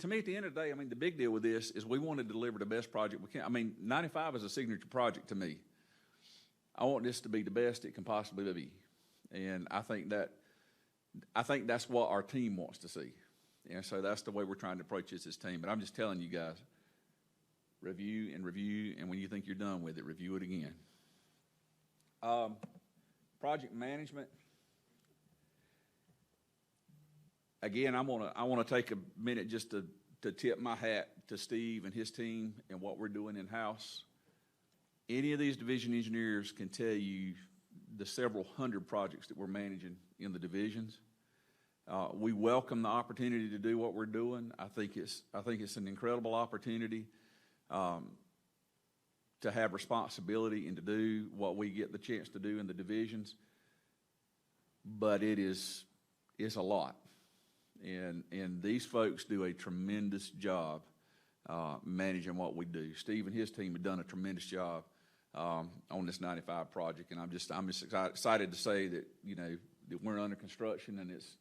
Speaker 15: me, at the end of the day, the big deal with this is we want to deliver the best project we can. 95 is a signature project to me. I want this to be the best it can possibly be. And I think that's what our team wants to see. And so that's the way we're trying to approach this as a team. But I'm just telling you guys, review, and when you think you're done with it, review it again. Project management. Again, I want to take a minute just to tip my hat to Steve and his team and what we're doing in-house. Any of these division engineers can tell you the several hundred projects that we're managing in the divisions. We welcome the opportunity to do what we're doing. I think it's an incredible opportunity to have responsibility and to do what we get the chance to do in the divisions. But it's a lot, and these folks do a tremendous job managing what we do. Steve and his team have done a tremendous job on this 95 project, and I'm just excited to say that that we're under construction, and it's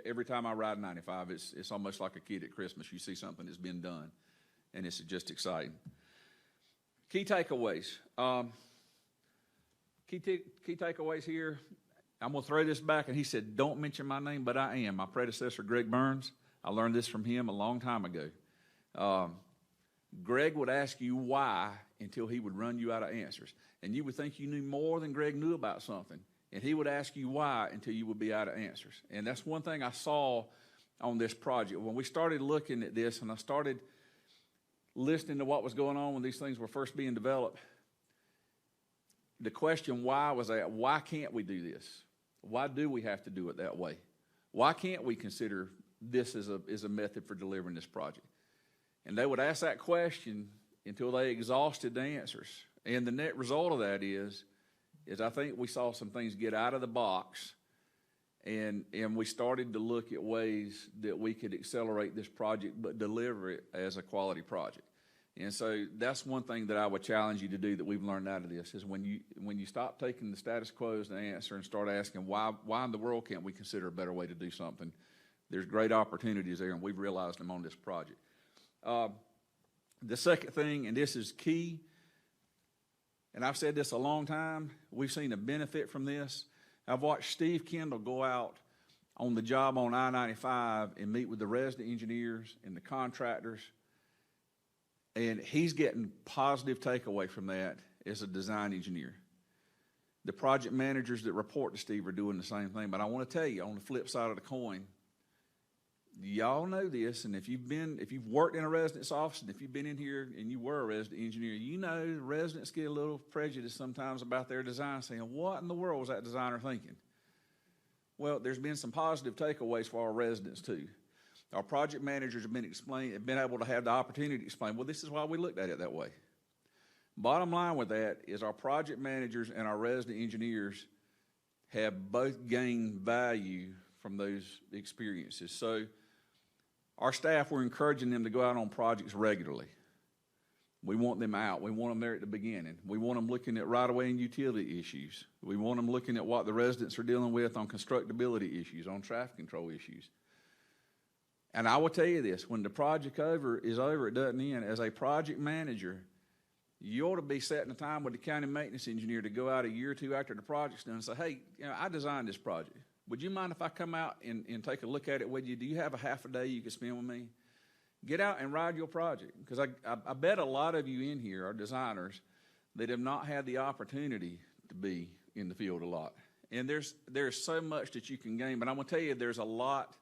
Speaker 15: every time I ride 95, it's almost like a kid at Christmas. You see something that's been done, and it's just exciting. Key takeaways. Key takeaways here. I'm going to throw this back, and he said, "Don't mention my name," but I am. My predecessor, Greg Burns. I learned this from him a long time ago. Greg would ask you why until he would run you out of answers. And you would think you knew more than Greg knew about something. And he would ask you why until you would be out of answers. And that's one thing I saw on this project. When we started looking at this and I started listening to what was going on when these things were first being developed, the question why was that, why can't we do this? Why do we have to do it that way? Why can't we consider this as a method for delivering this project? And they would ask that question until they exhausted the answers. And the net result of that is I think we saw some things get out of the box, And we started to look at ways that we could accelerate this project, but deliver it as a quality project. And so that's one thing that I would challenge you to do that we've learned out of this is when you stop taking the status quo as the answer and start asking why in the world can't we consider a better way to do something, there's great opportunities there, and we've realized them on this project. The second thing, and this is key, and I've said this a long time, we've seen a benefit from this. I've watched Steve Kendall go out on the job on I-95 and meet with the resident engineers and the contractors, and he's getting positive takeaway from that as a design engineer. The project managers that report to Steve are doing the same thing, but I want to tell you, on the flip side of the coin, y'all know this, and if you've worked in a resident's office, and if you've been in here and you were a resident engineer, you know the residents get a little prejudiced sometimes about their design, saying, what in the world was that designer thinking? Well, there's been some positive takeaways for our residents too. Our project managers have been able to have the opportunity to explain, well, this is why we looked at it that way. Bottom line with that is our project managers and our resident engineers have both gained value from those experiences. So our staff, we're encouraging them to go out on projects regularly. We want them out. We want them there at the beginning. We want them looking at right-of-way and utility issues. We want them looking at what the residents are dealing with on constructability issues, on traffic control issues. And I will tell you this, when the project is over, it doesn't end. As a project manager, you ought to be setting a time with the county maintenance engineer to go out a year or two after the project's done and say, hey, I designed this project. Would you mind if I come out and take a look at it with you? Do you have a half a day you could spend with me? Get out and ride your project. Because I bet a lot of you in here are designers that have not had the opportunity to be in the field a lot. And there's so much that you can gain. But I'm going to tell you, there's a lot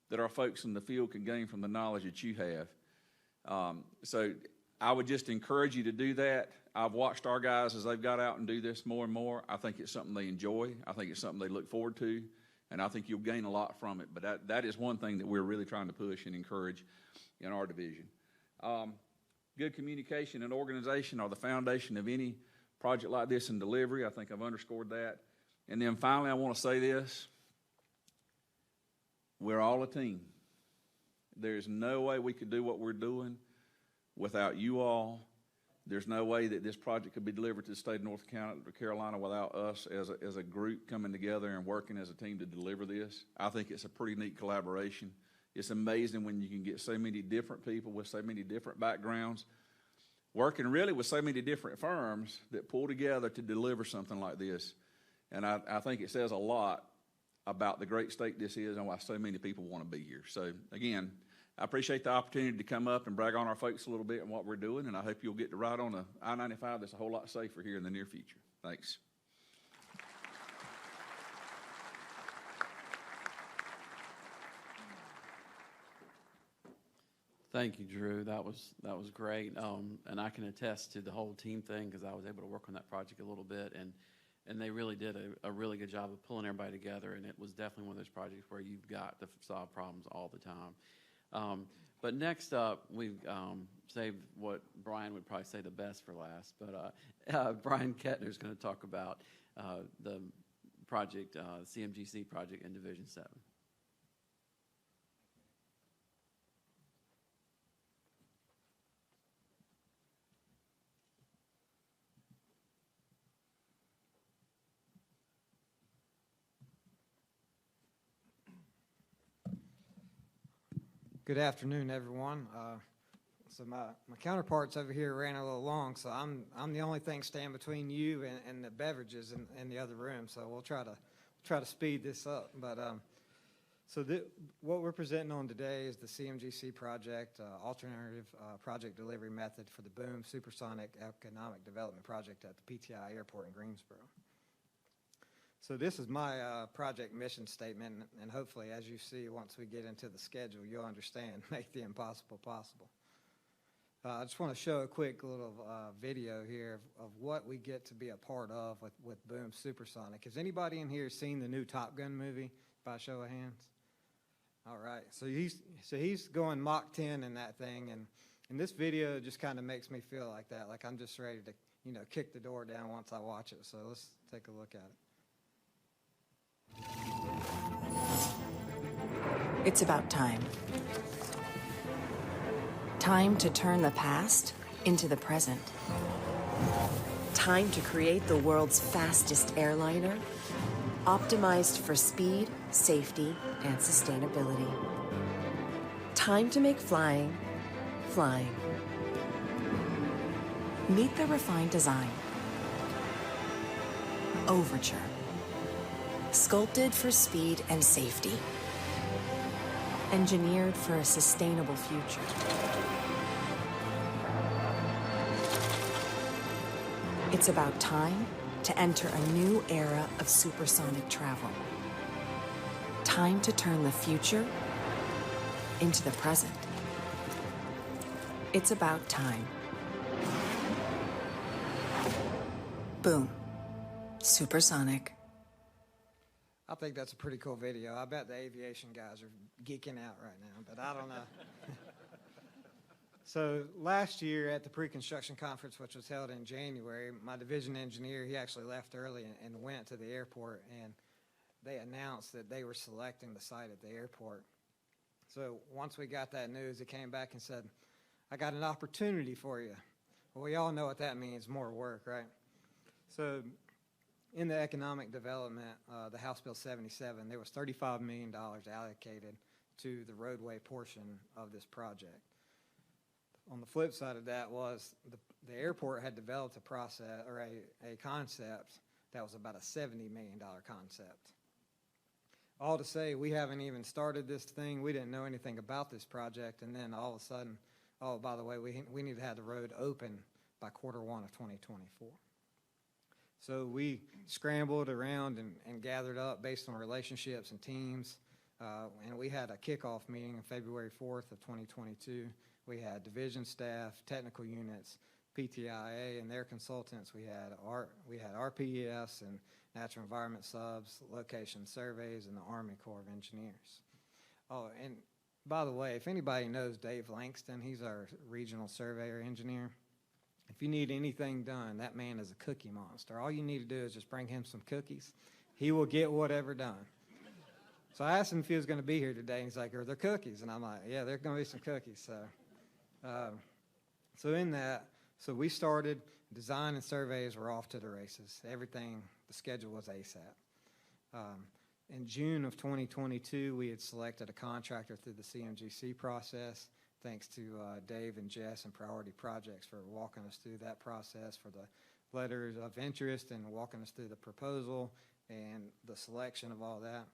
Speaker 15: that our folks in the field can gain from the knowledge that you have. So I would just encourage you to do that. I've watched our guys as they've got out and do this more and more. I think it's something they enjoy. I think it's something they look forward to. And I think you'll gain a lot from it. But that is one thing that we're really trying to push and encourage in our division. Good communication and organization are the foundation of any project like this in delivery. I think I've underscored that. And then finally, I want to say this. We're all a team. There's no way we could do what we're doing without you all. There's no way that this project could be delivered to the state of North Carolina without us as a group coming together and working as a team to deliver this. I think it's a pretty neat collaboration. It's amazing when you can get so many different people with so many different backgrounds, working really with so many different firms that pull together to deliver something like this. And I think it says a lot about the great state this is and why so many people want to be here. So again, I appreciate the opportunity to come up and brag on our folks a little bit and what we're doing, and I hope you'll get to ride on a I-95 that's a whole lot safer here in the near future. Thanks.
Speaker 13: Thank you, Drew. That was great, and I can attest to the whole team thing because I was able to work on that project a little bit, and they really did a really good job of pulling everybody together, and it was definitely one of those projects where you've got to solve problems all the time. But next up, we've saved what Brian would probably say the best for last, but Brian Kettner is going to talk about the project, CMGC project in Division 7.
Speaker 16: Good afternoon, everyone. So my counterparts over here ran a little long, so I'm the only thing standing between you and the beverages in the other room. So we'll try to speed this up. But what we're presenting on today is the CMGC project, alternative project delivery method for the Boom Supersonic Economic Development Project at the PTI Airport in Greensboro. So this is my project mission statement, and hopefully, as you see, once we get into the schedule, you'll understand, make the impossible possible. I just want to show a quick little video here of what we get to be a part of with Boom Supersonic. Has anybody in here seen the new Top Gun movie, by show of hands? All right, so he's going Mach 10 in that thing, and this video just kind of makes me feel like that, like I'm just ready to, kick the door down once I watch it. So let's take a look at it.
Speaker 17: It's about time. Time to turn the past into the present. Time to create the world's fastest airliner, optimized for speed, safety, and sustainability. Time to make flying, flying. Meet the refined design. Overture. Sculpted for speed and safety. Engineered for a sustainable future. It's about time to enter a new era of supersonic travel. Time to turn the future into the present. It's about time. Boom. Supersonic.
Speaker 16: I think that's a pretty cool video. I bet the aviation guys are geeking out right now, but I don't know. So last year at the pre-construction conference, which was held in January, my division engineer, he actually left early and went to the airport, and they announced that they were selecting the site at the airport. So once we got that news, he came back and said, "I got an opportunity for you." Well, we all know what that means, more work, right? So in the economic development, the House Bill 77, there was $35 million allocated to the roadway portion of this project. On the flip side of that was the airport had developed a process or a concept that was about a $70 million concept. All to say, we haven't even started this thing. We didn't know anything about this project, and then all of a sudden, oh, by the way, we need to have the road open by Q1 of 2024. So we scrambled around and gathered up based on relationships and teams, and we had a kickoff meeting on February 4th of 2022. We had division staff, technical units, PTIA and their consultants. We had RPES and natural environment subs, location surveys, and the Army Corps of Engineers. Oh, and by the way, if anybody knows Dave Langston, he's our regional surveyor engineer. If you need anything done, that man is a cookie monster. All you need to do is just bring him some cookies. He will get whatever done. So I asked him if he was going to be here today, and he's like, "Are there cookies?" And I'm like, "Yeah, there's going to be some cookies." So we started, design and surveys were off to the races. Everything, the schedule was ASAP. In June of 2022, we had selected a contractor through the CMGC process. Thanks to Dave and Jess and Priority Projects for walking us through that process, for the letters of interest and walking us through the proposal and the selection of all that.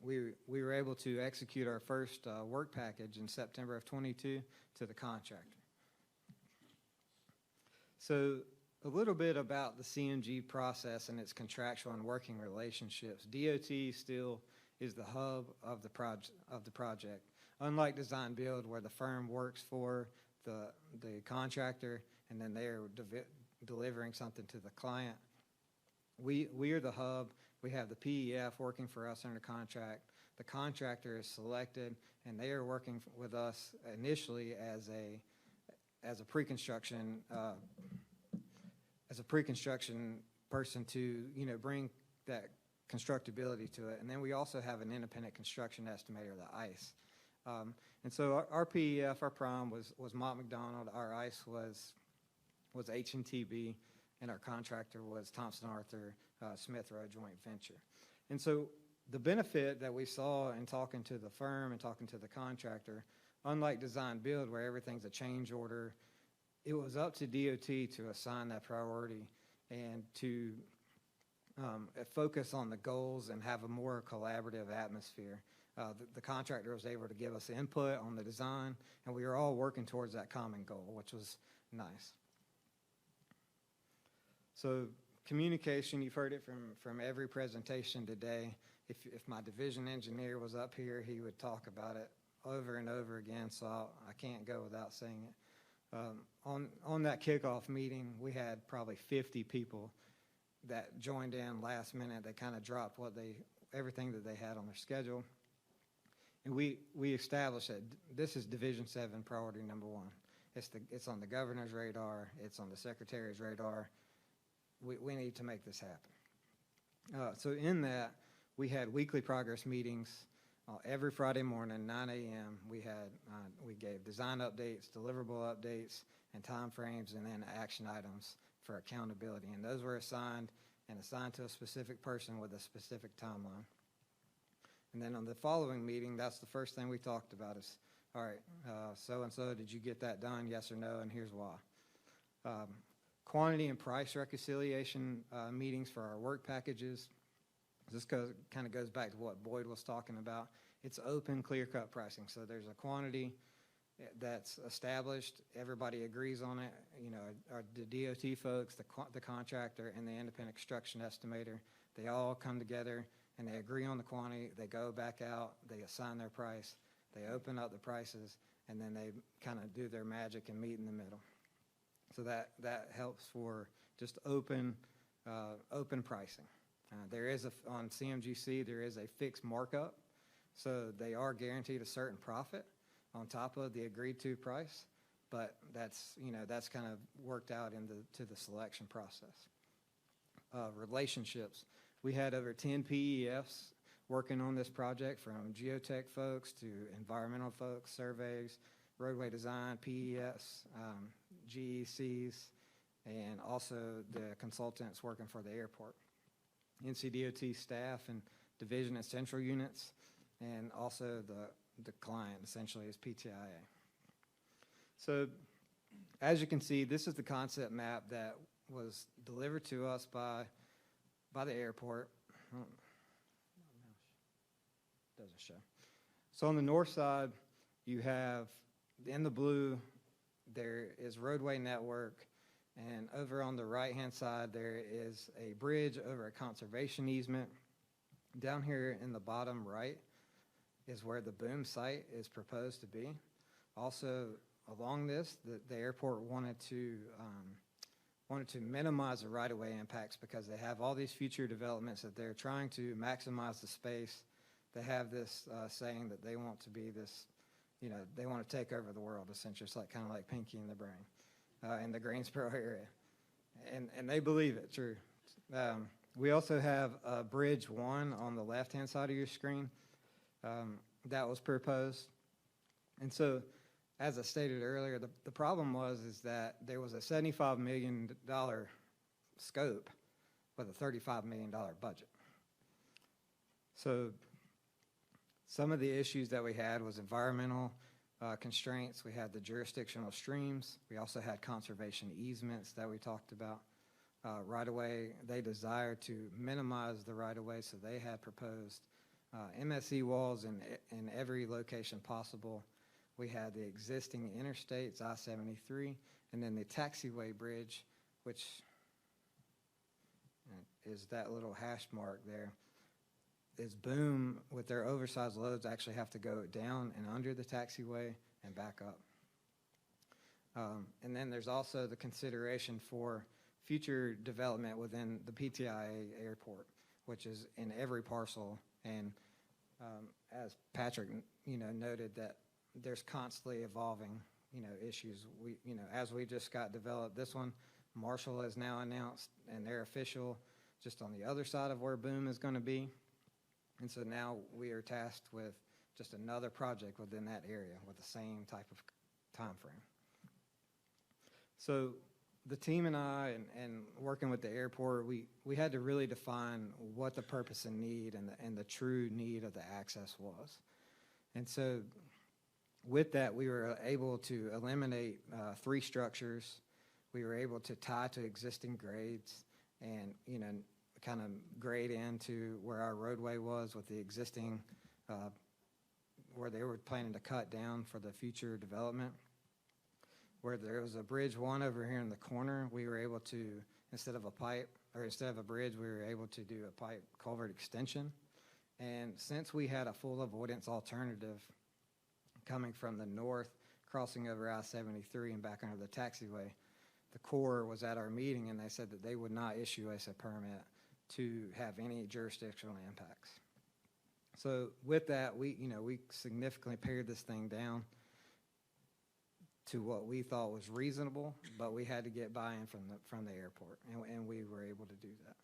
Speaker 16: We were able to execute our first work package in September of 22 to the contractor. So a little bit about the CMG process and its contractual and working relationships. DOT still is the hub of the project. Unlike design build, where the firm works for the contractor and then they're delivering something to the client, we are the hub. We have the PEF working for us under contract. The contractor is selected, and they are working with us initially as a pre-construction person to bring that constructability to it. And then we also have an independent construction estimator, the ICE. And so our PEF, our prime was Mott McDonald. Our ICE was H&TB, and our contractor was Thompson Arthur Smith Road Joint Venture. And so the benefit that we saw in talking to the firm and talking to the contractor, unlike design build where everything's a change order, it was up to DOT to assign that priority and to focus on the goals and have a more collaborative atmosphere. The contractor was able to give us input on the design, and we were all working towards that common goal, which was nice. So communication, you've heard it from every presentation today. If my division engineer was up here, he would talk about it over and over again, so I can't go without saying it. On that kickoff meeting, we had probably 50 people that joined in last minute. They kind of dropped everything that they had on their schedule. And we established that this is Division 7 priority number 1. It's on the governor's radar. It's on the secretary's radar. We need to make this happen. So in that, we had weekly progress meetings every Friday morning, 9 a.m., we gave design updates, deliverable updates, and timeframes, and then action items for accountability. And those were assigned to a specific person with a specific timeline. And then on the following meeting, that's the first thing we talked about is, all right, so-and-so, did you get that done? Yes or no, and here's why. Quantity and price reconciliation meetings for our work packages. This kind of goes back to what Boyd was talking about. It's open, clear-cut pricing. So there's a quantity that's established. Everybody agrees on it. You know, the DOT folks, the contractor, and the independent construction estimator, they all come together and they agree on the quantity. They go back out. They assign their price. They open up the prices, and then they kind of do their magic and meet in the middle. So that helps for just open pricing. On CMGC, there is a fixed markup, so they are guaranteed a certain profit on top of the agreed to price, but that's kind of worked out to the selection process. Relationships. We had over 10 PEFs working on this project, from geotech folks to environmental folks, surveys, roadway design, PEFs, GECs, and also the consultants working for the airport. NCDOT staff and division and central units, and also the client essentially is PTIA. So as you can see, this is the concept map that was delivered to us by the airport. Doesn't show. So on the north side, you have, in the blue, there is roadway network, and over on the right-hand side, there is a bridge over a conservation easement. Down here in the bottom right is where the boom site is proposed to be. Also, along this, the airport wanted to minimize the right-of-way impacts because they have all these future developments that they're trying to maximize the space. They have this saying that they want to be this, they want to take over the world, essentially. It's kind of like Pinky and the Brain in the Greensboro area. And they believe it, true. We also have Bridge 1 on the left-hand side of your screen that was proposed. And so, as I stated earlier, the problem is that there was a $75 million scope with a $35 million budget. So some of the issues that we had was environmental constraints. We had the jurisdictional streams. We also had conservation easements that we talked about. Right-of-way, they desired to minimize the right-of-way, so they had proposed MSE walls in every location possible. We had the existing interstates, I-73, and then the taxiway bridge, which is that little hash mark there. Is Boom, with their oversized loads, actually have to go down and under the taxiway and back up. And then there's also the consideration for future development within the PTIA airport, which is in every parcel. And as Patrick, noted, that there's constantly evolving, issues. As we just got developed, this one, Marshall has now announced, and they're official, just on the other side of where Boom is going to be. And so now we are tasked with just another project within that area with the same type of time frame. So the team and I, and working with the airport, we had to really define what the purpose and need and the true need of the access was. And so with that, we were able to eliminate 3 structures. We were able to tie to existing grades and, kind of grade into where our roadway was with the existing, where they were planning to cut down for the future development. Where there was a Bridge 1 over here in the corner, we were able to, instead of a bridge, we were able to do a pipe culvert extension. And since we had a full avoidance alternative coming from the north, crossing over I-73 and back under the taxiway, the Corps was at our meeting and they said that they would not issue us a permit to have any jurisdictional impacts. So with that, we significantly pared this thing down to what we thought was reasonable, but we had to get buy-in from the airport, and we were able to do that.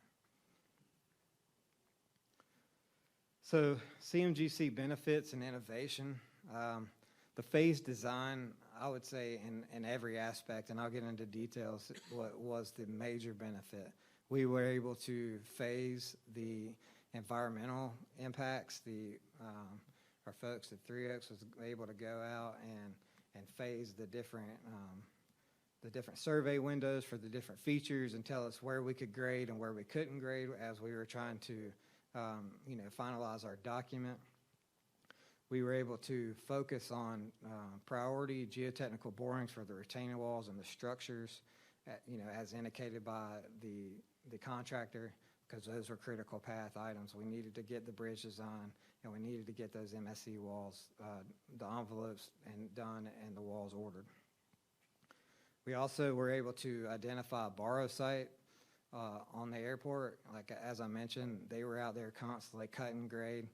Speaker 16: So CMGC benefits and innovation. The phase design, I would say in every aspect, and I'll get into details, what was the major benefit. We were able to phase the environmental impacts. Our folks at Three Oaks was able to go out and phase the different survey windows for the different features and tell us where we could grade and where we couldn't grade as we were trying to finalize our document. We were able to focus on priority geotechnical borings for the retaining walls and the structures, as indicated by the contractor, because those were critical path items. We needed to get the bridge design, and we needed to get those MSE walls, the envelopes done and the walls ordered. We also were able to identify a borrow site on the airport. Like, as I mentioned, they were out there constantly cutting grade,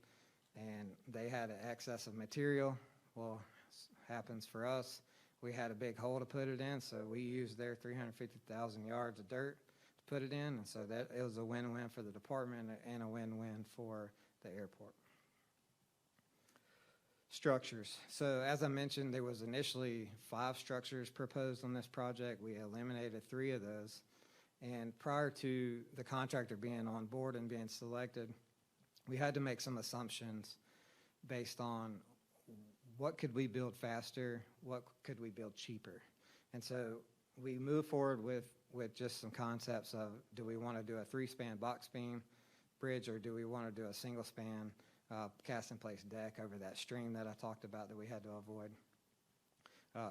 Speaker 16: and they had an excess of material. Well, happens for us. We had a big hole to put it in, so we used their 350,000 yards of dirt to put it in, and so that it was a win-win for the department and a win-win for the airport. Structures. So as I mentioned, there was initially 5 structures proposed on this project. We eliminated 3 of those. And prior to the contractor being on board and being selected, we had to make some assumptions based on what could we build faster, what could we build cheaper. And so we moved forward with just some concepts of, do we want to do a 3-span box beam bridge, or do we want to do a single span cast-in-place deck over that stream that I talked about that we had to avoid.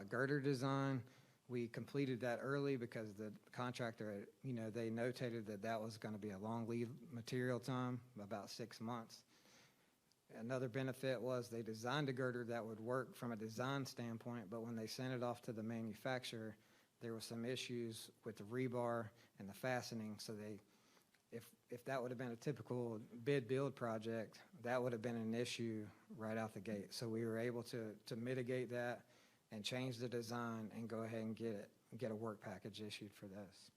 Speaker 16: Girder design, we completed that early because the contractor, they notated that was going to be a long lead material time, about 6 months. Another benefit was they designed a girder that would work from a design standpoint, but when they sent it off to the manufacturer, there were some issues with the rebar and the fastening, so if that would have been a typical bid build project, that would have been an issue right out the gate. So we were able to mitigate that and change the design and go ahead and get a work package issued for this.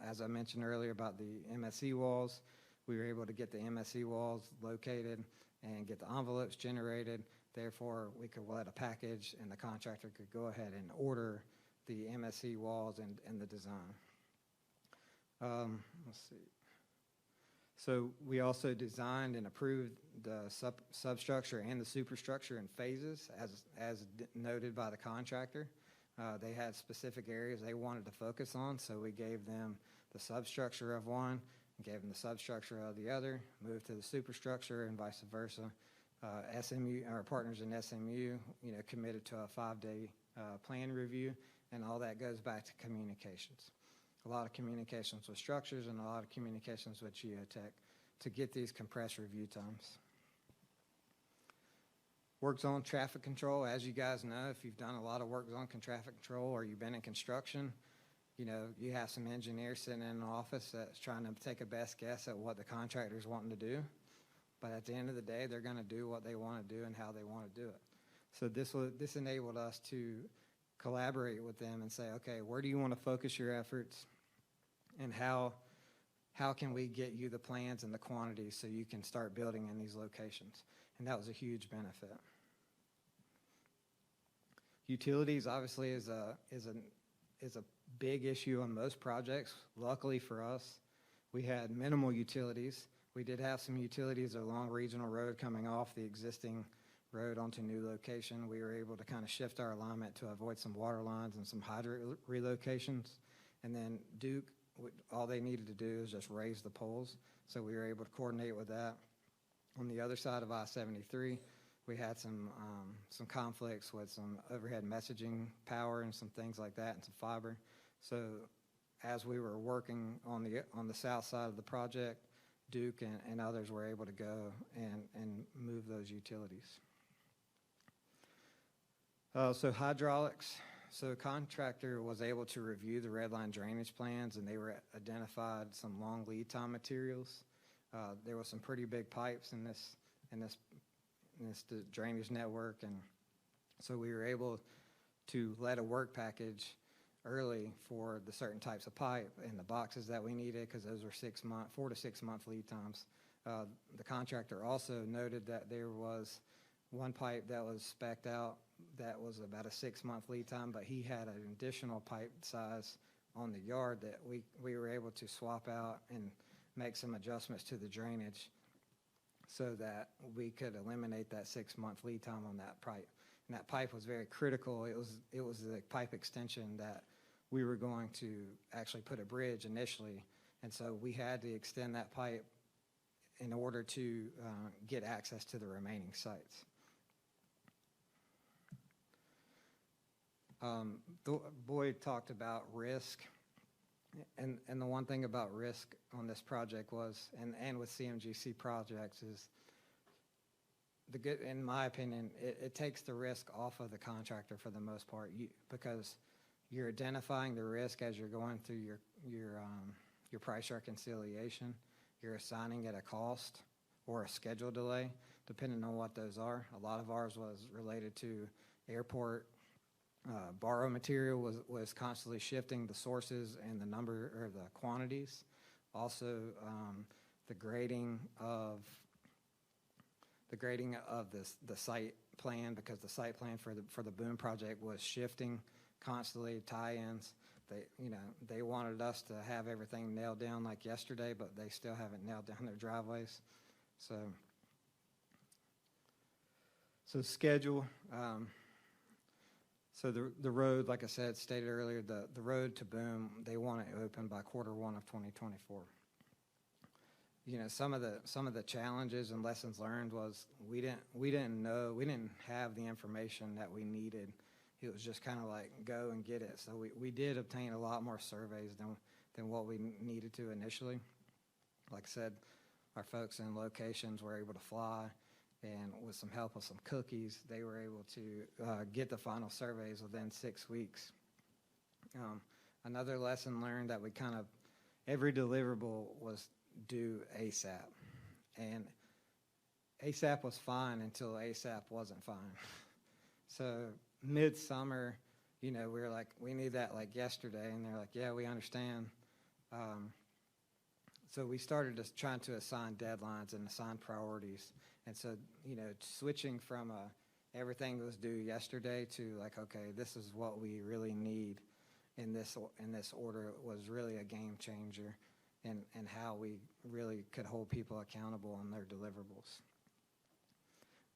Speaker 16: As I mentioned earlier about the MSE walls, we were able to get the MSE walls located and get the envelopes generated. Therefore, we could let a package and the contractor could go ahead and order the MSE walls and the design. Let's see. So we also designed and approved the substructure and the superstructure in phases, as noted by the contractor. They had specific areas they wanted to focus on, so we gave them the substructure of one, gave them the substructure of the other, moved to the superstructure, and vice versa. SMU, our partners in SMU, committed to a 5-day plan review, and all that goes back to communications. A lot of communications with structures and a lot of communications with geotech to get these compressed review times. Work zone traffic control, as you guys know, if you've done a lot of work zone traffic control or you've been in construction, you have some engineers sitting in an office that's trying to take a best guess at what the contractor's wanting to do. But at the end of the day, they're going to do what they want to do and how they want to do it. So this enabled us to collaborate with them and say, okay, where do you want to focus your efforts, and how can we get you the plans and the quantities so you can start building in these locations? And that was a huge benefit. Utilities obviously is a big issue on most projects. Luckily for us, we had minimal utilities. We did have some utilities along Regional Road coming off the existing road onto new location. We were able to kind of shift our alignment to avoid some water lines and some hydrant relocations. And then Duke, all they needed to do is just raise the poles. So we were able to coordinate with that. On the other side of I-73, we had some conflicts with some overhead messaging power and some things like that and some fiber. So as we were working on the south side of the project, Duke and others were able to go and move those utilities. So hydraulics. So a contractor was able to review the red line drainage plans, and they were identified some long lead time materials. There was some pretty big pipes in this drainage network, and so we were able to let a work package early for the certain types of pipe and the boxes that we needed, because those were 4 to 6 month lead times The contractor also noted that there was one pipe that was spec'd out that was about a 6-month lead time, but he had an additional pipe size on the yard that we were able to swap out and make some adjustments to the drainage so that we could eliminate that 6-month lead time on that pipe. And that pipe was very critical. It was the pipe extension that we were going to actually put a bridge initially, and so we had to extend that pipe in order to get access to the remaining sites. Boyd talked about risk, and the one thing about risk on this project was, and with CMGC projects, is in my opinion, it takes the risk off of the contractor for the most part, because you're identifying the risk as you're going through your price reconciliation. You're assigning it a cost or a schedule delay, depending on what those are. A lot of ours was related to airport. Borrow material was constantly shifting the sources and the number or the quantities. Also, the grading of the site plan, because the site plan for the boom project was shifting constantly. Tie-ins. They wanted us to have everything nailed down like yesterday, but they still haven't nailed down their driveways. So schedule. So the road, like I said, stated earlier, the road to boom, they want it open by Q1 of 2024. Some of the challenges and lessons learned was we didn't have the information that we needed. It was just kind of like go and get it. So we did obtain a lot more surveys than what we needed to initially. Like I said, our folks in locations were able to fly, and with some help of some cookies, they were able to get the final surveys within 6 weeks. Another lesson learned that every deliverable was due ASAP. And ASAP was fine until ASAP wasn't fine. So midsummer, we were like, we need that like yesterday, and they're like, yeah, we understand. So we started just trying to assign deadlines and assign priorities. And so, switching from everything was due yesterday to like, okay, this is what we really need in this order was really a game changer in how we really could hold people accountable on their deliverables.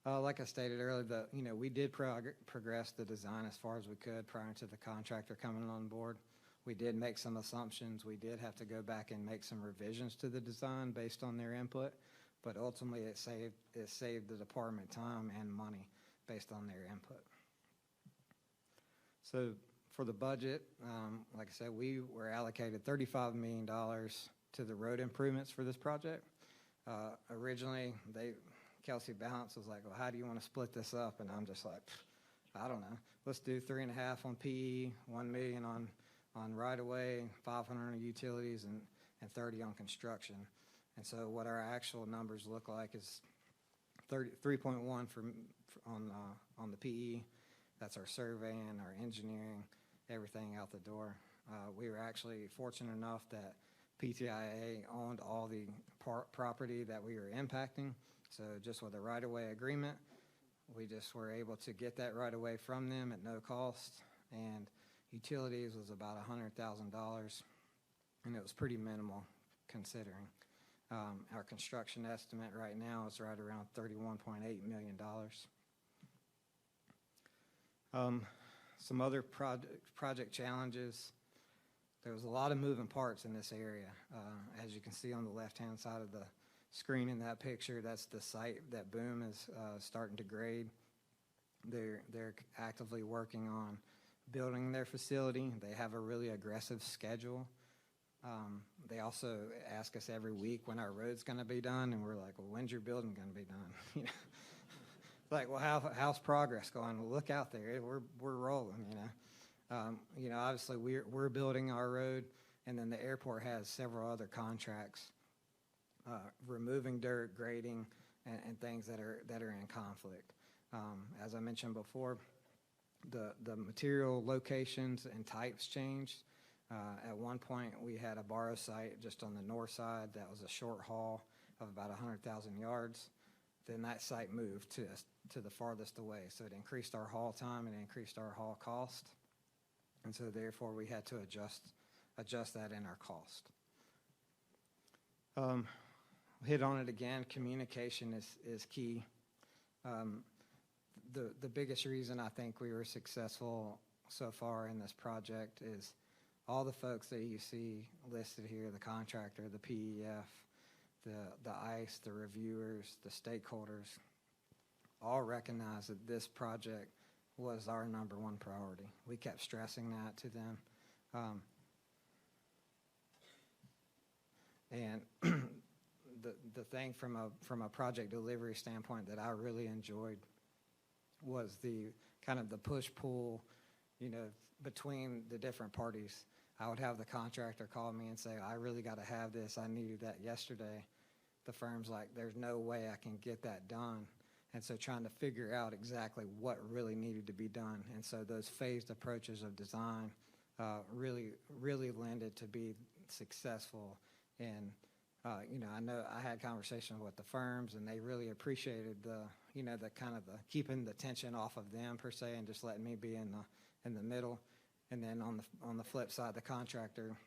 Speaker 16: Like I stated earlier, we did progress the design as far as we could prior to the contractor coming on board. We did make some assumptions. We did have to go back and make some revisions to the design based on their input, but ultimately it saved the department time and money based on their input. So for the budget, like I said, we were allocated $35 million to the road improvements for this project. Originally, Kelsey Balance was like, well, how do you want to split this up? And I'm just like, I don't know. Let's do 3.5 on PE, 1 million on right-of-way, 500 on utilities, and 30 on construction. And so what our actual numbers look like is 3.1 on the PE. That's our surveying, our engineering, everything out the door. We were actually fortunate enough that PTIA owned all the property that we were impacting. So just with a right-of-way agreement, we just were able to get that right-of-way from them at no cost. And utilities was about $100,000, and it was pretty minimal considering. Our construction estimate right now is right around $31.8 million. Some other project challenges. There was a lot of moving parts in this area. As you can see on the left-hand side of the screen in that picture, that's the site that Boom is starting to grade. They're actively working on building their facility. They have a really aggressive schedule. They also ask us every week when our road's going to be done, and we're like, well, when's your building going to be done? Like, well, how's progress going? Well, look out there, we're rolling. Obviously we're building our road, and then the airport has several other contracts, removing dirt, grading, and things that are in conflict. As I mentioned before, the material locations and types changed. At one point, we had a borrow site just on the north side that was a short haul. of about 100,000 yards. Then that site moved to the farthest away. So it increased our haul time and increased our haul cost. And so therefore we had to adjust that in our cost. Hit on it again, communication is key. The biggest reason I think we were successful so far in this project is all the folks that you see listed here, the contractor, the PEF, the ICE, the reviewers, the stakeholders, all recognize that this project was our number one priority. We kept stressing that to them. And the thing from a project delivery standpoint that I really enjoyed was the kind of the push-pull, between the different parties. I would have the contractor call me and say, I really got to have this. I needed that yesterday. The firm's like, there's no way I can get that done. And so trying to figure out exactly what really needed to be done. And so those phased approaches of design really lended to be successful. And, I know I had conversations with the firms, and they really appreciated the kind of the keeping the tension off of them per se, and just letting me be in the middle. And then on the flip side, the contractor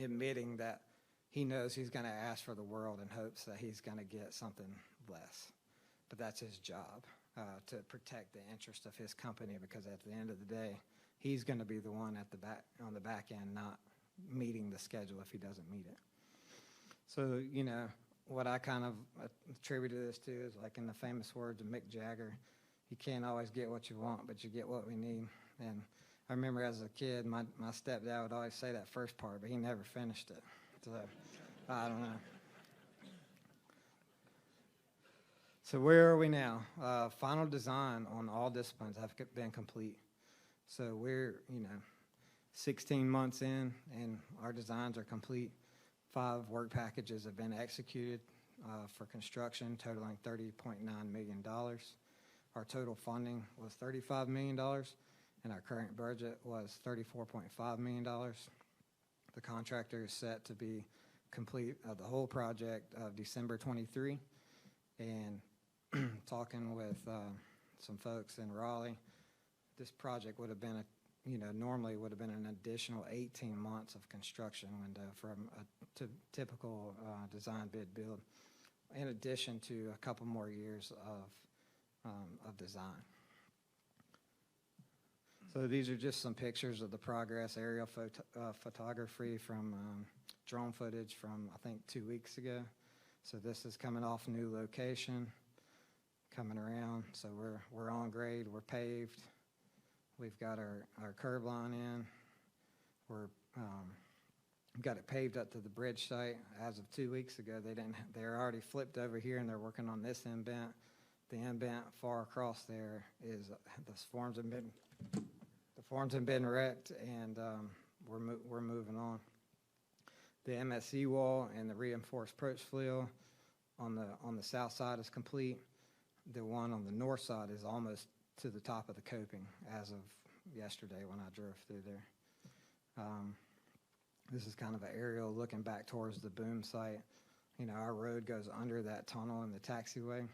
Speaker 16: admitting that he knows he's going to ask for the world in hopes that he's going to get something less. But that's his job, to protect the interest of his company, because at the end of the day, he's going to be the one on the back end not meeting the schedule if he doesn't meet it. So, what I kind of attributed this to is, like in the famous words of Mick Jagger, you can't always get what you want, but you get what we need. And I remember as a kid, my stepdad would always say that first part, but he never finished it. So, I don't know. So where are we now? Final design on all disciplines have been complete. So we're, 16 months in, and our designs are complete. 5 work packages have been executed for construction, totaling $30.9 million. Our total funding was $35 million, and our current budget was $34.5 million. The contractor is set to be complete the whole project of December 23, and talking with some folks in Raleigh, this project would have been normally would have been an additional 18 months of construction window from a typical design bid build, in addition to a couple more years of design. So these are just some pictures of the progress, aerial photography from drone footage from, I think, 2 weeks ago. So this is coming off new location, coming around. So we're on grade, we're paved. We've got our curb line in. We've got it paved up to the bridge site. As of 2 weeks ago, they're already flipped over here, and they're working on this indent. The indent far across there is the forms have been wrecked, and we're moving on. The MSE wall and the reinforced approach fluid on the south side is complete. The one on the north side is almost to the top of the coping as of yesterday when I drove through there. This is kind of an aerial looking back towards the boom site. Our road goes under that tunnel in the taxiway.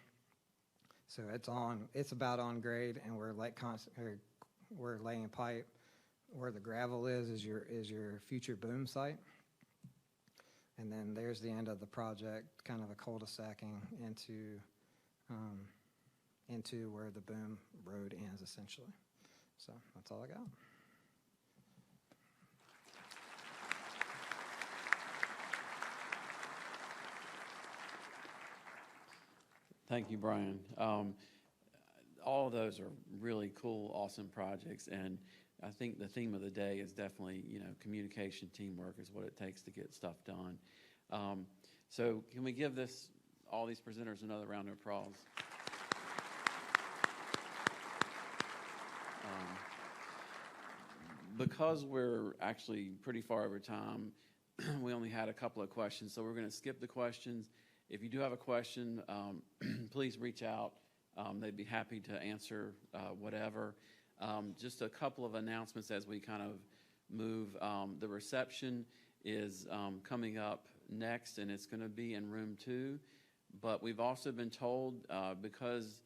Speaker 16: So it's about on grade, and we're laying pipe. Where the gravel is your future boom site. And then there's the end of the project, kind of a cul-de-sacing into where the boom road ends, essentially. So that's all I got.
Speaker 13: Thank you, Brian. All of those are really cool, awesome projects, and I think the theme of the day is definitely, communication, teamwork is what it takes to get stuff done. So can we give all these presenters another round of applause? Because we're actually pretty far over time, we only had a couple of questions, so we're going to skip the questions. If you do have a question, please reach out. They'd be happy to answer whatever. Just a couple of announcements as we kind of move. The reception is coming up next, and it's going to be in room 2. But we've also been told, because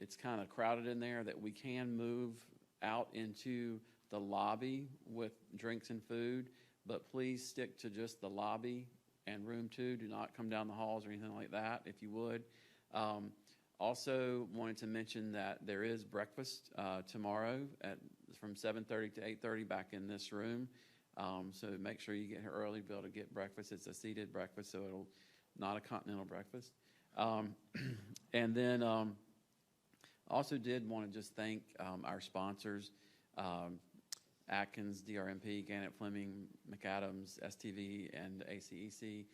Speaker 13: it's kind of crowded in there, that we can move out into the lobby with drinks and food, but please stick to just the lobby and room 2. Do not come down the halls or anything like that, if you would. Also wanted to mention that there is breakfast tomorrow from 7:30 to 8:30 back in this room. So make sure you get here early to be able to get breakfast. It's a seated breakfast, so it'll not a continental breakfast. And then also did want to just thank our sponsors, Atkins, DRMP, Gannett Fleming, McAdams, STV, and ACEC.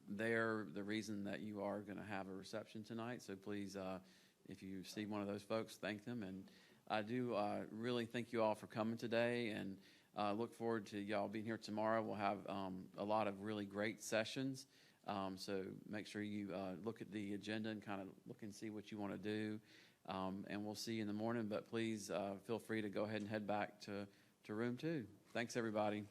Speaker 13: They're the reason that you are going to have a reception tonight. So please, if you see one of those folks, thank them. And I do really thank you all for coming today, and look forward to y'all being here tomorrow. We'll have a lot of really great sessions. So make sure you look at the agenda and kind of look and see what you want to do. And we'll see you in the morning, but please feel free to go ahead and head back to room 2. Thanks, everybody.